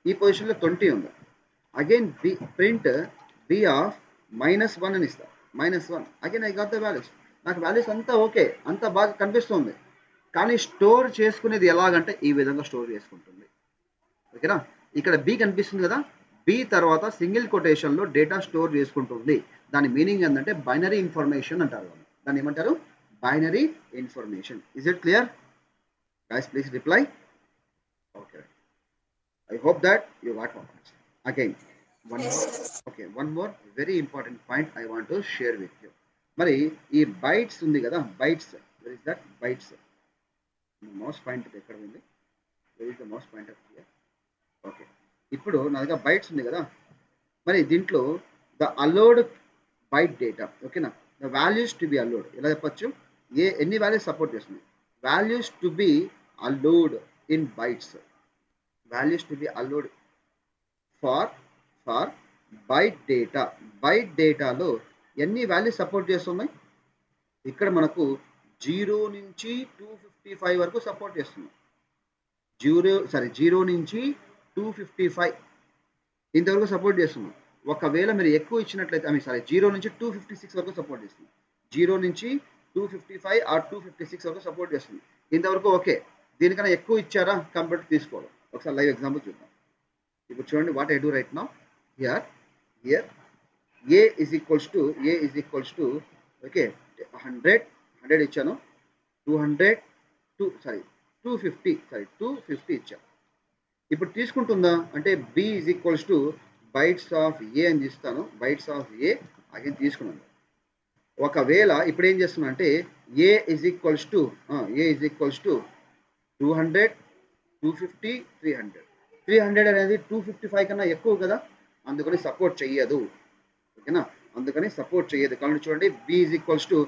ఈ పొజిషన్లో 20 ఉంది. అగైన్ ప్రింట్ బి ఆఫ్ -1 అని ఇస్తా. -1 again I got the values. నాకు వాల్యూస్ అంతా ఓకే, అంతా బాగా కనిపిస్తుంది, కానీ స్టోర్ చేసుకునేది ఎలాగంటే ఈ విధంగా స్టోర్ చేసుకుంటుంది. ఓకేనా? ఇక్కడ బి కనిపిస్తుంది కదా, బి తర్వాత సింగిల్ కొటేషన్లో డేటా స్టోర్ చేసుకుంటుంది. దాని మీనింగ్ ఏంటంటే బైనరీ ఇన్ఫర్మేషన్ అంటారు. దాన్ని ఏమంటారు? Binary information. Is it clear guys? Please reply. Okay, I hope that you got my points. Again, one more very important point I want to share with you. మరి ఈ bytes ఉంది కదా, bytes, where is that? Bytes mouse point ఎక్కడ ఉంది? Where is the most point of here. Okay, ఇప్పుడు నా దగ్గర bytes ఉంది కదా, మరి దీంట్లో ద అలోడ్ బైట్ డేటా, ఓకేనా, the values to be allowed ఎలా చెప్పచ్చు, ఎన్ని వాల్యూస్ సపోర్ట్ చేస్తుంది, values to be allowed in bytes, values to be allowed for byte data. Byte డేటాలో ఎన్ని వాల్యూస్ సపోర్ట్ చేస్తున్నాయి, ఇక్కడ మనకు 0 నుంచి 255 వరకు సపోర్ట్ చేస్తుంది. 0 నుంచి 255 ఇంతవరకు సపోర్ట్ చేస్తుంది. ఒకవేళ మీరు ఎక్కువ ఇచ్చినట్లయితే 0 నుంచి 256 వరకు సపోర్ట్ చేస్తుంది. 0 నుంచి 255 ఆర్ 256 వరకు సపోర్ట్ చేస్తుంది. ఇంతవరకు ఓకే. దీనికన్నా ఎక్కువ ఇచ్చారా కంప్యూటర్ తీసుకోవాలి. ఒకసారి లైవ్ ఎగ్జాంపుల్ చూద్దాం. ఇప్పుడు చూడండి what I do right now. Here a is equals to okay 100 ఇచ్చాను, 250 ఇచ్చాను. ఇప్పుడు తీసుకుంటుందా అంటే b is equals to bytes of a అని తీస్తాను, బైట్స్ ఆఫ్ ఏ అగైన్ తీసుకున్నాను. ఒకవేళ ఇప్పుడు ఏం చేస్తున్నా అంటే ఏ ఈజ్ ఈక్వల్స్ టు 200, 250, 300 అనేది 255 కన్నా ఎక్కువ కదా, అందుకని సపోర్ట్ చెయ్యదు. ఓకేనా, అందుకని సపోర్ట్ చేయదు. కాబట్టి చూడండి B is equals to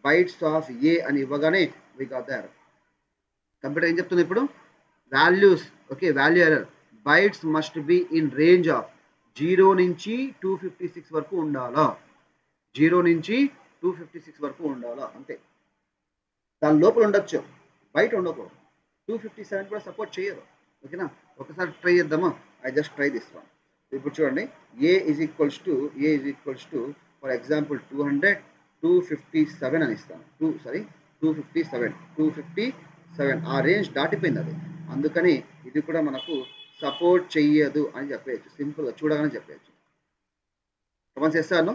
bytes of a అని ఇవ్వగానే we got the error. Computer ఏం చెప్తుంది ఇప్పుడు, values okay value error, bytes must be in range of 0 నుంచి 256 వరకు ఉండాలా, 0 నుంచి 256 వరకు ఉండాలా, అంతే. దాని లోపల ఉండొచ్చు, బయట ఉండకూడదు. 257 కూడా సపోర్ట్ చేయదు. ఓకేనా, ఒకసారి ట్రై చేద్దామా. I just try this one. ఇప్పుడు చూడండి a is equals to for example 200, 257 అని ఇస్తాను. 257 ఆ రేంజ్ దాటిపోయింది అది, అందుకని ఇది కూడా మనకు సపోర్ట్ చెయ్యదు అని చెప్పేయచ్చు. సింపుల్గా చూడగానే చెప్పేయచ్చు. కమెంట్స్ చేస్తాను.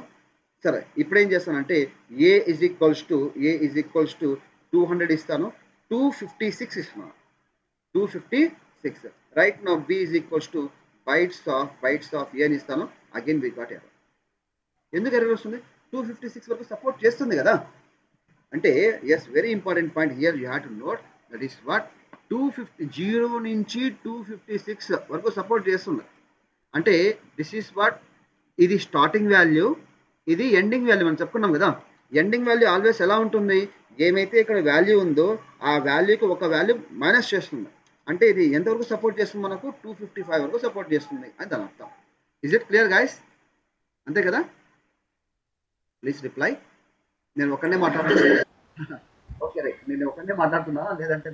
సరే ఇప్పుడు ఏం చేస్తానంటే ఏ ఈజ్ ఈక్వల్స్ టు 200 ఇస్తాను, 256 ఇస్తున్నాను, 256. Right now b is equals to bytes of a అని ఇస్తాను. Again we got error. ఎందుకు ఎర్రర్ వస్తుంది, 256 వరకు సపోర్ట్ చేస్తుంది కదా. అంటే yes, very important point here you have to note, that is what 0 నుంచి 256 వరకు సపోర్ట్ చేస్తుంది. అంటే దిస్ ఈస్ వాట్, ఇది స్టార్టింగ్ వాల్యూ, ఇది ఎండింగ్ వాల్యూ మనం చెప్పుకున్నాం కదా. ఎండింగ్ వాల్యూ ఆల్వేస్ ఎలా ఉంటుంది, ఏమైతే ఇక్కడ వాల్యూ ఉందో ఆ వాల్యూకి ఒక వాల్యూ మైనస్ చేస్తుంది. అంటే ఇది ఎంతవరకు సపోర్ట్ చేస్తుంది మనకు, 255 వరకు సపోర్ట్ చేస్తుంది అని దాని అర్థం. Is it clear guys? అంతే కదా, ప్లీజ్ రిప్లై. నేను ఒక్కనే మాట్లాడుతున్నా. ఓకే రైట్, నేను ఒక్కనే మాట్లాడుతున్నా, లేదంటే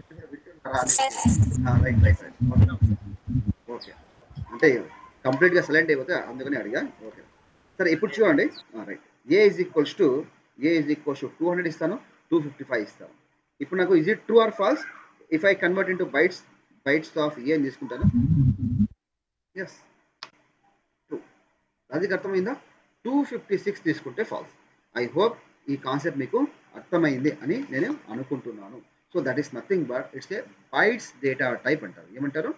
రైట్. ఓకే, అంటే కంప్లీట్గా సైలెంట్ అయిపోతే అందుకని అడిగా. ఓకే సరే, ఇప్పుడు చూడండి right. A is equals to 200 ఇస్తాను, 255 ఇస్తాను. ఇప్పుడు నాకు is it true or false, if I convert into bytes of a అని తీసుకుంటాను. Yes, true. అది అర్థమైందా? 256 తీసుకుంటే ఫాల్స్. ఐ హోప్ ఈ కాన్సెప్ట్ మీకు అర్థమైంది అని నేను అనుకుంటున్నాను. So that is nothing but it's a bytes data type అంటారు. ఏమంటారు?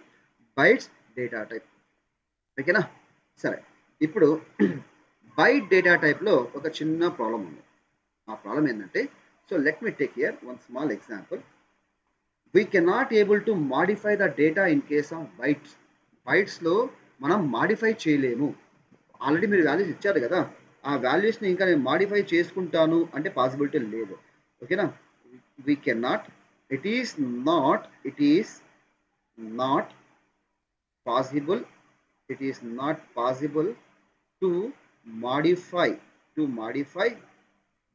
Bytes data type. ఓకేనా? సరే, ఇప్పుడు బైట్ డేటా టైప్లో ఒక చిన్న ప్రాబ్లం ఉంది. ఆ ప్రాబ్లం ఏంటంటే, so let me take here one small example. We cannot able to modify the data in case of bytes. బైట్స్లో మనం మాడిఫై చేయలేము. ఆల్రెడీ మీరు వాల్యూస్ ఇచ్చారు కదా, ఆ వాల్యూస్ని ఇంకా నేను మాడిఫై చేసుకుంటాను అంటే పాసిబిలిటీ లేదు. ఓకేనా? We cannot, it is not possible to modify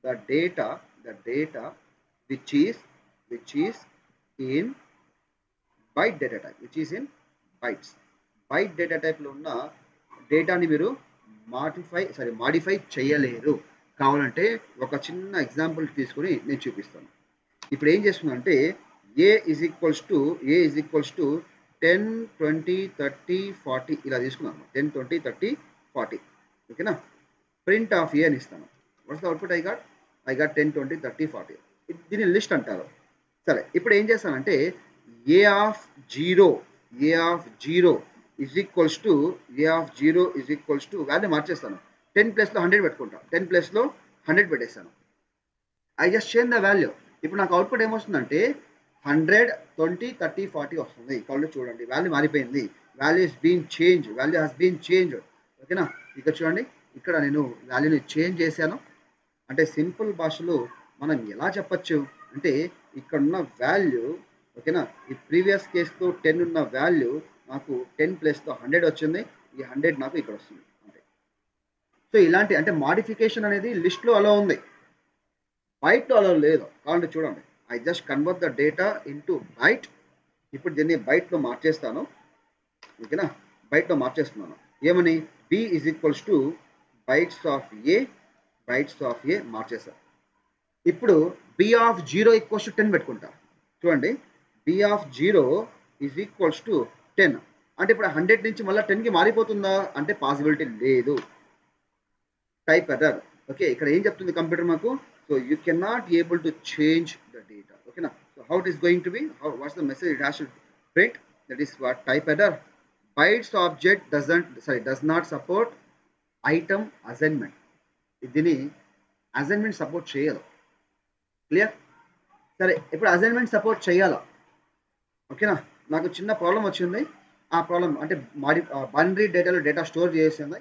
the data which is in byte data type, which is in bytes. byte data type లో ఉన్న డేటాని మీరు మాడిఫై చేయలేరు. కావాలంటే ఒక చిన్న ఎగ్జాంపుల్ తీసుకొని నేను చూపిస్తాను. ఇప్పుడు ఏం చేస్తుందంటే ఏ ఈజ్ ఈక్వల్స్ టు 10, 20, 30, 40 ఇలా తీసుకున్నాను. 10, 20, 30, 40. ఓకేనా? ప్రింట్ ఆఫ్ ఏ అని ఇస్తాను. Watts the output? I got 10, 20, 30, 40. దీన్ని లిస్ట్ అంటారు. సరే, ఇప్పుడు ఏం చేస్తానంటే a of zero is equals to value మార్చేస్తాను. 10 ప్లేస్లో 100 పెట్టుకుంటా, 10 ప్లేస్లో 100 పెట్టేస్తాను. I just change the value. ఇప్పుడు నాకు అవుట్పుట్ ఏమొస్తుందంటే 100, 20, 30, 40 వస్తుంది. ఇక్కడ చూడండి వాల్యూ మారిపోయింది. Value is been change, value has been change. ఓకేనా, ఇక్కడ చూడండి, ఇక్కడ నేను వాల్యూని చేంజ్ చేశాను. అంటే సింపుల్ భాషలో మనం ఎలా చెప్పచ్చు అంటే ఇక్కడ ఉన్న వాల్యూ, ఓకేనా, ఈ ప్రీవియస్ కేసుతో 10 ఉన్న వాల్యూ నాకు 10 ప్లస్తో 100 వచ్చింది. ఈ 100 నాకు ఇక్కడ వస్తుంది అంతే. సో ఇలాంటి అంటే మాడిఫికేషన్ అనేది లిస్ట్లో అలా ఉంది, బైట్లో అలా లేదు. కావాలంటే చూడండి, I just convert the data into byte. ఇప్పుడు దీన్ని బైట్లో మార్చేస్తాను. ఓకేనా, బైట్లో మార్చేస్తున్నాను. ఏమని b is equals to bytes of a, bytes of a మార్చేస్తాను. ఇప్పుడు బి ఆఫ్ 0 ఈక్వల్స్ టు 10 పెట్టుకుంటా. చూడండి, b of 0 is equals to 10 అంటే ఇప్పుడు 100 నుంచి మళ్ళీ 10కి మారిపోతుందా అంటే పాసిబిలిటీ లేదు. Type error. ఓకే, ఇక్కడ ఏం చెప్తుంది కంప్యూటర్ మాకు? So you can not able to change the data. ఓకేనా, so how it is going to be, what's the message it has to print? That is what type error. Bytes object does not support item assignment. దీన్ని assignment support చేయదు. Clear? సరే, ఇప్పుడు assignment support చేయాలా? ఓకేనా, నాకు చిన్న problem వచ్చింది. ఆ ప్రాబ్లం అంటే బైనరీ డేటాలో డేటా స్టోర్ చేసింది.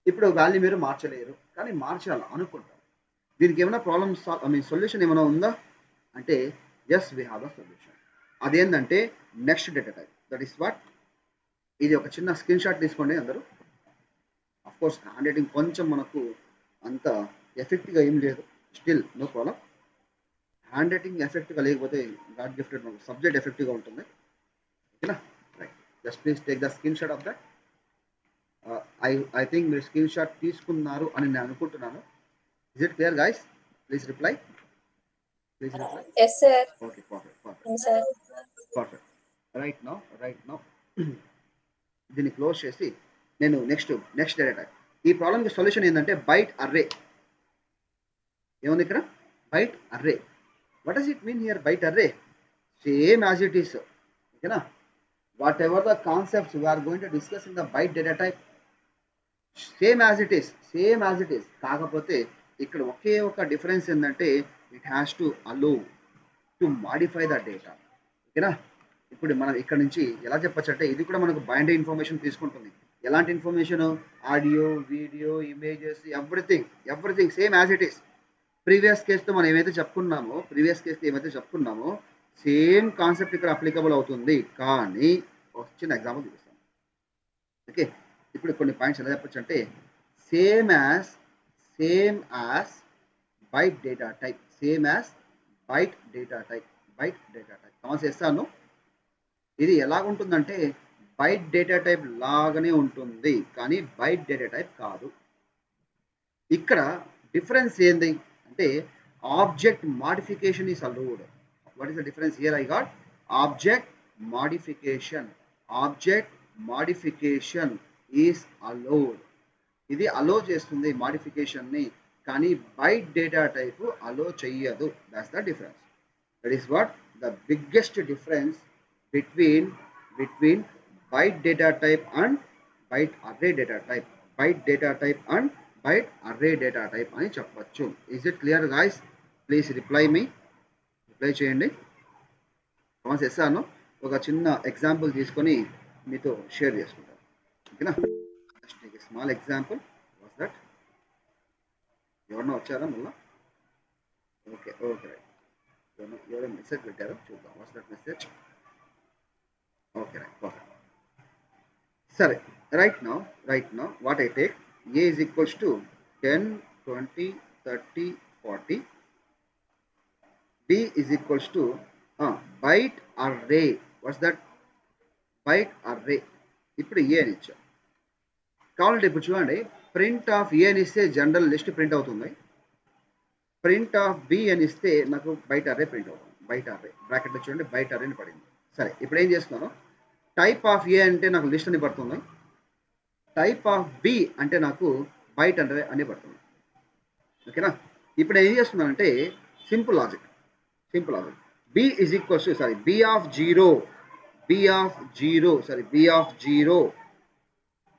ఇప్పుడు వాల్యూ మీరు మార్చలేరు, కానీ మార్చాలి అనుకుంటారు. దీనికి ఏమైనా ప్రాబ్లమ్ సొల్యూషన్ ఏమైనా ఉందా అంటే yes, we have the solution. అదేంటంటే next data type. That is what. ఇది ఒక చిన్న స్క్రీన్ షాట్ తీసుకోండి అందరూ. అఫ్కోర్స్ హ్యాండ్ రైటింగ్ కొంచెం మనకు అంత ఎఫెక్ట్గా ఏం లేదు, still no problem. Hand writing ఎఫెక్ట్గా లేకపోతే గాడ్ గిఫ్టెడ్ మనకు సబ్జెక్ట్ ఎఫెక్టివ్గా ఉంటుంది. ఓకేనా, right. Just please take the screen shot of that. I think మీరు స్క్రీన్ షాట్ తీసుకున్నారు అని నేను అనుకుంటున్నాను. Is it clear guys? Please reply. Please reply. Yes sir. Okay, perfect sir. Perfect. Right now దీన్ని క్లోజ్ చేసి నేను నెక్స్ట్ డేటా టైప్. ఈ ప్రాబ్లమ్కి సొల్యూషన్ ఏంటంటే బైట్ అర్రే. ఏముంది ఇక్కడ? Byte array. What does it mean here byte array? Same as it is. ఓకేనా, whatever the concepts we are going to discuss in the byte data type, same as it is. కాకపోతే ఇక్కడ ఒకే ఒక difference ఏంటంటే it has to allow to modify the data. ఓకేనా, ఇప్పుడు మనం ఇక్కడ నుంచి ఎలా చెప్పచ్చు అంటే ఇది కూడా మనకు బైనరీ ఇన్ఫర్మేషన్ తీసుకుంటుంది. ఎలాంటి information? Audio, video, images, everything same as it is. Previous కేసుతో మనం ఏమైతే చెప్పుకున్నామో సేమ్ కాన్సెప్ట్ ఇక్కడ అప్లికబుల్ అవుతుంది. కానీ ఒక చిన్న ఎగ్జాంపుల్ చూపిస్తాను. ఓకే, ఇప్పుడు కొన్ని పాయింట్స్ ఎలా చెప్పచ్చు అంటే same as byte data type, byte data type. Common చేస్తాను. ఇది ఎలాగుంటుందంటే బైట్ డేటా టైప్ లాగానే ఉంటుంది, కానీ బైట్ డేటా టైప్ కాదు. ఇక్కడ డిఫరెన్స్ ఏంది అంటే object modification is allowed. What is the difference here? I got object modification is allowed. ఇది అలో చేస్తుంది మాడిఫికేషన్ని, కానీ బైట్ డేటా టైప్ అలో చెయ్యదు. That's the difference. That is what the biggest difference between byte data type and byte array data type. అని చెప్పచ్చు. Is it clear guys? Please reply చేయండి. Comments చేస్తాను. ఒక చిన్న ఎగ్జాంపుల్ తీసుకొని మీతో షేర్ చేసుకుంటాను. ఓకేనా, just take a small example. What's that? ఎవరన్నా వచ్చారా మళ్ళా? Okay right. ఎవరైనా మెసేజ్ పెట్టారో చూద్దాం. What's that message? Okay, right, perfect. Sorry, right now, what I take, A is equals to 10, 20, 30, 40. B is equals to byte array. What's that? Byte array. ఇప్పుడు A అని ఇచ్చా. కావాలంటే ఇప్పుడు చూడండి, ప్రింట్ ఆఫ్ A అని ఇస్తే జనరల్ లిస్ట్ ప్రింట్ అవుతుంది. Print of B అని ఇస్తే నాకు బైట్ అర్రే ప్రింట్ అవుతుంది. బైట్ అర్రే బ్రాకెట్లో చూడండి, బైట్ అర్రే అని పడింది. సరే, ఇప్పుడు ఏం చేస్తున్నాను? టైప్ ఆఫ్ ఏ అంటే నాకు లిస్ట్ అని పడుతుంది. టైప్ ఆఫ్ బి అంటే నాకు బైట్ అర్రే అని పడుతుంది. ఓకేనా, ఇప్పుడు ఏం చేస్తున్నానంటే simple logic. B is equals to B of zero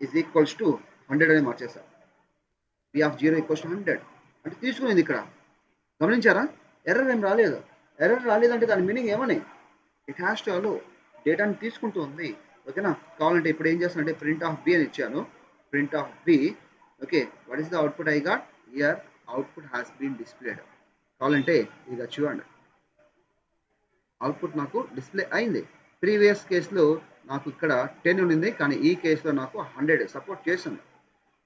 is equals to 100 అని మార్చేస్తాను. బి ఆఫ్ 0 ఈక్వల్స్ టు 100 అంటే తీసుకునేది ఇక్కడ గమనించారా? ఎర్రర్ ఏం రాలేదు. ఎర్రర్ రాలేదంటే దాని మీనింగ్ ఏమని, ఇట్ హ్యాస్ టు అలో, డేటాని తీసుకుంటుంది. ఓకేనా. కావాలంటే ఇప్పుడు ఏం చేస్తానంటే ప్రింట్ ఆఫ్ బి అని ఇచ్చాను. Print of B. Okay, what is the output I got here, output has been displayed. కావాలంటే ఇక చూడండి, అవుట్పుట్ నాకు డిస్ప్లే అయింది. ప్రీవియస్ కేసులో నాకు ఇక్కడ 10 ఉండింది, కానీ ఈ కేసులో నాకు 100 సపోర్ట్ చేస్తుంది.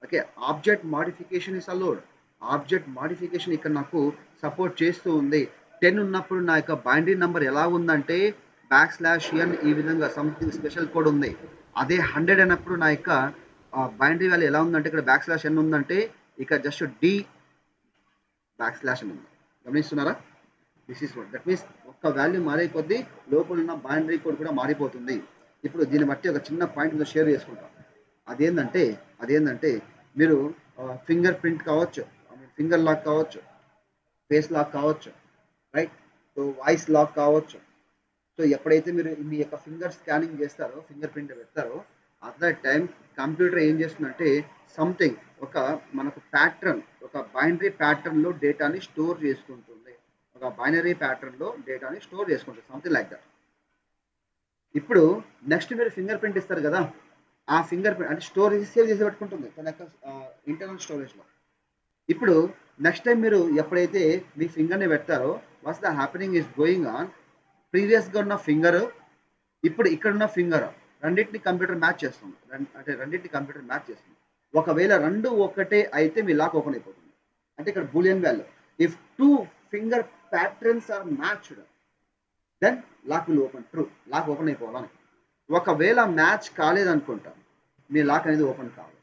Okay, object modification is allowed. Object modification ఇక్కడ నాకు సపోర్ట్ చేస్తూ ఉంది. 10 ఉన్నప్పుడు నా యొక్క బైనరీ నెంబర్ ఎలా ఉందంటే \n ఈ విధంగా సంథింగ్ స్పెషల్ కోడ్ ఉంది. అదే 100 అన్నప్పుడు నా యొక్క బైనరీ వాల్యూ ఎలా ఉందంటే ఇక్కడ \n ఉందంటే ఇక్కడ జస్ట్ d \n ఉంది. గమనిస్తున్నారా? This is what that means ఒక్క వాల్యూ మారే కొద్దీ లోపల ఉన్న బైనరీ కోడ్ కూడా మారిపోతుంది. ఇప్పుడు దీన్ని బట్టి ఒక చిన్న పాయింట్ మీద షేర్ చేసుకుంటాం. అదేంటంటే మీరు ఫింగర్ ప్రింట్ కావచ్చు, ఫింగర్ లాక్ కావచ్చు, ఫేస్ లాక్ కావచ్చు, రైట్. సో వాయిస్ లాక్ కావచ్చు. సో ఎప్పుడైతే మీరు మీ యొక్క ఫింగర్ స్కానింగ్ చేస్తారో, ఫింగర్ ప్రింట్ పెడతారో, అట్ దట్ టైం కంప్యూటర్ ఏం చేస్తుందంటే సంథింగ్ ఒక మనకు ప్యాటర్న్, ఒక బైనరీ ప్యాటర్న్లో డేటాని స్టోర్ చేసుకుంటుంది. ఒక బైనరీ ప్యాటర్న్లో డేటాని స్టోర్ చేసుకుంటుంది, సంథింగ్ లైక్ దట్. ఇప్పుడు నెక్స్ట్ మీరు ఫింగర్ ప్రింట్ ఇస్తారు కదా, ఆ ఫింగర్ ప్రింట్ అంటే స్టోరేజ్ సేవ్ చేసి పెట్టుకుంటుంది తన యొక్క ఇంటర్నల్ స్టోరేజ్లో. ఇప్పుడు నెక్స్ట్ టైం మీరు ఎప్పుడైతే మీ ఫింగర్ని పెడతారో watts the happening is going on, ప్రీవియస్గా ఉన్న ఫింగర్ ఇప్పుడు ఇక్కడ ఉన్న ఫింగర్ రెండింటిని కంప్యూటర్ మ్యాచ్ చేస్తుంది. రెండింటిని కంప్యూటర్ మ్యాచ్ చేస్తుంది. ఒకవేళ రెండు ఒకటే అయితే మీ లాక్ ఓపెన్ అయిపోతుంది. అంటే ఇక్కడ boolean value, if 2 finger patterns are matched then lock will open, true, lock open అయిపోవాలని. ఒకవేళ మ్యాచ్ కాలేదనుకుంటా మీ లాక్ అనేది ఓపెన్ కావాలి.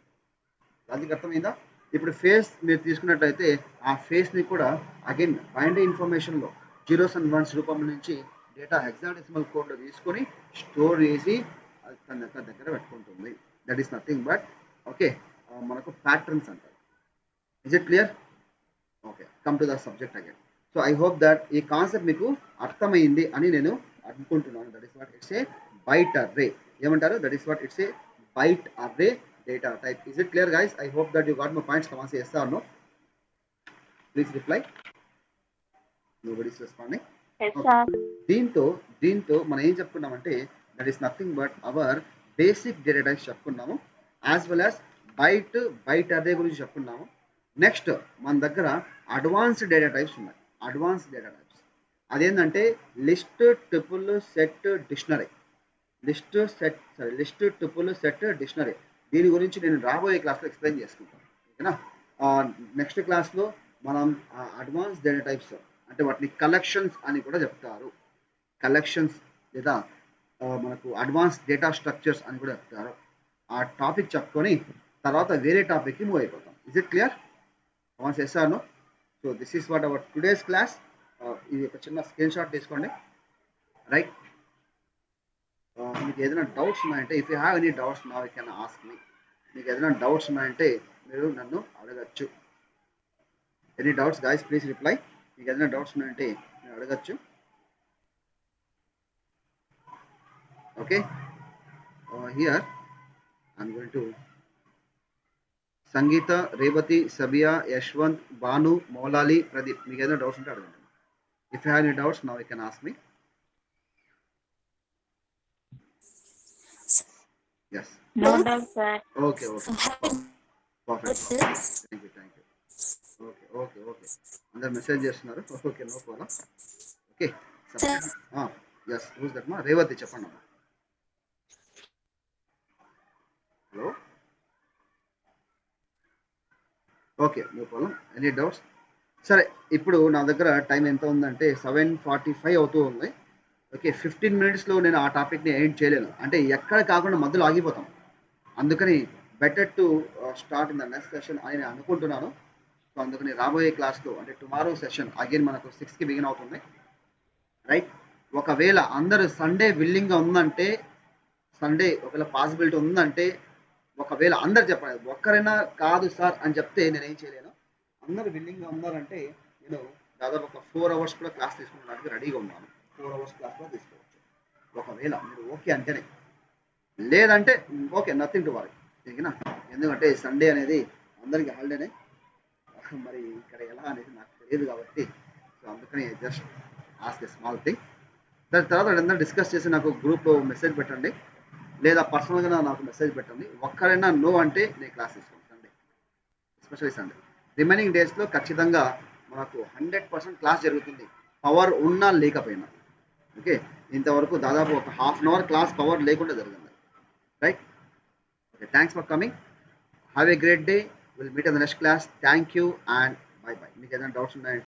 అది అర్థమైందా? ఇప్పుడు ఫేస్ మీరు తీసుకున్నట్లయితే ఆ ఫేస్ని కూడా again binary ఇన్ఫర్మేషన్లో 0s and 1s రూపంలో నుంచి డేటా హెక్సాడెసిమల్ కోడ్లో తీసుకొని స్టోర్ చేసి అది తన దగ్గర పెట్టుకుంటుంది. That is nothing but okay మనకు ప్యాటర్న్స్ అంటారు. Is it clear? Okay, come to the subject again. So I hope that ఈ కాన్సెప్ట్ మీకు అర్థమైంది అని నేను అనుకుంటున్నాను. That is what it's a byte array. ఏమంటారు? That is what it's a byte array data type. Is it clear guys? I hope that you got my points. Come on, say yes or no. Please reply. Nobody is responding. Yes, sir. దీంతో మనం ఏం చెప్పుకున్నామంటే that is nothing but our basic data types చెప్పుకున్నాము, as well as byte array గురించి చెప్పుకున్నాము. Next మన దగ్గర advanced data types ఉన్నాయి. అడ్వాన్స్డ్ డేటా టైప్స్ అదేంటంటే list, tuple, set, dictionary. List, tuple, set, dictionary. దీని గురించి నేను రాబోయే క్లాస్లో ఎక్స్ప్లెయిన్ చేసుకుంటాను. ఓకేనా. నెక్స్ట్ క్లాస్లో మనం అడ్వాన్స్ డేటా టైప్స్ అంటే వాటిని కలెక్షన్స్ అని కూడా చెప్తారు. కలెక్షన్స్ లేదా మనకు అడ్వాన్స్ డేటా స్ట్రక్చర్స్ అని కూడా చెప్తారు. ఆ టాపిక్ చెప్పుకొని తర్వాత వేరే టాపిక్కి మూవ్ అయిపోతాం. Is it clear? Once yes or no? So this is what our today's class. ఇది ఒక చిన్న స్క్రీన్ షాట్ తీసుకోండి. రైట్. మీకు ఏదైనా డౌట్స్ ఉన్నాయంటే if you have any doubts now you can ask me. మీకు ఏదైనా డౌట్స్ ఉన్నాయంటే మీరు నన్ను అడగచ్చు. Any doubts guys please reply. మీకు ఏదైనా డౌట్స్ ఉన్నాయంటే మీరు అడగచ్చు. Okay, here I'm going to Sangeetha, Revathi, Sabiya, Yashwanth, Bhanu, Moulali, Pradeep. మీకు ఏదైనా డౌట్స్ ఉంటే అడగండి. If you have any doubts now you can ask me. Yes. No doubt, sir. Okay. Perfect. Thank you. Okay. అందరు మెసేజ్ చేస్తున్నారు. Okay, no problem. Okay. Yes, who's that మా? రేవతి చెప్పండి అమ్మా. Hello. Okay, no problem. Any doubts? సరే, ఇప్పుడు నా దగ్గర time ఎంత ఉందంటే 7:45 అవుతూ ఉంది. ఓకే, 15 minutesలో నేను ఆ టాపిక్ని ఎండ్ చేయలేను. అంటే ఎక్కడ కాకుండా మధ్యలో ఆగిపోతాం. అందుకని better to start in the next session అని నేను అనుకుంటున్నాను. సో అందుకని రాబోయే క్లాస్లో అంటే టుమారో సెషన్ అగైన్ మనకు 6కి బిగిన్ అవుతుంది. రైట్. ఒకవేళ అందరూ సండే విల్లింగ్గా ఉందంటే, సండే ఒకవేళ పాసిబిలిటీ ఉందంటే, ఒకవేళ అందరు చెప్పాలి, ఒక్కరైనా కాదు సార్ అని చెప్తే నేనేం చేయలేను. అందరూ విల్లింగ్గా ఉన్నారంటే నేను దాదాపు ఒక 4 hours కూడా క్లాస్ తీసుకునేడానికి రెడీగా ఉన్నాను. 4 hours క్లాస్ కూడా తీసుకోవచ్చు ఒకవేళ మీరు ఓకే అంటేనే. లేదంటే ఓకే, నథింగ్ టు వరీ. ఓకేనా. ఎందుకంటే సండే అనేది అందరికీ హాలిడేనే. మరి ఇక్కడ ఎలా అనేది నాకు తెలియదు కాబట్టి సో అందుకని just ask a small thing. దాని తర్వాత ఏదైనా డిస్కస్ చేసి నాకు గ్రూప్ మెసేజ్ పెట్టండి, లేదా పర్సనల్గా నాకు మెసేజ్ పెట్టండి. ఒక్కరైనా నో అంటే నేను క్లాస్ తీసుకోండి సండే, ఎస్పెషల్లీ సండే. రిమైనింగ్ డేస్లో ఖచ్చితంగా మనకు 100% క్లాస్ జరుగుతుంది, పవర్ ఉన్నా లేకపోయినా. ఓకే, ఇంతవరకు దాదాపు ఒక half an hour class power లేకుండా జరిగింది. Right, okay, thanks for coming. Have a great day. Will meet in the next class. Thank you and bye bye. మీకు ఏదైనా డౌట్స్ ఉన్నాయంటే